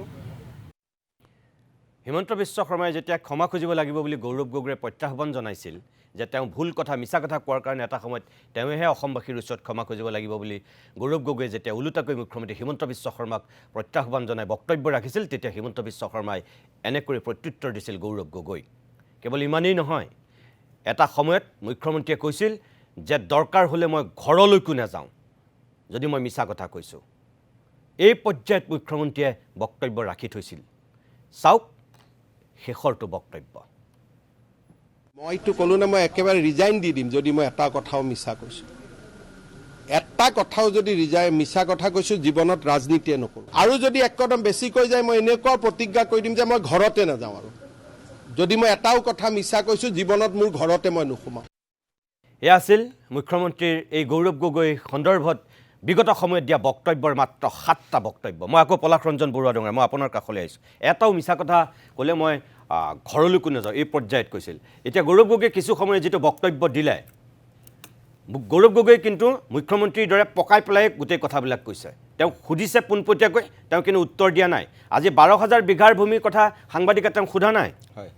হিমন্ত বিশ্ব শৰ্মাই যেতিয়া ক্ষমা খুজিব লাগিব বুলি গৌৰৱ গগৈয়ে প্ৰত্যাহ্বান জনাইছিল, যে তেওঁ ভুল কথা, মিছা কথা কোৱাৰ কাৰণে এটা সময়ত তেওঁহে অসমবাসীৰ ওচৰত ক্ষমা খুজিব লাগিব বুলি গৌৰৱ গগৈয়ে যেতিয়া ওলোটাকৈ মুখ্যমন্ত্ৰী হিমন্ত বিশ্ব শৰ্মাক প্ৰত্যাহ্বান জনাই বক্তব্য ৰাখিছিল, তেতিয়া হিমন্ত বিশ্ব শৰ্মাই এনেকৈ প্ৰত্যুত্তৰ দিছিল গৌৰৱ গগৈ। কেৱল ইমানেই নহয়, এটা সময়ত মুখ্যমন্ত্ৰীয়ে কৈছিল যে দৰকাৰ হ'লে মই ঘৰলৈকো নাযাওঁ যদি মই মিছা কথা কৈছোঁ। এই পৰ্যায়ত মুখ্যমন্ত্ৰীয়ে বক্তব্য ৰাখি থৈছিল। চাওক শেষৰটো বক্তব্য। মইতো ক'লো না, মই একেবাৰে ৰিজাইন দি দিম যদি মই এটা কথাও মিছা কৈছোঁ। এটা কথাও যদি মিছা কথা কৈছোঁ, জীৱনত ৰাজনীতিয়ে নকৰোঁ। আৰু যদি এক কদম বেছি কৈ যায়, মই এনেকুৱা প্ৰতিজ্ঞা কৰি দিম যে মই ঘৰতে নাযাওঁ। আৰু যদি মই এটাও কথা মিছা কৈছোঁ, জীৱনত মোৰ ঘৰতে মই নোসোমাওঁ। এয়া আছিল মুখ্যমন্ত্ৰীৰ এই গৌৰৱ গগৈ সন্দৰ্ভত বিগত সময়ত দিয়া বক্তব্যৰ মাত্ৰ 7টা বক্তব্য মই আকৌ পলাশ ৰঞ্জন বৰুৱা ডাঙৰীয়া মই আপোনাৰ কাষলৈ আহিছোঁ এটাও মিছা কথা ক'লে মই ঘৰলৈকো নাযাওঁ এই পৰ্যায়ত কৈছিল এতিয়া গৌৰৱ গগৈ কিছু সময় যিটো বক্তব্য দিলে গৌৰৱ গগৈ কিন্তু মুখ্যমন্ত্ৰীৰ দৰে পকাই পেলাই গোটেই কথাবিলাক কৈছে তেওঁ সুধিছে পোনপটীয়াকৈ তেওঁ কিন্তু উত্তৰ দিয়া নাই আজি 12,000 বিঘাৰ ভূমিৰ কথা সাংবাদিকে তেওঁ সোধা নাই হয়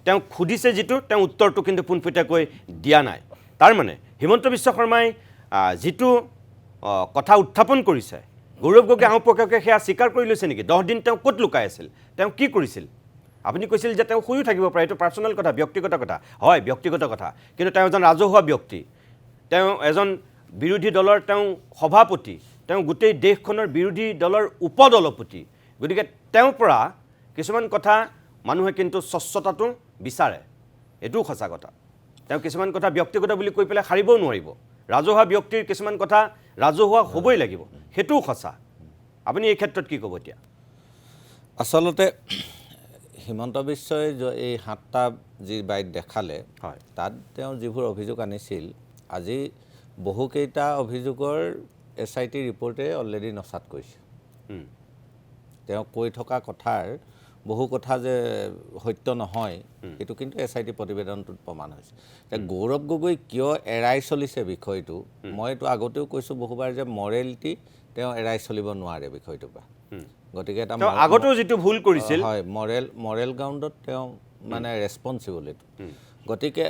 তেওঁ সুধিছে যিটো তেওঁ উত্তৰটো কিন্তু পোনপটীয়াকৈ দিয়া নাই তাৰ মানে হিমন্ত বিশ্ব শৰ্মাই যিটো কথা উত্থাপন কৰিছে গৌৰৱ গগৈ আওপকাকে সেয়া স্বীকাৰ কৰি লৈছে নেকি 10 দিন তেওঁ ক'ত লুকাই আছিল তেওঁ কি কৰিছিল আপুনি কৈছিল যে তেওঁ শুইও থাকিব পাৰে এইটো পাৰ্চনেল কথা ব্যক্তিগত কথা হয় ব্যক্তিগত কথা কিন্তু তেওঁ এজন ৰাজহুৱা ব্যক্তি তেওঁ এজন বিৰোধী দলৰ তেওঁ সভাপতি তেওঁ গোটেই দেশখনৰ বিৰোধী দলৰ উপদলপতি গতিকে তেওঁৰ পৰা কিছুমান কথা মানুহে কিন্তু স্বচ্ছতাটো বিচাৰে এইটোও সঁচা কথা তেওঁ কিছুমান কথা ব্যক্তিগত বুলি কৈ পেলাই সাৰিবও নোৱাৰিব ৰাজহুৱা ব্যক্তিৰ কিছুমান কথা ৰাজহুৱা হ'বই লাগিব সেইটোও সঁচা আপুনি এই ক্ষেত্ৰত কি ক'ব এতিয়া আচলতে হিমন্ত বিশ্বই এই 7টা যি বাইট দেখালে হয় তাত তেওঁ যিবোৰ অভিযোগ আনিছিল আজি বহুকেইটা অভিযোগৰ SIT ৰিপৰ্টে অলৰেডি নচাত কৰিছে তেওঁ কৈ থকা কথাৰ বহু কথা যে সত্য নহয় এইটো কিন্তু SIT প্ৰতিবেদনটোত প্ৰমাণ হৈছে এতিয়া গৌৰৱ গগৈ কিয় এৰাই চলিছে বিষয়টো মই এইটো আগতেও কৈছোঁ বহুবাৰ যে মৰেলিটি তেওঁ এৰাই চলিব নোৱাৰে বিষয়টোৰ পৰা গতিকে এটা আগতেও যিটো ভুল কৰিছিল হয় মৰেল গ্ৰাউণ্ডত তেওঁ মানে ৰেছপন্সিবল এইটো গতিকে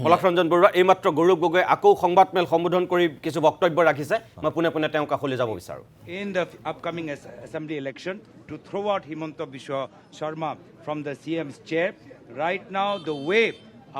পলাশ ৰঞ্জন বৰুৱা এইমাত্ৰ গৌৰৱ গগৈ আকৌ সংবাদমেল সম্বোধন কৰি কিছু বক্তব্য ৰাখিছে মই পোনে পোনে তেওঁ কাষলৈ যাব বিচাৰোঁ In the upcoming assembly election to throw out Himanta Biswa Sharma from the CM's chair. Right now, the way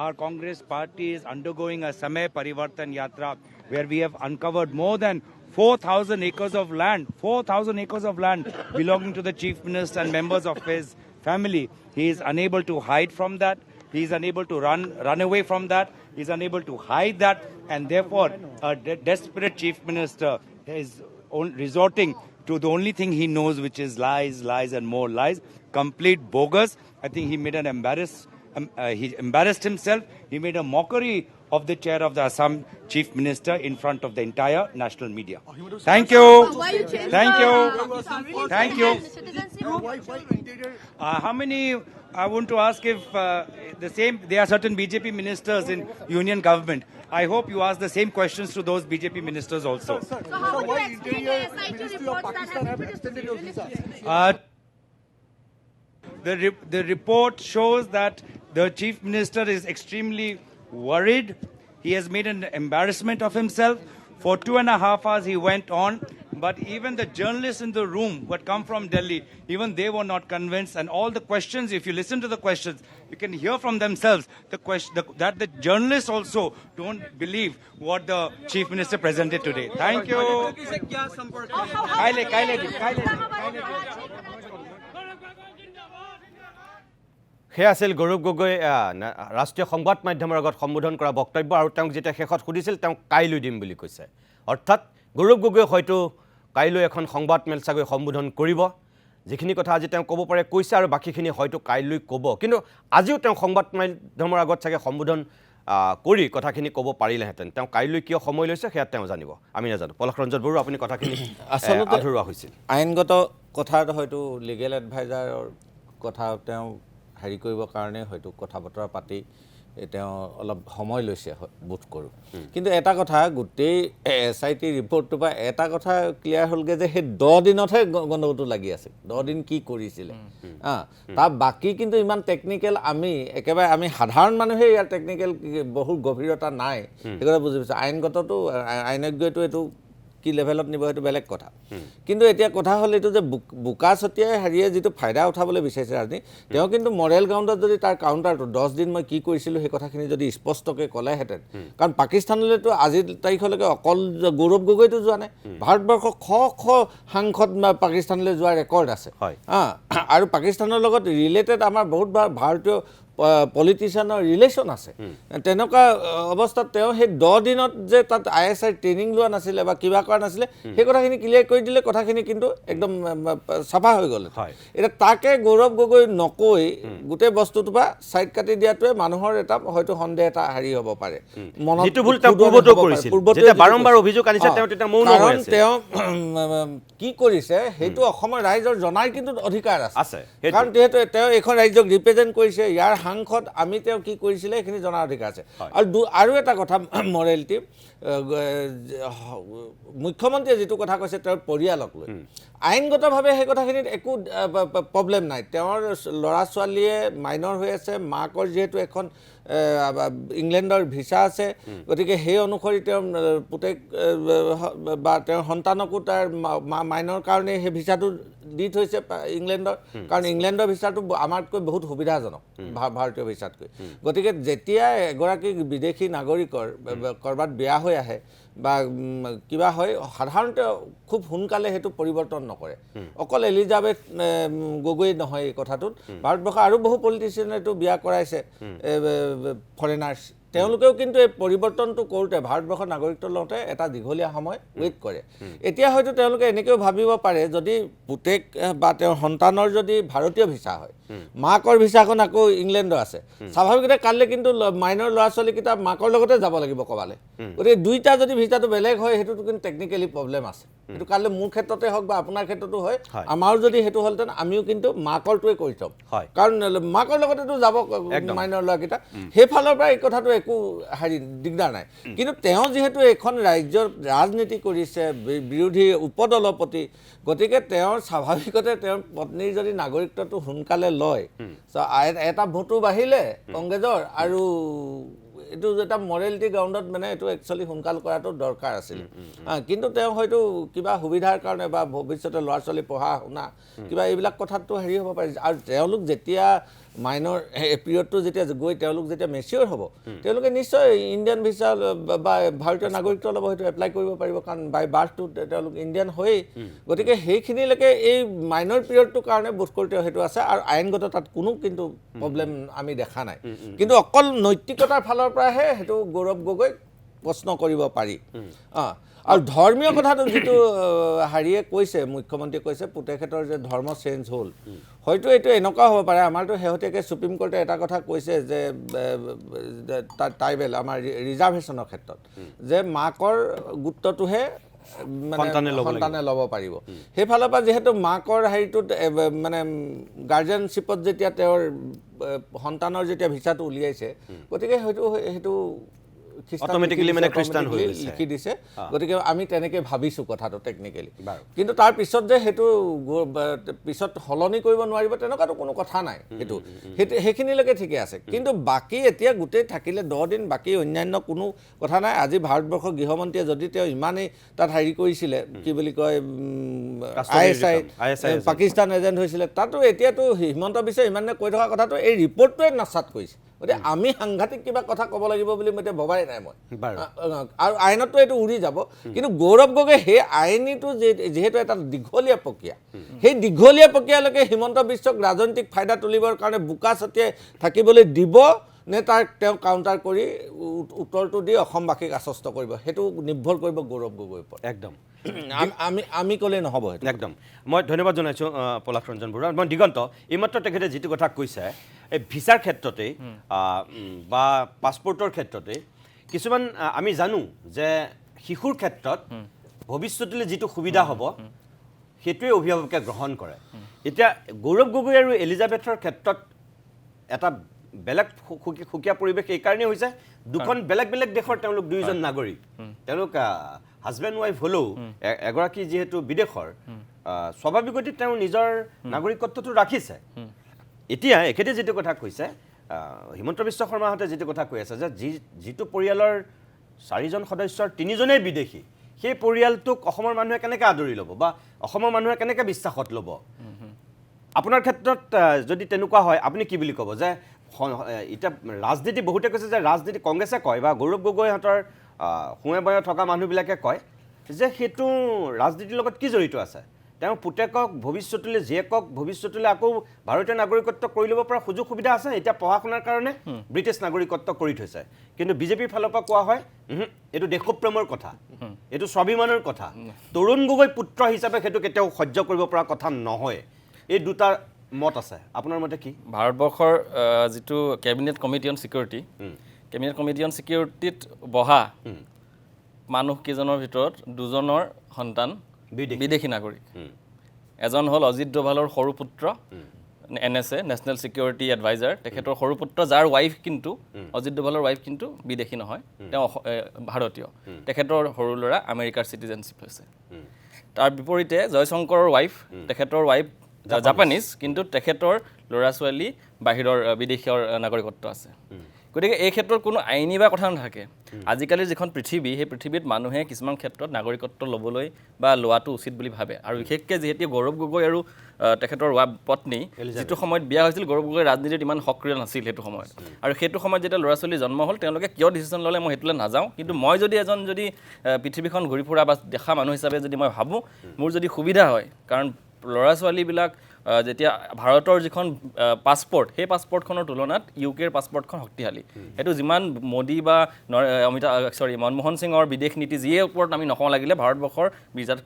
our Congress party is undergoing a Samay Parivartan Yatra, where we have uncovered more than 4,000 acres of land, 4,000 acres of land belonging to the Chief Minister and members of his family. He is unable to hide from that. He is unable to run away from that. He is unable to hide that. And therefore, a desperate Chief Minister is resorting to the only thing he knows, which is lies, lies and more lies. Complete bogus. I think he made he embarrassed himself. He made a mockery of the chair of the Assam Chief Minister in front of the entire national media. Thank you. Thank you. Thank you. How many? I want to ask if there are certain BJP ministers in union government. I hope you ask the same questions to those BJP ministers also. So how would you explain the SIT reports that have been released? The report shows that the Chief Minister is extremely worried. He has made an embarrassment of himself. For 2.5 hours he went on, but even the journalists in the room who had come from Delhi, even they were not convinced. And all the questions, if you listen to the questions, you can hear from themselves that the journalists also don't believe what the Chief Minister presented today. Thank you. সেয়া আছিল গৌৰৱ গগৈ ৰাষ্ট্ৰীয় সংবাদ মাধ্যমৰ আগত সম্বোধন কৰা বক্তব্য আৰু তেওঁক যেতিয়া শেষত সুধিছিল তেওঁ কাইলৈ দিম বুলি কৈছে অৰ্থাৎ গৌৰৱ গগৈ হয়তো কাইলৈ এখন সংবাদমেল চাগৈ সম্বোধন কৰিব যিখিনি কথা আজি তেওঁ ক'ব পাৰে কৈছে আৰু বাকীখিনি হয়তো কাইলৈ ক'ব কিন্তু আজিও তেওঁ সংবাদ মাধ্যমৰ আগত চাগে সম্বোধন কৰি কথাখিনি ক'ব পাৰিলেহেঁতেন তেওঁ কাইলৈ কিয় সময় লৈছে সেয়া তেওঁ জানিব আমি নাজানো পলাশ ৰঞ্জন বৰুৱা আপুনি কথাখিনি আচলতে আধৰুৱা হৈছিল আইনগত কথাত হয়তো লিগেল এডভাইজাৰৰ কথা তেওঁ হেৰি কৰিবৰ কাৰণে হয়তো কথা বতৰা পাতি তেওঁ অলপ সময় লৈছে বোধ কৰোঁ কিন্তু এটা কথা গোটেই SIT ৰিপৰ্টটোৰ পৰা এটা কথা ক্লিয়াৰ হ'লগৈ যে সেই 10 দিনতহে গণ্ডগোলটো লাগি আছে 10 দিন কি কৰিছিলে তাৰ বাকী কিন্তু ইমান টেকনিকেল একেবাৰে আমি সাধাৰণ মানুহে ইয়াৰ টেকনিকেল বহুত গভীৰতা নাই সেইকথা বুজি পাইছোঁ আইনগতটো আইনজ্ঞটো এইটো কি লেভেলত নিব সেইটো বেলেগ কথা কিন্তু এতিয়া কথা হ'ল এইটো যে বোকা ছটিয়াই হাৰিয়ে যিটো ফাইদা উঠাবলৈ বিচাৰিছে ৰাজনীতি তেওঁ কিন্তু মৰেল গ্ৰাউণ্ডত যদি তাৰ কাউণ্টাৰটো 10 দিন মই কি কৰিছিলোঁ সেই কথাখিনি যদি স্পষ্টকৈ ক'লেহেঁতেন কাৰণ পাকিস্তানলৈতো আজিৰ তাৰিখলৈকে অকল গৌৰৱ গগৈটো যোৱা নাই ভাৰতবৰ্ষৰ শ সাংসদ পাকিস্তানলৈ যোৱাৰ ৰেকৰ্ড আছে আৰু পাকিস্তানৰ লগত ৰিলেটেড আমাৰ বহুত ভাৰতীয় পলিটিচিয়ানৰ ৰিলেশ্যন আছে তেনেকুৱা অৱস্থাত তেওঁ সেই 10 দিনত যে তাত ISI ট্ৰেইনিং লোৱা নাছিলে বা কিবা কৰা নাছিলে সেই কথাখিনি ক্লিয়াৰ কৰি দিলে কথাখিনি কিন্তু একদম চাফা হৈ গ'ল এতিয়া তাকে গৌৰৱ গগৈ নকৈ গোটেই বস্তুটো বা সাইড কাটি দিয়াটোৱে মানুহৰ এটা হয়তো সন্দেহ এটা হাৰি হ'ব পাৰে যেটো ভুল তেওঁ পূৰ্বতো কৰিছিল যেতিয়া বাৰম্বাৰ অভিযোগ আনিছে তেওঁ তেতিয়া মৌন হৈ আছে তেওঁ কি কৰিছে সেইটো অসমৰ ৰাইজৰ জনাৰ কিন্তু অধিকাৰ আছে কাৰণ যেহেতু তেওঁ এখন ৰাজ্যক ৰিপ্ৰেজেণ্ট কৰিছে ইয়াৰ সাংসদ আমি তেওঁ কি কৰিছিলে এইখিনি জনাৰ অধিকাৰ আছে আৰু এটা কথা মৰেলিটি মুখ্যমন্ত্ৰীয়ে যিটো কথা কৈছে তেওঁৰ পৰিয়ালক লৈ আইনগতভাৱে সেই কথাখিনিত একো প্ৰব্লেম নাই তেওঁৰ ল'ৰা ছোৱালীয়ে মাইনৰ হৈ আছে মাকৰ যিহেতু এখন ইংলেণ্ডৰ ভিছা আছে গতিকে সেই অনুসৰি তেওঁ পুতেক বা তেওঁৰ সন্তানকো তাৰ মাইনৰ কাৰণে সেই ভিছাটো দি থৈছে ইংলেণ্ডৰ কাৰণ ইংলেণ্ডৰ ভিছাটো আমাতকৈ বহুত সুবিধাজনক ভাৰতীয় ভিছাতকৈ গতিকে যেতিয়া এগৰাকী বিদেশী নাগৰিকৰ ক'ৰবাত বিয়া হৈ আহে বা কিবা হয় সাধাৰণতে খুব সোনকালে সেইটো পৰিৱৰ্তন নকৰে অকল এলিজাবেথ গগৈ নহয় এই কথাটোত ভাৰতবৰ্ষৰ আৰু বহু পলিটিচিয়ানে এইটো বিয়া কৰাইছে ফৰেনাৰ্ছ তেওঁলোকেও কিন্তু এই পৰিৱৰ্তনটো কৰোঁতে ভাৰতবৰ্ষৰ নাগৰিকত্ব লওঁতে এটা দীঘলীয়া সময় ৱেইট কৰে এতিয়া হয়তো তেওঁলোকে এনেকৈও ভাবিব পাৰে যদি পুতেক বা তেওঁৰ সন্তানৰ যদি ভাৰতীয় ভিছা হয় মাকৰ ভিছাখন আকৌ ইংলেণ্ডৰ আছে স্বাভাৱিকতে কাইলৈ কিন্তু মাইনৰ ল'ৰা ছোৱালীকেইটা মাকৰ লগতে যাব লাগিব ক'বালে গতিকে দুইটা যদি ভিছাটো বেলেগ হয় সেইটোতো কিন্তু টেকনিকেলি প্ৰব্লেম আছে সেইটো কাইলৈ মোৰ ক্ষেত্ৰতে হওক বা আপোনাৰ ক্ষেত্ৰতো হয় আমাৰো যদি সেইটো হ'লহেঁতেন আমিও কিন্তু মাকৰটোৱে কৰি থ'ম কাৰণ মাকৰ লগতেতো যাব মাইনৰ ল'ৰাকেইটা সেইফালৰ পৰা এই কথাটো একো হেৰি দিগদাৰ নাই কিন্তু তেওঁ যিহেতু এখন ৰাজ্যৰ ৰাজনীতি কৰিছে বিৰোধী উপদলপতি গতিকে তেওঁৰ স্বাভাৱিকতে তেওঁৰ পত্নীৰ যদি নাগৰিকত্বটো সোনকালে লয় এটা ভোটো বাঢ়িলে কংগ্ৰেছৰ আৰু এইটো এটা মৰেলিটি গ্ৰাউণ্ডত মানে এইটো একচুৱেলি সোনকাল কৰাটো দৰকাৰ আছিল কিন্তু তেওঁ হয়তো কিবা সুবিধাৰ কাৰণে বা ভৱিষ্যতে ল'ৰা ছোৱালী পঢ়া শুনা কিবা এইবিলাক কথাটো হেৰি হ'ব পাৰে আৰু তেওঁলোক যেতিয়া মাইনৰ পিৰিয়ডটো যেতিয়া গৈ তেওঁলোক যেতিয়া মেচিয়ৰ হ'ব তেওঁলোকে নিশ্চয় ইণ্ডিয়ান ভিছা বা ভাৰতীয় নাগৰিকত্ব ল'ব হয়তো এপ্লাই কৰিব পাৰিব কাৰণ বাই বাৰ্থটো তেওঁলোক ইণ্ডিয়ান হয়েই গতিকে সেইখিনিলৈকে এই মাইনৰ পিৰিয়ডটোৰ কাৰণে বোধ কৰোঁতে সেইটো আছে আৰু আইনগত তাত কোনো কিন্তু প্ৰব্লেম আমি দেখা নাই কিন্তু অকল নৈতিকতাৰ ফালৰ পৰাহে সেইটো গৌৰৱ গগৈক প্ৰশ্ন কৰিব পাৰি আৰু ধৰ্মীয় কথাটো যিটো হাৰিয়ে কৈছে মুখ্যমন্ত্ৰীয়ে কৈছে পুতেকহেঁতৰ যে ধৰ্ম চেঞ্জ হ'ল হয়তো এইটো এনেকুৱা হ'ব পাৰে আমাৰতো শেহতীয়াকৈ সুপ্ৰিম কোৰ্টে এটা কথা কৈছে যে ট্ৰাইবেল আমাৰ ৰিজাৰ্ভেশ্যনৰ ক্ষেত্ৰত যে মাকৰ গুৰুত্বটোহে সন্তানে ল'ব পাৰিব সেইফালৰ পৰা যিহেতু মাকৰ হেৰিটোত মানে গাৰ্জেনশ্বিপত যেতিয়া তেওঁৰ সন্তানৰ যেতিয়া ভিছাটো উলিয়াইছে গতিকে হয়তো সেইটো অটোমেটিক্যালি মানে খ্ৰীষ্টান হৈ লিখি দিছে গতিকে আমি তেনেকৈ ভাবিছোঁ কথাটো টেকনিকেলি কিন্তু তাৰ পিছত যে সেইটো পিছত সলনি কৰিব নোৱাৰিব তেনেকুৱাতো কোনো কথা নাই সেইটো সেইখিনিলৈকে ঠিকে আছে কিন্তু বাকী এতিয়া গোটেই থাকিলে 10 দিন বাকী অন্যান্য কোনো কথা নাই আজি ভাৰতবৰ্ষৰ গৃহমন্ত্ৰীয়ে যদি তেওঁ ইমানেই তাত হেৰি কৰিছিলে কি বুলি কয় ISI পাকিস্তান এজেণ্ট হৈছিলে তাতো এতিয়াতো হিমন্ত বিশ্ব ইমানে কৈ থকা কথাটো এই ৰিপৰ্টটোৱে নাচাত কৰিছে গতিকে আমি সাংঘাতিক কিবা কথা ক'ব লাগিব বুলি মই এতিয়া ভবাই নাই মই আৰু আইনততো এইটো উৰি যাব কিন্তু গৌৰৱ গগৈ সেই আইনীটো যিহেতু এটা দীঘলীয়া প্ৰক্ৰিয়া সেই দীঘলীয়া প্ৰক্ৰিয়ালৈকে হিমন্ত বিশ্বক ৰাজনৈতিক ফাইদা তুলিবৰ কাৰণে বোকা ছটিয়াই থাকিবলৈ দিব নে তাৰ তেওঁ কাউণ্টাৰ কৰি উত্তৰটো দি অসমবাসীক আশ্বস্ত কৰিব সেইটো নিৰ্ভৰ কৰিব গৌৰৱ গগৈৰ ওপৰত একদম আমি ক'লেই নহ'ব একদম মই ধন্যবাদ জনাইছোঁ পলাশ ৰঞ্জন বৰুৱা মই দিগন্ত এইমাত্ৰ তেখেতে যিটো কথা কৈছে এই ভিছাৰ ক্ষেত্ৰতে বা পাছপৰ্টৰ ক্ষেত্ৰতে কিছুমান আমি জানো যে শিশুৰ ক্ষেত্ৰত ভৱিষ্যতলৈ যিটো সুবিধা হ'ব সেইটোৱে অভিভাৱকে গ্ৰহণ কৰে এতিয়া গৌৰৱ গগৈ আৰু এলিজাবেথৰ ক্ষেত্ৰত এটা বেলেগ সুকীয়া পৰিৱেশ এইকাৰণেই হৈছে দুখন বেলেগ বেলেগ দেশৰ তেওঁলোক দুয়োজন নাগৰিক তেওঁলোক হাজবেণ্ড ৱাইফ হ'লেও এগৰাকী যিহেতু বিদেশৰ স্বাভাৱিকতে তেওঁ নিজৰ নাগৰিকত্বটো ৰাখিছে এতিয়া এখেতে যিটো কথা কৈছে হিমন্ত বিশ্ব শৰ্মাহঁতে যিটো কথা কৈ আছে যে যিটো পৰিয়ালৰ 4জন সদস্যৰ 3জনেই বিদেশী সেই পৰিয়ালটোক অসমৰ মানুহে কেনেকৈ আদৰি ল'ব বা অসমৰ মানুহে কেনেকৈ বিশ্বাসত ল'ব আপোনাৰ ক্ষেত্ৰত যদি তেনেকুৱা হয় আপুনি কি বুলি ক'ব যে এতিয়া ৰাজনীতি বহুতে কৈছে যে ৰাজনীতি কংগ্ৰেছে কয় বা গৌৰৱ গগৈহঁতৰ সোঁৱে বয়ে থকা মানুহবিলাকে কয় যে সেইটো ৰাজনীতিৰ লগত কি জড়িত আছে তেওঁৰ পুতেকক ভৱিষ্যতলৈ জীয়েকক ভৱিষ্যতলৈ আকৌ ভাৰতীয় নাগৰিকত্ব কৰি ল'ব পৰা সুযোগ সুবিধা আছে এতিয়া পঢ়া শুনাৰ কাৰণে ব্ৰিটিছ নাগৰিকত্ব কৰি থৈছে কিন্তু বিজেপিৰ ফালৰ পৰা কোৱা হয় এইটো দেশপ্ৰেমৰ কথা এইটো স্বাভিমানৰ কথা তৰুণ গগৈ পুত্ৰ হিচাপে সেইটো কেতিয়াও সহ্য কৰিব পৰা কথা নহয় এই দুটা মত আছে আপোনাৰ মতে কি ভাৰতবৰ্ষৰ যিটো cabinet committee on security cabinet committee on ছিকিউৰিটিত বহা মানুহ কেইজনৰ ভিতৰত দুজনৰ সন্তান বিদেশী নাগৰিক এজন হ'ল অজিত ডোভালৰ সৰু পুত্ৰ NSA নেশ্যনেল ছিকিউৰিটি এডভাইজাৰ তেখেতৰ সৰু পুত্ৰ যাৰ ৱাইফ কিন্তু অজিত ডোভালৰ ৱাইফ কিন্তু বিদেশী নহয় তেওঁ ভাৰতীয় তেখেতৰ সৰু ল'ৰা আমেৰিকাৰ চিটিজেনশ্বিপ হৈছে তাৰ বিপৰীতে জয়শংকৰৰ ৱাইফ তেখেতৰ ৱাইফ জাপানিজ কিন্তু তেখেতৰ ল'ৰা ছোৱালী বাহিৰৰ বিদেশীৰ নাগৰিকত্ব আছে গতিকে এই ক্ষেত্ৰত কোনো আইনী বা কথা নাথাকে আজিকালিৰ যিখন পৃথিৱী সেই পৃথিৱীত মানুহে কিছুমান ক্ষেত্ৰত নাগৰিকত্ব ল'বলৈ বা লোৱাটো উচিত বুলি ভাবে আৰু বিশেষকৈ যিহেতু গৌৰৱ গগৈ আৰু তেখেতৰ পত্নী যিটো সময়ত বিয়া হৈছিল গৌৰৱ গগৈ ৰাজনীতিত ইমান সক্ৰিয় নাছিল সেইটো সময়ত আৰু সেইটো সময়ত যেতিয়া ল'ৰা ছোৱালী জন্ম হ'ল তেওঁলোকে কিয় ডিচিশ্যন ল'লে মই সেইটোলৈ নাযাওঁ কিন্তু মই যদি এজন যদি পৃথিৱীখন ঘূৰি ফুৰা বা দেখা মানুহ হিচাপে যদি মই ভাবোঁ মোৰ যদি সুবিধা হয় কাৰণ ল'ৰা ছোৱালীবিলাক যেতিয়া ভাৰতৰ যিখন পাছপৰ্ট সেই পাছপৰ্টখনৰ তুলনাত ইউকেৰ পাছপৰ্টখন শক্তিশালী সেইটো যিমান মোদী বা মনমোহন সিঙৰ বিদেশ নীতি যিয়ে ওপৰত আমি নকওঁ লাগিলে ভাৰতবৰ্ষৰ ভিজাত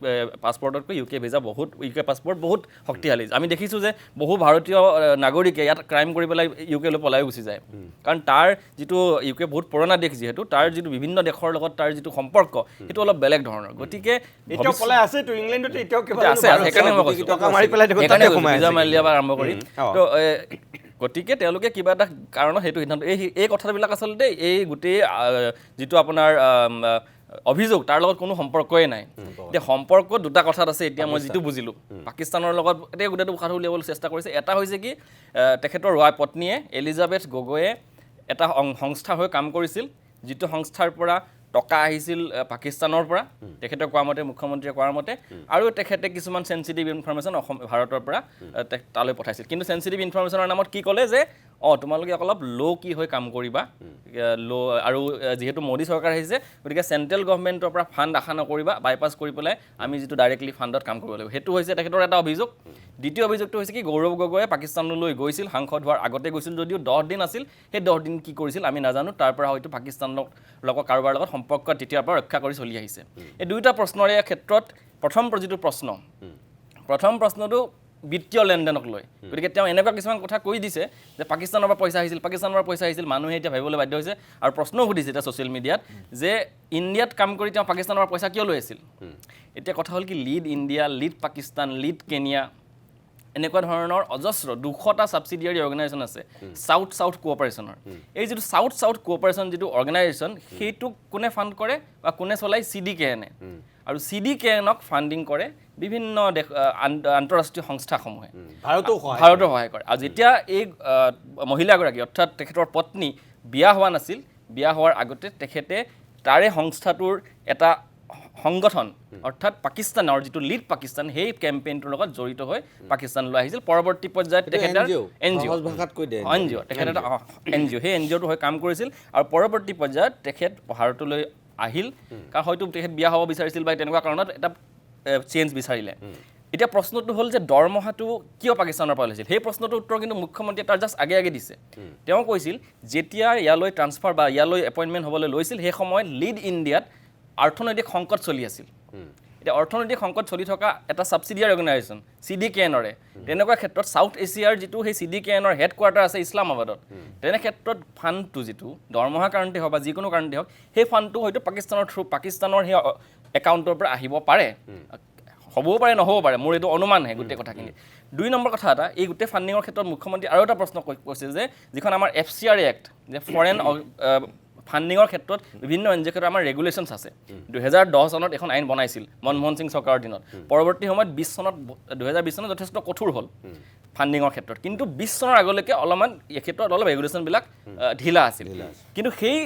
পাছপৰ্টতকৈ ইউকে পাছপৰ্ট বহুত শক্তিশালী আমি দেখিছোঁ যে বহু ভাৰতীয় নাগৰিকে ইয়াত ক্ৰাইম কৰি পেলাই ইউকেলৈ পলাই গুচি যায় কাৰণ তাৰ যিটো ইউকে বহুত পুৰণা দেশ যিহেতু তাৰ যিটো বিভিন্ন দেশৰ লগত তাৰ যিটো সম্পৰ্ক সেইটো অলপ বেলেগ ধৰণৰ গতিকে এতিয়াও পলাই আছে তো ইংলেণ্ডত এতিয়াও কিবা আছে সেইকাৰণে মই কৈছোঁ টকা মাৰি পেলাই দেখোন তাতে সোমাই ভিজা মাল্য বা আৰম্ভ কৰি তো গতিকে তেওঁলোকে কিবা এটা কাৰণত সেইটো সিদ্ধান্ত এই কথাবিলাক আচলতে এই গোটেই যিটো আপোনাৰ অভিযোগ তাৰ লগত কোনো সম্পৰ্কই নাই এতিয়া সম্পৰ্ক দুটা কথাত আছে এতিয়া মই যিটো বুজিলোঁ পাকিস্তানৰ লগত এতিয়া গোটেইটো কথাটো উলিয়াবলৈ চেষ্টা কৰিছে এটা হৈছে কি তেখেতৰ পত্নীয়ে এলিজাবেথ গগৈয়ে এটা সংস্থা হৈ কাম কৰিছিল যিটো সংস্থাৰ পৰা টকা আহিছিল পাকিস্তানৰ পৰা তেখেতে কোৱা মতে মুখ্যমন্ত্ৰীয়ে কোৱাৰ মতে আৰু তেখেতে কিছুমান সেনচিটিভ ইনফৰমেশ্যন ভাৰতৰ পৰা তালৈ পঠাইছিল কিন্তু সেনচিটিভ ইনফৰমেশ্যনৰ নামত কি ক'লে যে তোমালোকে অলপ ল' কি হৈ কাম কৰিবা ল' আৰু যিহেতু মোদী চৰকাৰ আহিছে গতিকে চেণ্ট্ৰেল গভৰ্ণমেণ্টৰ পৰা ফাণ্ড আশা নকৰিবা বাইপাছ কৰি পেলাই আমি যিটো ডাইৰেক্টলি ফাণ্ডত কাম কৰিব লাগিব সেইটো হৈছে তেখেতৰ এটা অভিযোগ দ্বিতীয় অভিযোগটো হৈছে কি গৌৰৱ গগৈয়ে পাকিস্তানলৈ গৈছিল সাংসদ হোৱাৰ আগতে গৈছিল যদিও 10 দিন আছিল সেই 10 দিন কি কৰিছিল আমি নাজানো তাৰ পৰা হয়তো পাকিস্তানৰ লগত কাৰোবাৰ লগত সম্পৰ্ক তেতিয়াৰ পৰা ৰক্ষা কৰি চলি আহিছে এই দুয়োটা প্ৰশ্নৰে ক্ষেত্ৰত প্ৰথম প্ৰশ্নটো বিত্তীয় লেনদেনক লৈ গতিকে তেওঁ এনেকুৱা কিছুমান কথা কৈ দিছে যে পাকিস্তানৰ পৰা পইচা আহিছিল মানুহে এতিয়া ভাবিবলৈ বাধ্য হৈছে আৰু প্ৰশ্নও সুধিছে এতিয়া ছ'চিয়েল মিডিয়াত যে ইণ্ডিয়াত কাম কৰি তেওঁ পাকিস্তানৰ পৰা পইচা কিয় লৈ আছিল এতিয়া কথা হ'ল কি lead India lead Pakistan lead Kenya এনেকুৱা ধৰণৰ অজস্ৰ 200টা ছাবচিডিয়াৰী অৰ্গেনাইজেশ্যন আছে সাউথ কোঅপাৰেশ্যনৰ এই যিটো সাউথ কোঅপাৰেশ্যন যিটো অৰ্গেনাইজেশ্যন সেইটো কোনে ফাণ্ড কৰে বা কোনে চলাই CDKN আৰু CDKNক ফাণ্ডিং কৰে বিভিন্ন আন্তঃৰাষ্ট্ৰীয় সংস্থাসমূহে ভাৰতো সহায় কৰে আৰু যেতিয়া এই মহিলাগৰাকী অৰ্থাৎ তেখেতৰ পত্নী বিয়া হোৱা নাছিল বিয়া হোৱাৰ আগতে তেখেতে তাৰে সংস্থাটোৰ এটা সংগঠন অৰ্থাৎ পাকিস্তানৰ যিটো লিড পাকিস্তান সেই কেম্পেইনটোৰ লগত জড়িত হৈ পাকিস্তানলৈ আহিছিল পৰৱৰ্তী পৰ্যায়ত তেখেতে সেই NGOটো হৈ কাম কৰিছিল আৰু পৰৱৰ্তী পৰ্যায়ত তেখেত ভাৰতলৈ আহিল কাৰণ হয়তো তেখেত বিয়া হ'ব বিচাৰিছিল বা তেনেকুৱা কাৰণত এটা চেঞ্জ বিচাৰিলে এতিয়া প্ৰশ্নটো হ'ল যে দৰমহাটো কিয় পাকিস্তানৰ পৰা লৈছিল সেই প্ৰশ্নটোৰ উত্তৰ কিন্তু মুখ্যমন্ত্ৰীয়ে তাৰ জাষ্ট আগে দিছে তেওঁ কৈছিল যেতিয়া ইয়ালৈ ট্ৰান্সফাৰ বা ইয়ালৈ এপইণ্টমেণ্ট হ'বলৈ লৈছিল সেই সময়ত লিড ইণ্ডিয়াত অৰ্থনৈতিক সংকট চলি আছিল এতিয়া অৰ্থনৈতিক সংকট চলি থকা এটা ছাবচিডিয়াৰী অৰ্গেনাইজেশ্যন CDKNৰে তেনেকুৱা ক্ষেত্ৰত সাউথ এছিয়াৰ যিটো সেই CDKNৰ হেডকোৱাৰ্টাৰ আছে ইছলামাবাদত তেনে ক্ষেত্ৰত ফাণ্ডটো যিটো দৰমহা কাৰণতে হওক বা যিকোনো কাৰণতে হওক সেই ফাণ্ডটো হয়তো পাকিস্তানৰ সেই একাউণ্টৰ পৰা আহিব পাৰে হ'বও পাৰে নহ'ব পাৰে মোৰ এইটো অনুমানহে গোটেই কথাখিনি 2 নম্বৰ কথা এটা এই গোটেই ফাণ্ডিঙৰ ক্ষেত্ৰত মুখ্যমন্ত্ৰী আৰু এটা প্ৰশ্ন কৈছে যে যিখন আমাৰ FCRA এক্ট যে ফৰেন ফাণ্ডিঙৰ ক্ষেত্ৰত বিভিন্ন NGOৰ ক্ষেত্ৰত আমাৰ ৰেগুলেশ্যনছ আছে 2010 চনত এখন আইন বনাইছিল মনমোহন সিং চৰকাৰৰ দিনত পৰৱৰ্তী সময়ত 2020 চনত যথেষ্ট কঠোৰ হ'ল ফাণ্ডিঙৰ ক্ষেত্ৰত কিন্তু 20 চনৰ আগলৈকে অলপমান এই ক্ষেত্ৰত অলপ ৰেগুলেশ্যনবিলাক ঢিলা আছিল কিন্তু সেই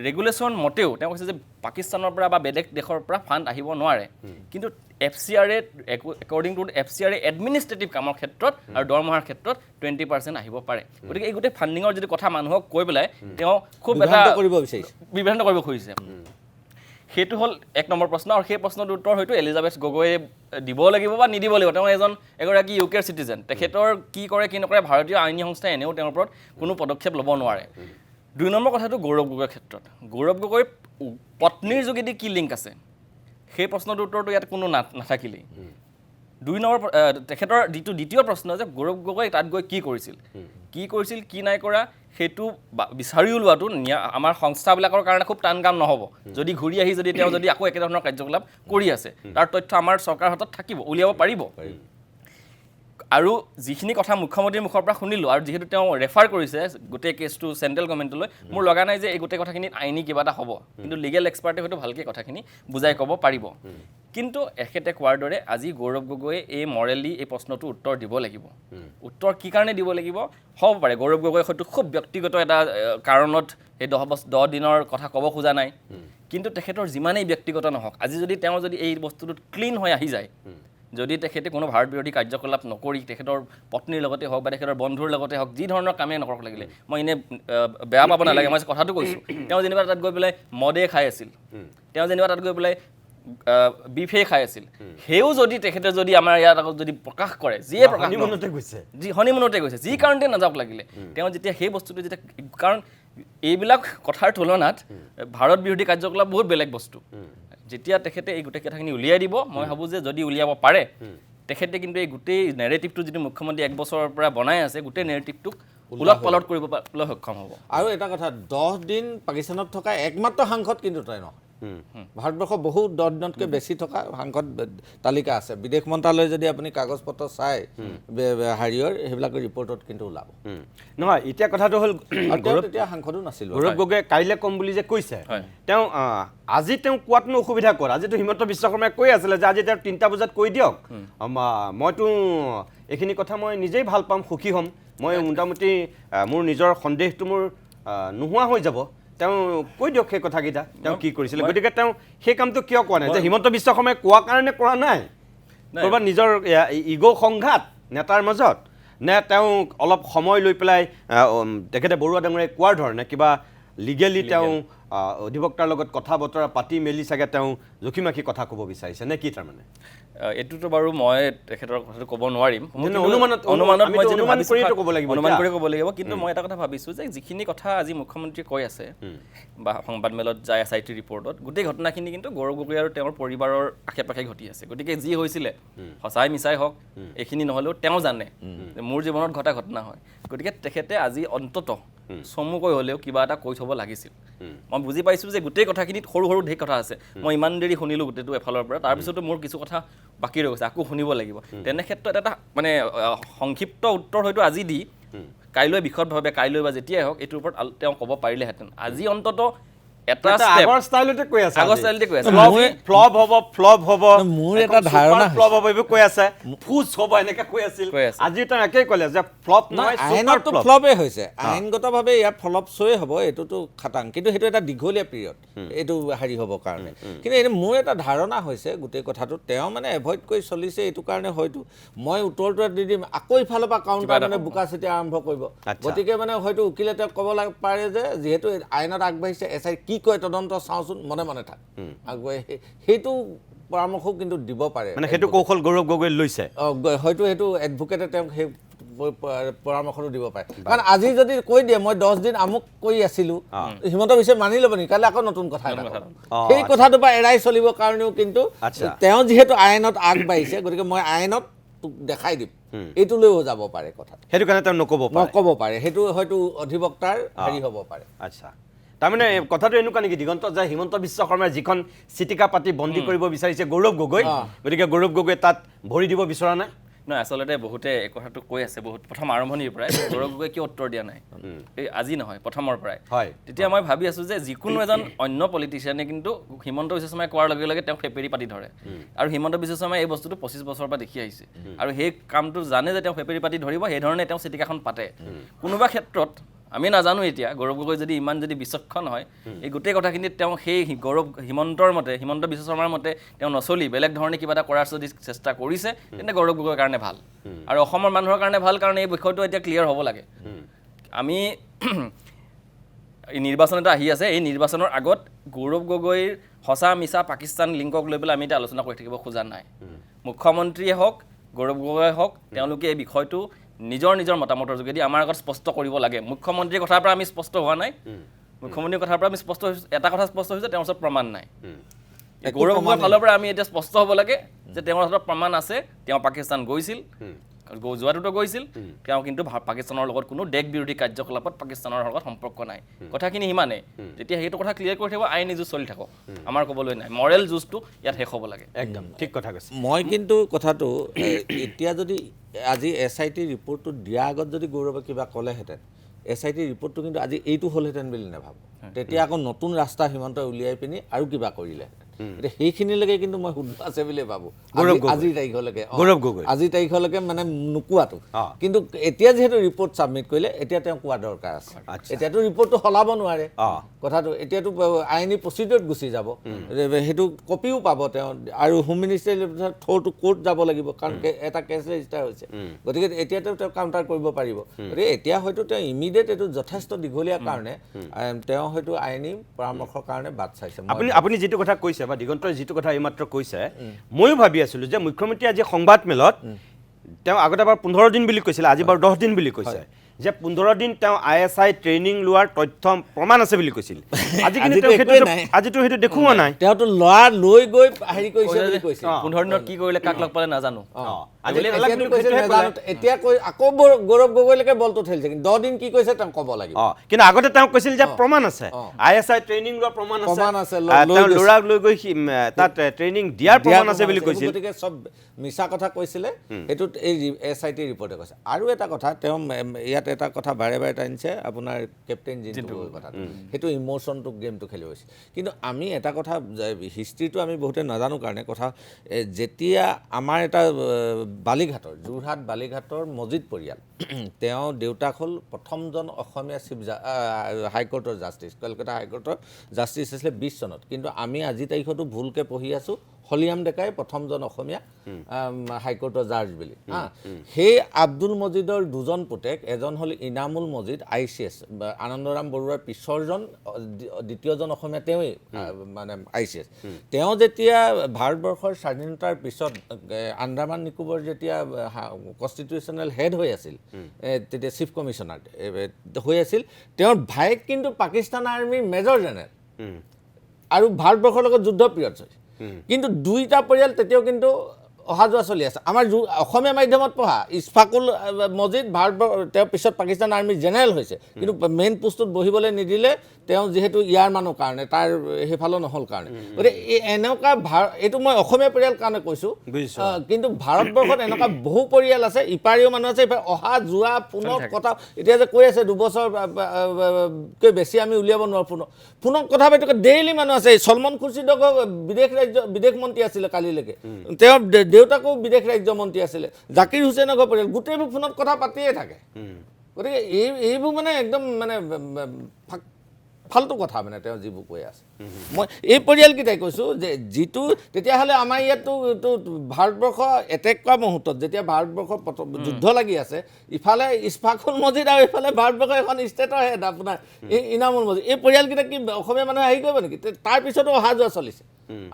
ৰেগুলেশ্যন মতেও তেওঁ কৈছে যে পাকিস্তানৰ পৰা বা বেলেগ দেশৰ পৰা ফাণ্ড আহিব নোৱাৰে কিন্তু FCRA according to FCRA administrative কামৰ ক্ষেত্ৰত আৰু দৰমহাৰ ক্ষেত্ৰত 20% আহিব পাৰে গতিকে এই গোটেই ফাণ্ডিঙৰ যদি কথা মানুহক কৈ পেলাই তেওঁ খুব এটা বিভ্ৰান্ত কৰিব খুজিছে সেইটো হ'ল 1 নম্বৰ প্ৰশ্ন আৰু সেই প্ৰশ্নটোৰ উত্তৰ হয়তো এলিজাবেথ গগৈয়ে দিব লাগিব বা নিদিব লাগিব তেওঁ এগৰাকী ইউকেৰ চিটিজেন তেখেতৰ কি কৰে কি নকৰে ভাৰতীয় আইনী সংস্থাই এনেও তেওঁৰ ওপৰত কোনো পদক্ষেপ ল'ব নোৱাৰে 2 নম্বৰ কথাটো গৌৰৱ গগৈৰ ক্ষেত্ৰত গৌৰৱ গগৈৰ পত্নীৰ যোগেদি কি লিংক আছে সেই প্ৰশ্নটোৰ উত্তৰটো ইয়াত কোনো নাথাকিলেই 2 নম্বৰ তেখেতৰ দ্বিতীয় প্ৰশ্ন যে গৌৰৱ গগৈ তাত গৈ কি কৰিছিল কি নাই কৰা সেইটো বিচাৰি ওলোৱাটো আমাৰ সংস্থাবিলাকৰ কাৰণে খুব টান কাম নহ'ব যদি ঘূৰি আহি যদি তেওঁ যদি আকৌ একেধৰণৰ কাৰ্যকলাপ কৰি আছে তাৰ তথ্য আমাৰ চৰকাৰৰ হাতত থাকিব উলিয়াব পাৰিব আৰু যিখিনি কথা মুখ্যমন্ত্ৰীৰ মুখৰ পৰা শুনিলোঁ আৰু যিহেতু তেওঁ ৰেফাৰ কৰিছে গোটেই কেছটো চেণ্ট্ৰেল গভৰ্ণমেণ্টলৈ মোৰ লগা নাই যে এই গোটেই কথাখিনিত আইনী কিবা এটা হ'ব কিন্তু লিগেল এক্সপাৰ্টে হয়তো ভালকৈ কথাখিনি বুজাই ক'ব পাৰিব কিন্তু এখেতে কোৱাৰ দৰে আজি গৌৰৱ গগৈয়ে এই মৰেলি এই প্ৰশ্নটো উত্তৰ দিব লাগিব উত্তৰ কি কাৰণে দিব লাগিব হ'ব পাৰে গৌৰৱ গগৈ হয়তো খুব ব্যক্তিগত এটা কাৰণত এই 10 দিনৰ কথা ক'ব খোজা নাই কিন্তু তেখেতৰ যিমানেই ব্যক্তিগত নহওক আজি যদি তেওঁ যদি এই বস্তুটোত ক্লিন হৈ আহি যায় যদি তেখেতে কোনো ভাৰত বিৰোধী কাৰ্যকলাপ নকৰি তেখেতৰ পত্নীৰ লগতে হওক বা তেখেতৰ বন্ধুৰ লগতে হওক যি ধৰণৰ কামেই নকৰক লাগিলে মই এনে বেয়া পাব নালাগে মই কথাটো কৈছোঁ তেওঁ যেনিবা তাত গৈ পেলাই মদে খাই আছিল তেওঁ যেনিবা তাত গৈ পেলাই বিফে খাই আছিল সেও যদি তেখেতে যদি আমাৰ ইয়াত আগত যদি প্ৰকাশ কৰে যিয়ে প্ৰকাশ হনিমুনতে গৈছে যি কাৰণতে নাযাওক লাগিলে তেওঁ যেতিয়া সেই বস্তুটো যেতিয়া কাৰণ এইবিলাক কথাৰ তুলনাত ভাৰত বিৰোধী কাৰ্যকলাপ বহুত বেলেগ বস্তু যেতিয়া তেখেতে এই গোটেই কথাখিনি উলিয়াই দিব মই ভাবোঁ যে যদি উলিয়াব পাৰে তেখেতে কিন্তু এই গোটেই নেৰেটিভটো যিটো মুখ্যমন্ত্ৰী 1 বছৰৰ পৰা বনাই আছে গোটেই নেৰেটিভটোক উলট পালট কৰিবলৈ সক্ষম হ'ব আৰু এটা কথা 10 দিন পাকিস্তানত থকা একমাত্ৰ সাংসদ কিন্তু তই নহয় ভাৰতবৰ্ষৰ বহু 10 দিনতকৈ বেছি থকা সাংসদ তালিকা আছে বিদেশ মন্ত্ৰালয় যদি আপুনি কাগজ পত্ৰ চাই হাৰিয়ৰ সেইবিলাকৰ ৰিপৰ্টত কিন্তু ওলাব নহয় এতিয়া কথাটো হ'ল তেতিয়া সাংসদো নাছিল গৌৰৱ গগৈ কাইলৈ কম বুলি যে কৈছে তেওঁ আজি তেওঁ কোৱাতনো অসুবিধা ক'ত আজিতো হিমন্ত বিশ্ব শৰ্মাই কৈ আছিলে যে আজি তেওঁ 3টা বজাত কৈ দিয়ক মইতো এইখিনি কথা মই নিজেই ভাল পাম সুখী হ'ম মই মোটামুটি মোৰ নিজৰ সন্দেহটো মোৰ নোহোৱা হৈ যাব তেওঁ কৈ দিয়ক সেই কথাকেইটা তেওঁ কি কৰিছিলে গতিকে তেওঁ সেই কামটো কিয় কোৱা নাই যে হিমন্ত বিশ্ব শৰ্মাই কোৱা কাৰণে কৰা নাই ক'ৰবাত নিজৰ ইগ' সংঘাত নেতাৰ মাজত নে তেওঁ অলপ সময় লৈ পেলাই তেখেতে বৰুৱা ডাঙৰীয়াই কোৱাৰ ধৰণে কিবা লিগেলি তেওঁ অধিবক্তাৰ লগত কথা বতৰা পাতি মেলি চাগে তেওঁ জুখিমাখি কথা ক'ব বিচাৰিছে নে কি তাৰমানে এইটোতো বাৰু মই তেখেতৰ কথাটো ক'ব নোৱাৰিম অনুমান কৰি ক'ব লাগিব কিন্তু মই এটা কথা ভাবিছোঁ যে যিখিনি কথা আজি মুখ্যমন্ত্ৰীয়ে কৈ আছে বা সংবাদমেলত যায় SIT ৰিপৰ্টত গোটেই ঘটনাখিনি কিন্তু গৌৰৱ গগৈ আৰু তেওঁৰ পৰিবাৰৰ আশে পাশে ঘটি আছে গতিকে যি হৈছিলে সঁচাই মিছাই হওক এইখিনি নহ'লেও তেওঁ জানে মোৰ জীৱনত ঘটা ঘটনা হয় গতিকে তেখেতে আজি অন্তত চমুকৈ হ'লেও কিবা এটা কৈ থ'ব লাগিছিল মই বুজি পাইছোঁ যে গোটেই কথাখিনিত সৰু সৰু ঢেৰ কথা আছে মই ইমান দেৰি শুনিলোঁ গোটেইটো এফালৰ পৰা তাৰপিছতো মোৰ কিছু কথা বাকী ৰৈ গৈছে আকৌ শুনিব লাগিব তেনে ক্ষেত্ৰত এটা মানে সংক্ষিপ্ত উত্তৰ হয়তো আজি দি কাইলৈ বিশদভাৱে কাইলৈ বা যেতিয়াই হওক এইটোৰ ওপৰত তেওঁ ক'ব পাৰিলেহেঁতেন আজি অন্তত এটা আগৰ ষ্টাইলতে কৈ আছে ফ্লপ হ'ব মোৰ এটা ধাৰণা ফ্লপ হ'ব এইবোৰ কৈ আছে ফুজ হ'ব এনেকৈ কৈ আছিল আজি তেওঁ একেই ক'লে যে ফ্লপ নহয় আইনততো ফ্লপেই হৈছে আইনগতভাৱে ইয়াৰ ফ্লপ শ্ব'য়ে হ'ব এইটোতো খাটাং কিন্তু সেইটো এটা দীঘলীয়া পিৰিয়ড এইটো হেৰি হ'বৰ কাৰণে কিন্তু এইটো মোৰ এটা ধাৰণা হৈছে গোটেই কথাটো তেওঁ মানে এভইড কৰি চলিছে এইটো কাৰণে হয়তো মই উত্তৰটো দি দিম আকৌ ইফালৰ পৰা কাউণ্টাৰ মানে বোকা চিটি আৰম্ভ কৰিব গতিকে মানে হয়তো উকিলে তেওঁক ক'ব পাৰে যে যিহেতু আইনত আগবাঢ়িছে SI কি কয় তদন্ত চাওঁচোন মনে মনে থাক আগুৱাই সেইটো পৰামৰ্শও কিন্তু দিব পাৰে মানে সেইটো কৌশল গৌৰৱ গগৈ লৈছে হয়তো সেইটো এডভোকেটে তেওঁক সেই পৰামৰ্শটো দিব পাৰে কাৰণ আজি যদি কৈ দিয়ে মই 10 দিন আমুক কৰি আছিলোঁ হিমন্ত বিশ্বে মানি ল'ব নেকি কাইলৈ আকৌ নতুন কথা সেই কথাটোৰ পৰা এৰাই চলিবৰ কাৰণেও কিন্তু তেওঁ যিহেতু আইনত আগবাঢ়িছে গতিকে মই আইনত দেখাই দিম এইটো লৈও যাব পাৰে কথা সেইটো কাৰণে তেওঁ নক'ব পাৰে সেইটো হয়তো অধিবক্তাৰ হেৰি হ'ব পাৰে আচ্ছা তাৰমানে কথাটো এনেকুৱা নেকি দিগন্ত যে হিমন্ত বিশ্ব শৰ্মাই যিখন চিটিকা পাতি বন্দী কৰিব বিচাৰিছে গৌৰৱ গগৈ গতিকে গৌৰৱ গগৈ তাত ভৰি দিব বিচৰা নাই নহয় আচলতে বহুতে এই কথাটো কৈ আছে বহুত প্ৰথম আৰম্ভণিৰ পৰাই গৌৰৱ গগৈ কিয় উত্তৰ দিয়া নাই এই আজি নহয় প্ৰথমৰ পৰাই তেতিয়া মই ভাবি আছোঁ যে যিকোনো এজন অন্য পলিটিচিয়ানে কিন্তু হিমন্ত বিশ্ব শৰ্মাই কোৱাৰ লগে লগে তেওঁক ফেপেৰি পাতি ধৰে আৰু হিমন্ত বিশ্ব শৰ্মাই এই বস্তুটো 25 বছৰৰ পৰা দেখি আহিছে আৰু সেই কামটো জানে যে তেওঁ ফেপেৰি পাতি ধৰিব সেইধৰণে তেওঁ চিটিকাখন পাতে কোনোবা ক্ষেত্ৰত আমি নাজানো এতিয়া গৌৰৱ গগৈ যদি ইমান যদি বিচক্ষণ হয় এই গোটেই কথাখিনিত তেওঁ সেই হিমন্ত বিশ্ব শৰ্মাৰ মতে তেওঁ নচলি বেলেগ ধৰণে কিবা এটা কৰাৰ যদি চেষ্টা কৰিছে তেন্তে গৌৰৱ গগৈৰ কাৰণে ভাল আৰু অসমৰ মানুহৰ কাৰণে ভাল কাৰণ এই বিষয়টো এতিয়া ক্লিয়াৰ হ'ব লাগে আমি এই নিৰ্বাচন এটা আহি আছে, এই নিৰ্বাচনৰ আগত গৌৰৱ গগৈৰ সঁচা মিছা পাকিস্তান লিংকক লৈ পেলাই আমি এতিয়া আলোচনা কৰি থাকিব খোজা নাই। মুখ্যমন্ত্ৰীয়ে হওক গৌৰৱ গগৈয়ে হওক তেওঁলোকে এই বিষয়টো নিজৰ নিজৰ মতামতৰ যোগেদি আমাৰ আগত স্পষ্ট কৰিব লাগে। মুখ্যমন্ত্ৰীৰ কথাৰ পৰা আমি স্পষ্ট হোৱা নাই, মুখ্যমন্ত্ৰীৰ কথাৰ পৰা আমি স্পষ্ট হৈছোঁ, এটা কথা স্পষ্ট হৈছে তেওঁৰ ওচৰত প্ৰমাণ নাই। গৌৰৱ গগৈৰ ফালৰ পৰা আমি এতিয়া স্পষ্ট হ'ব লাগে যে তেওঁৰ হাতত প্ৰমাণ আছে, তেওঁ পাকিস্তান গৈছিল, যোৱাটোতো গৈছিল, তেওঁ কিন্তু পাকিস্তানৰ লগত কোনো দেশ বিৰোধী কাৰ্যকলাপত পাকিস্তানৰ লগত সম্পৰ্ক নাই। কথাখিনি সিমানে। তেতিয়া সেইটো কথা ক্লিয়াৰ কৰি থাকিব, আইনী যুঁজ চলি থাকক, আমাৰ ক'বলৈ নাই। মৰেল যুঁজটো ইয়াত শেষ হ'ব লাগে। একদম ঠিক কথা কৈছে। মই কিন্তু কথাটো এতিয়া যদি আজি SIT ৰিপৰ্টটো দিয়াৰ আগত যদি গৌৰৱে কিবা ক'লেহেঁতেন, SIT ৰিপৰ্টটো কিন্তু আজি এইটো হ'লহেঁতেন বুলি নাভাবোঁ। তেতিয়া আকৌ নতুন ৰাস্তা সীমান্ত উলিয়াই পিনি আৰু কিবা কৰিলেহেঁতেন। এতিয়া সেইখিনিলৈকে কিন্তু মই শুদ্ধ আছে বুলিয়ে ভাবোঁ আজিৰ তাৰিখলৈকে। গৌৰৱ গগৈ আজিৰ তাৰিখলৈকে মানে নোকোৱাটো, কিন্তু এতিয়া যিহেতু ৰিপৰ্ট ছাবমিট কৰিলে এতিয়া তেওঁ কোৱা দৰকাৰ আছে। এতিয়াতো ৰিপৰ্টটো সলাব নোৱাৰে কথাটো, এতিয়াতো আইনী প্ৰচিডিউৰত গুচি যাব, সেইটো কপিও পাব তেওঁ, আৰু হোম মিনিষ্টাৰী থ্ৰুটো কোৰ্ট যাব লাগিব, কাৰণ এটা কেছ ৰেজিষ্টাৰ হৈছে। গতিকে এতিয়াতো তেওঁ কাউণ্টাৰ কৰিব পাৰিব। গতিকে এতিয়া হয়তো তেওঁ ইমিডিয়েট এইটো যথেষ্ট দীঘলীয়া কাৰণে তেওঁ হয়তো আইনী পৰামৰ্শৰ কাৰণে বাট চাইছে। আপুনি যিটো কথা কৈছে বা দিগন্তই যিটো কথা এইমাত্ৰ কৈছে, ময়ো ভাবি আছিলোঁ যে মুখ্যমন্ত্ৰী আজি সংবাদমেলত তেওঁ আগতে এবাৰ 15 দিন বুলি কৈছিলে, আজি বাৰু 10 দিন বুলি কৈছে, যে 15 দিন তেওঁ ISI ট্ৰেইনিং লোৱাৰ তথ্য প্ৰমাণ আছে বুলি কৈছিল। আজিতো সেইটো দেখুওৱা নাই। তেওঁতো ল'ৰা লৈ গৈ হেৰি কৰিছে বুলি কৈছে। 15 দিনত কি কৰিলে কাক লগ পালে নাজানো। এতিয়া কৈ আকৌ গৌৰৱ গগৈলৈকে বলটো ঠেলিছে, কিন্তু 10 দিন কি কৈছে তেওঁ ক'ব লাগিব। কিন্তু আগতে তেওঁ কৈছিল যে প্ৰমাণ আছে, ISI ট্ৰেইনিং লোৱাৰ প্ৰমাণ আছে, ল'ৰাক লৈ গৈ তাত ট্ৰেইনিং দিয়াৰ প্ৰমাণ আছে বুলি কৈছিল। গতিকে চব মিছা কথা কৈছিলে, সেইটোত এই SIT ৰিপৰ্টে কৈছে। আৰু এটা কথা তেওঁ ইয়াত এটা কথা বাৰে বাৰে টানিছে, আপোনাৰ কেপ্টেইন জিন্টুৰ কথা, সেইটো ইম'চনটো গেমটো খেলি গৈছে। কিন্তু আমি এটা কথা, হিষ্ট্ৰীটো আমি বহুতে নাজানো কাৰণে কথা, যেতিয়া আমাৰ এটা বালিঘাটৰ, যোৰহাট বালিঘাটৰ মজিদ পৰিয়াল, তেওঁ দেউতাক হ'ল প্ৰথমজন অসমীয়া চিফ হাইকোৰ্টৰ জাষ্টিছ, কলকাতা হাইকোৰ্টৰ জাষ্টিছ আছিলে 20 চনত। কিন্তু আমি আজি তাৰিখতো ভুলকৈ পঢ়ি আছোঁ হলিয়াম ডেকাই প্ৰথমজন অসমীয়া হাইকোৰ্টৰ জাৰ্জ বুলি। সেই আব্দুল মজিদৰ দুজন পুতেক, এজন হ'ল ইনামুল মজিদ ICS, আনন্দৰাম বৰুৱাৰ পিছৰজন দ্বিতীয়জন অসমীয়া তেওঁৱেই মানে ICS। তেওঁ যেতিয়া ভাৰতবৰ্ষৰ স্বাধীনতাৰ পিছত আন্দামান নিকোবৰ যেতিয়া কনষ্টিটিউশ্যনেল হেড হৈ আছিল, তেতিয়া চিফ কমিশ্যনাৰ হৈ আছিল, তেওঁৰ ভায়েক কিন্তু পাকিস্তান আৰ্মিৰ মেজৰ জেনেৰেল আৰু ভাৰতবৰ্ষৰ লগত যুদ্ধ পিৰিয়ড হৈছে। কিন্তু দুইটা পৰিয়াল তেতিয়াও কিন্তু অহা যোৱা চলি আছে। আমাৰ অসমীয়া মাধ্যমত পঢ়া ইছফাকুল মজিদ তেওঁ পিছত পাকিস্তান আৰ্মিৰ জেনেৰেল হৈছে, কিন্তু মেইন পোষ্টত বহিবলৈ নিদিলে, তেওঁ যিহেতু ইয়াৰ মানুহ কাৰণে, তাৰ সেইফালে নহ'ল কাৰণে। গতিকে এনেকুৱা এইটো মই অসমীয়া পৰিয়াল কাৰণে কৈছোঁ, কিন্তু ভাৰতবৰ্ষত এনেকুৱা বহু পৰিয়াল আছে, ইপাৰেও মানুহ আছে, ইপাৰে অহা যোৱা পুনৰ কথা। এতিয়া যে কৈ আছে 2 বছৰকৈ বেছি আমি উলিয়াব নোৱাৰোঁ, পুনৰ কথা পাতি ডেইলি মানুহ আছে। চলমান খুৰ্ছিদক বিদেশ মন্ত্ৰী আছিলে কালিলৈকে, তেওঁ দেউতাকো বিদেশ ৰাজ্য মন্ত্ৰী আছিলে, জাকিৰ হুছেইনৰ পৰিয়াল, গোটেইবোৰ ফোনত কথা পাতিয়ে থাকে। গতিকে এইবোৰ মানে একদম মানে ফাল্টু কথা, মানে তেওঁ যিবোৰ কৈ আছে। মই এই পৰিয়ালকেইটাই কৈছোঁ যে যিটো তেতিয়াহ'লে আমাৰ ইয়াততো ভাৰতবৰ্ষ এটেক কৰা মুহূৰ্তত, যেতিয়া ভাৰতবৰ্ষৰ যুদ্ধ লাগি আছে, ইফালে ইছফাকুল মজিদ আৰু ইফালে ভাৰতবৰ্ষৰ এখন ষ্টেটৰ হেড আপোনাৰ ইনামুল মজিদ, এই পৰিয়ালকেইটা কি অসমীয়া মানুহে হেৰি কৰিব নেকি? তাৰপিছতো অহা যোৱা চলিছে।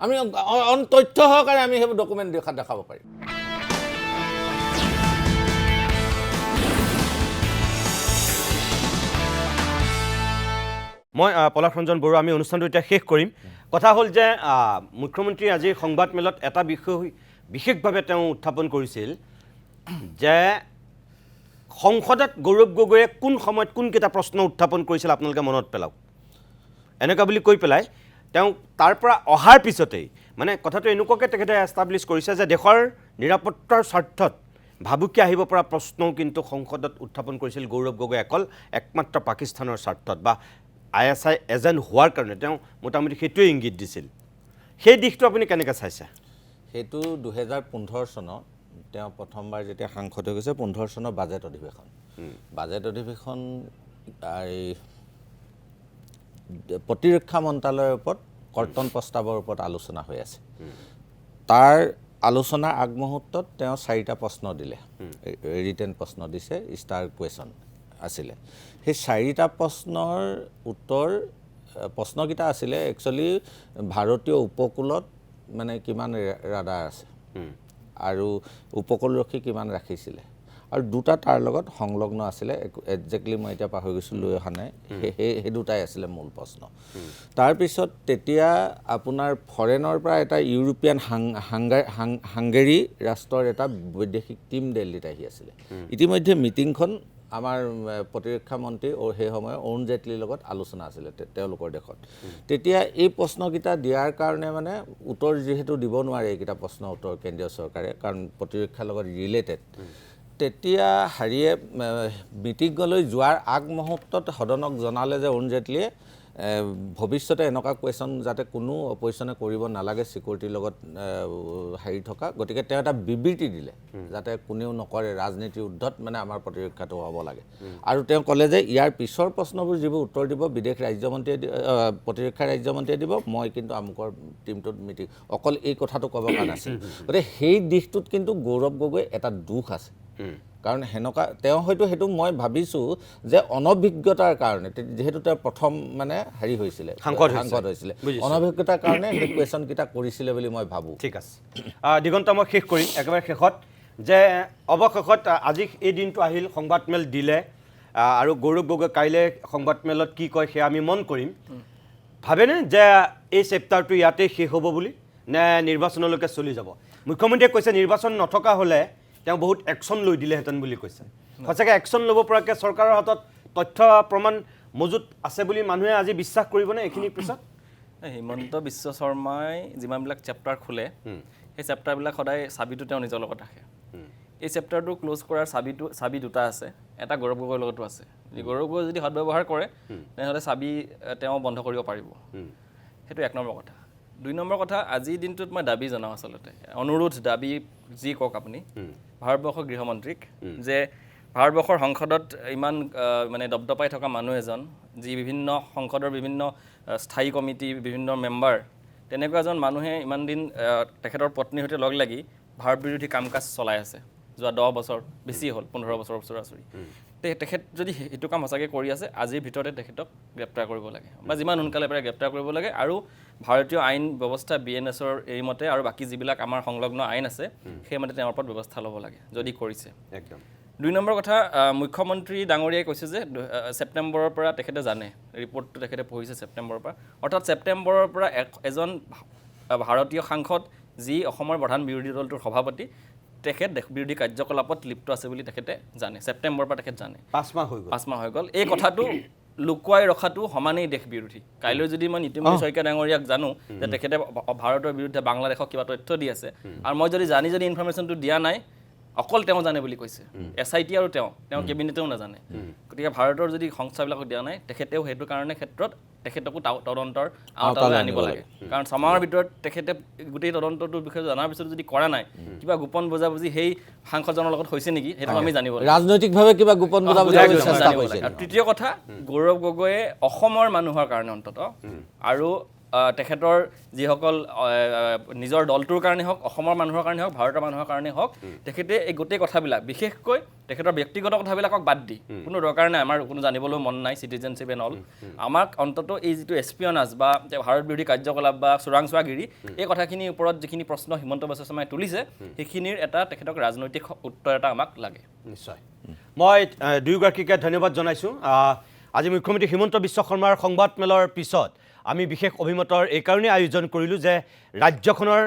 আমি তথ্য সহকাৰে আমি সেইবোৰ ডকুমেণ্ট দেখাব পাৰিম। মই পলাশ ৰঞ্জন বৰুৱা, আমি অনুষ্ঠানটো এতিয়া শেষ কৰিম। কথা হ'ল যে মুখ্যমন্ত্ৰী আজিৰ সংবাদমেলত এটা বিষয় বিশেষভাৱে তেওঁ উত্থাপন কৰিছিল যে সংসদত গৌৰৱ গগৈয়ে কোন সময়ত কোনকেইটা প্ৰশ্ন উত্থাপন কৰিছিল আপোনালোকে মনত পেলাওক। এনেকুৱা বুলি কৈ পেলাই তেওঁ তাৰ পৰা অহাৰ পিছতেই মানে কথাটো এনেকুৱাকৈ তেখেতে এষ্টাব্লিছ কৰিছে যে দেশৰ নিৰাপত্তাৰ স্বাৰ্থত ভাবুকি আহিব পৰা প্ৰশ্নও কিন্তু সংসদত উত্থাপন কৰিছিল গৌৰৱ গগৈ একমাত্ৰ পাকিস্তানৰ স্বাৰ্থত বা ISI এজেণ্ট হোৱাৰ কাৰণে তেওঁ মোটামুটি সেইটোৱে ইংগিত দিছিল। সেই দিশটো আপুনি কেনেকৈ চাইছে? সেইটো 2015 চনত তেওঁ প্ৰথমবাৰ যেতিয়া সাংসদ হৈ গৈছে, 15 চনৰ বাজেট অধিৱেশন, এই প্ৰতিৰক্ষা মন্ত্ৰালয়ৰ ওপৰত কৰ্তন প্ৰস্তাৱৰ ওপৰত আলোচনা হৈ আছে। তাৰ আলোচনাৰ আগমুহূৰ্তত তেওঁ 4টা প্ৰশ্ন দিলে, ৰিটেন প্ৰশ্ন দিছে, ষ্টাৰ কুৱেশ্যন আছিলে সেই 4টা প্ৰশ্নৰ উত্তৰ প্ৰশ্নকেইটা আছিলে একচুৱেলি ভাৰতীয় উপকূলত মানে কিমান ৰাডাৰ আছে আৰু উপকূলৰক্ষী কিমান ৰাখিছিলে আৰু দুটা তাৰ লগত সংলগ্ন আছিলে একজেক্টলি মই এতিয়া পাহৰি গৈছোঁ লৈ অহা নাই সেই দুটাই আছিলে মূল প্ৰশ্ন তাৰপিছত তেতিয়া আপোনাৰ ফৰেনৰ পৰা এটা ইউৰোপিয়ান হাংগেৰী ৰাষ্ট্ৰৰ এটা বৈদেশিক টীম দিল্লীত আহি আছিলে ইতিমধ্যে মিটিংখন আমাৰ প্ৰতিৰক্ষা মন্ত্ৰী সেই সময়ত অৰুণ জেটলিৰ লগত আলোচনা আছিলে তেওঁলোকৰ দেশত তেতিয়া এই প্ৰশ্নকেইটা দিয়াৰ কাৰণে মানে উত্তৰ যিহেতু দিব নোৱাৰে এইকেইটা প্ৰশ্ন উত্তৰ কেন্দ্ৰীয় চৰকাৰে কাৰণ প্ৰতিৰক্ষাৰ লগত ৰিলেটেড তেতিয়া হাৰিয়ে মিটিঙলৈ যোৱাৰ আগমুহূৰ্তত সদনক জনালে যে অৰুণ জেটলিয়ে ভৱিষ্যতে এনেকুৱা কুৱেশ্যন যাতে কোনো অপজিশ্যনে কৰিব নালাগে ছিকিউৰিটিৰ লগত হেৰি থকা গতিকে তেওঁ এটা বিবৃতি দিলে যাতে কোনেও নকৰে ৰাজনীতিৰ ঊৰ্ধত মানে আমাৰ প্ৰতিৰক্ষাটো হ'ব লাগে আৰু তেওঁ ক'লে যে ইয়াৰ পিছৰ প্ৰশ্নবোৰ যিবোৰ উত্তৰ দিব বিদেশ ৰাজ্যমন্ত্ৰীয়ে প্ৰতিৰক্ষা ৰাজ্যমন্ত্ৰীয়ে দিব মই কিন্তু আমুকৰ টীমটোত মিটিং অকল এই কথাটো ক'ব পৰা নাছিল গতিকে সেই দিশটোত কিন্তু গৌৰৱ গগৈ এটা দুখ আছে কাৰণ সেনেকুৱা তেওঁ হয়তো সেইটো মই ভাবিছোঁ যে অনভিজ্ঞতাৰ কাৰণে যিহেতু তেওঁ প্ৰথম মানে হেৰি হৈছিলে সাংসদ হৈছিলে অনভিজ্ঞতাৰ কাৰণে সেই কুৱেশ্যনকেইটা কৰিছিলে বুলি মই ভাবোঁ ঠিক আছে দিগন্ত মই শেষ কৰিম একেবাৰে শেষত যে অৱশেষত আজি এই দিনটো আহিল সংবাদমেল দিলে আৰু গৌৰৱ গগৈ কাইলৈ সংবাদমেলত কি কয় সেয়া আমি মন কৰিম ভাবেনে যে এই চেপ্টাৰটো ইয়াতে শেষ হ'ব বুলি নে নিৰ্বাচনলৈকে চলি যাব মুখ্যমন্ত্ৰীয়ে কৈছে নিৰ্বাচন নথকা হ'লে তেওঁ বহুত একশ্যন লৈ দিলেহেঁতেন বুলি কৈছে সঁচাকৈ একশ্যন ল'ব পৰাকৈ চৰকাৰৰ হাতত তথ্য প্ৰমাণ মজুত আছে বুলি মানুহে আজি বিশ্বাস কৰিবনে এইখিনিৰ পিছত হিমন্ত বিশ্ব শৰ্মাই যিমানবিলাক চেপ্টাৰ খোলে সেই চেপ্টাৰবিলাক সদায় চাবিটো তেওঁ নিজৰ লগত ৰাখে এই চেপ্টাৰটো ক্ল'জ কৰাৰ চাবি দুটা আছে এটা গৌৰৱ গগৈৰ লগতো আছে গৌৰৱ গগৈ যদি সদব্যৱহাৰ কৰে তেনেহ'লে চাবি তেওঁ বন্ধ কৰিব পাৰিব সেইটো 1 নম্বৰ কথা 2 নম্বৰ কথা আজিৰ দিনটোত মই দাবী জনাওঁ আচলতে অনুৰোধ দাবী যি কওক আপুনি ভাৰতবৰ্ষৰ গৃহমন্ত্ৰীক যে ভাৰতবৰ্ষৰ সংসদত ইমান মানে দপদপাই থকা মানুহ এজন যি বিভিন্ন সংসদৰ বিভিন্ন স্থায়ী কমিটি বিভিন্ন মেম্বাৰ তেনেকুৱা এজন মানুহে ইমান দিন তেখেতৰ পত্নীৰ সৈতে লগ লাগি ভাৰত বিৰোধী কাম কাজ চলাই আছে যোৱা 10 বছৰ বেছি হ'ল 15 বছৰ ওচৰা-ওচৰি তেখেত যদি এইটো কাম সঁচাকৈ কৰি আছে আজিৰ ভিতৰতে তেখেতক গ্ৰেপ্তাৰ কৰিব লাগে বা যিমান সোনকালে পাৰে গ্ৰেপ্তাৰ কৰিব লাগে আৰু ভাৰতীয় আইন ব্যৱস্থা BNSৰ এইমতে আৰু বাকী যিবিলাক আমাৰ সংলগ্ন আইন আছে সেইমতে তেওঁৰ ওপৰত ব্যৱস্থা ল'ব লাগে যদি কৰিছে একদম 2 নম্বৰ কথা মুখ্যমন্ত্ৰী ডাঙৰীয়াই কৈছে যে ছেপ্টেম্বৰৰ পৰা তেখেতে জানে ৰিপৰ্টটো তেখেতে পঢ়িছে ছেপ্টেম্বৰৰ পৰা অৰ্থাৎ ছেপ্টেম্বৰৰ পৰা এজন ভাৰতীয় সাংসদ যি অসমৰ প্ৰধান বিৰোধী দলটোৰ সভাপতি তেখেত দেশ বিৰোধী কাৰ্যকলাপত লিপ্ত আছে বুলি তেখেতে জানে ছেপ্টেম্বৰৰ পৰা তেখেত জানে 5 মাহ হৈ গ'ল এই কথাটো লুকুৱাই ৰখাটো সমানেই দেশ বিৰোধী কাইলৈ যদি মই নীতিমতী শইকীয়া ডাঙৰীয়াক জানো যে তেখেতে ভাৰতৰ বিৰুদ্ধে বাংলাদেশক কিবা তথ্য দি আছে আৰু মই যদি ইনফৰমেশ্যনটো দিয়া নাই অকল তেওঁ জানে বুলি কৈছে SIT আৰু তেওঁ কেবিনেটেও নাজানে গতিকে ভাৰতৰ যদি সংস্থাবিলাকক দিয়া নাই তেখেতেও সেইটো কাৰণে ক্ষেত্ৰত তেখেতকো তদন্তৰ আওতালৈ আনিব লাগে কাৰণ সমাজৰ ভিতৰত তেখেতে গোটেই তদন্তটোৰ বিষয়ে জনাৰ পিছত যদি কৰা নাই কিবা গোপন বুজাবুজি সেই সাংসদজনৰ লগত হৈছে নেকি সেইটো আমি জানিব লাগে ৰাজনৈতিকভাৱে কিবা গোপন বুজাবুজিৰ চেষ্টা কৰিছে আৰু তৃতীয় কথা গৌৰৱ গগৈয়ে অসমৰ মানুহৰ কাৰণে অন্ততঃ আৰু তেখেতৰ যিসকল নিজৰ দলটোৰ কাৰণে হওক অসমৰ মানুহৰ কাৰণে হওক ভাৰতৰ মানুহৰ কাৰণে হওক তেখেতে এই গোটেই কথাবিলাক বিশেষকৈ তেখেতৰ ব্যক্তিগত কথাবিলাকক বাদ দি কোনো দৰকাৰ নাই আমাৰ কোনো জানিবলৈ মন নাই চিটিজেনশ্বিপ এণ্ড অল আমাক অন্ততঃ এই যিটো এছপিয়নাজ বা ভাৰত বিৰোধী কাৰ্যকলাপ বা চোৰাংচোৱাগিৰি এই কথাখিনিৰ ওপৰত যিখিনি প্ৰশ্ন হিমন্ত বিশ্ব শৰ্মাই তুলিছে সেইখিনিৰ এটা তেখেতক ৰাজনৈতিক উত্তৰ এটা আমাক লাগে নিশ্চয় মই দুয়োগৰাকীকে ধন্যবাদ জনাইছোঁ আজি মুখ্যমন্ত্ৰী হিমন্ত বিশ্ব শৰ্মাৰ সংবাদমেলৰ পিছত আমি বিশেষ অভিমতৰ এই কাৰণেই আয়োজন কৰিলোঁ যে ৰাজ্যখনৰ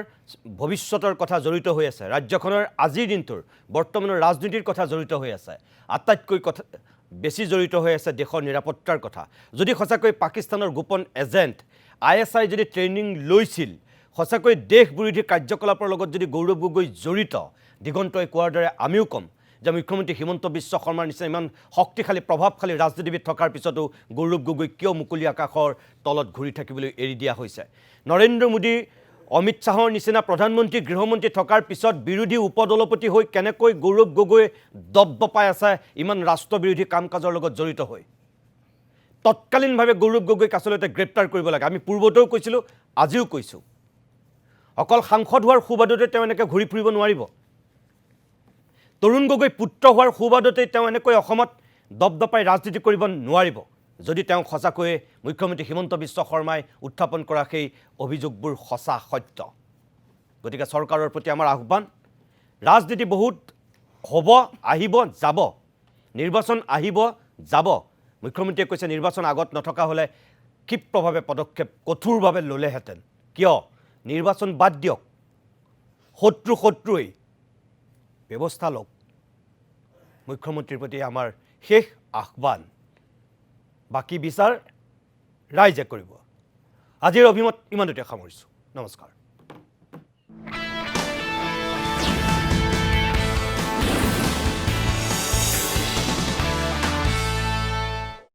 ভৱিষ্যতৰ কথা জড়িত হৈ আছে ৰাজ্যখনৰ আজিৰ দিনটোৰ বৰ্তমানৰ ৰাজনীতিৰ কথা জড়িত হৈ আছে আটাইতকৈ কথা বেছি জড়িত হৈ আছে দেশৰ নিৰাপত্তাৰ কথা যদি সঁচাকৈ পাকিস্তানৰ গোপন এজেণ্ট ISI যদি ট্ৰেইনিং লৈছিল সঁচাকৈ দেশ বিৰোধী কাৰ্যকলাপৰ লগত যদি গৌৰৱ গগৈ জড়িত দিগন্তই কোৱাৰ দৰে আমিও ক'ম যে মুখ্যমন্ত্ৰী হিমন্ত বিশ্ব শৰ্মাৰ নিচিনা ইমান শক্তিশালী প্ৰভাৱশালী ৰাজনীতিবিদ থকাৰ পিছতো গৌৰৱ গগৈ কিয় মুকলি আকাশৰ তলত ঘূৰি থাকিবলৈ এৰি দিয়া হৈছে নৰেন্দ্ৰ মোদী অমিত শ্বাহৰ নিচিনা প্ৰধানমন্ত্ৰী গৃহমন্ত্ৰী থকাৰ পিছত বিৰোধী উপদলপতি হৈ কেনেকৈ গৌৰৱ গগৈ দপদপাই আছে ইমান ৰাষ্ট্ৰবিৰোধী কাম কাজৰ লগত জড়িত হৈ তৎকালীনভাৱে গৌৰৱ গগৈক আচলতে গ্ৰেপ্তাৰ কৰিব লাগে আমি পূৰ্বতেও কৈছিলোঁ আজিও কৈছোঁ অকল সাংসদ হোৱাৰ সুবাদতে তেওঁ এনেকৈ ঘূৰি ফুৰিব নোৱাৰিব তৰুণ গগৈ পুত্ৰ হোৱাৰ সুবাদতে তেওঁ এনেকৈ অসমত দপদপাই ৰাজনীতি কৰিব নোৱাৰিব যদি তেওঁ সঁচাকৈয়ে মুখ্যমন্ত্ৰী হিমন্ত বিশ্ব শৰ্মাই উত্থাপন কৰা সেই অভিযোগবোৰ সঁচা সত্য গতিকে চৰকাৰৰ প্ৰতি আমাৰ আহ্বান ৰাজনীতি বহুত হ'ব আহিব যাব নিৰ্বাচন আহিব যাব মুখ্যমন্ত্ৰীয়ে কৈছে নিৰ্বাচন আগত নথকা হ'লে ক্ষিপ্ৰভাৱে পদক্ষেপ কঠোৰভাৱে ল'লেহেঁতেন কিয় নিৰ্বাচন বাদ দিয়ক শত্ৰুৱেই ব্যৱস্থা লওক মুখ্যমন্ত্ৰীৰ প্ৰতি আমাৰ শেষ আহ্বান বাকী বিচাৰ ৰাইজে কৰিব আজিৰ অভিমত ইমানতে সামৰিছোঁ নমস্কাৰ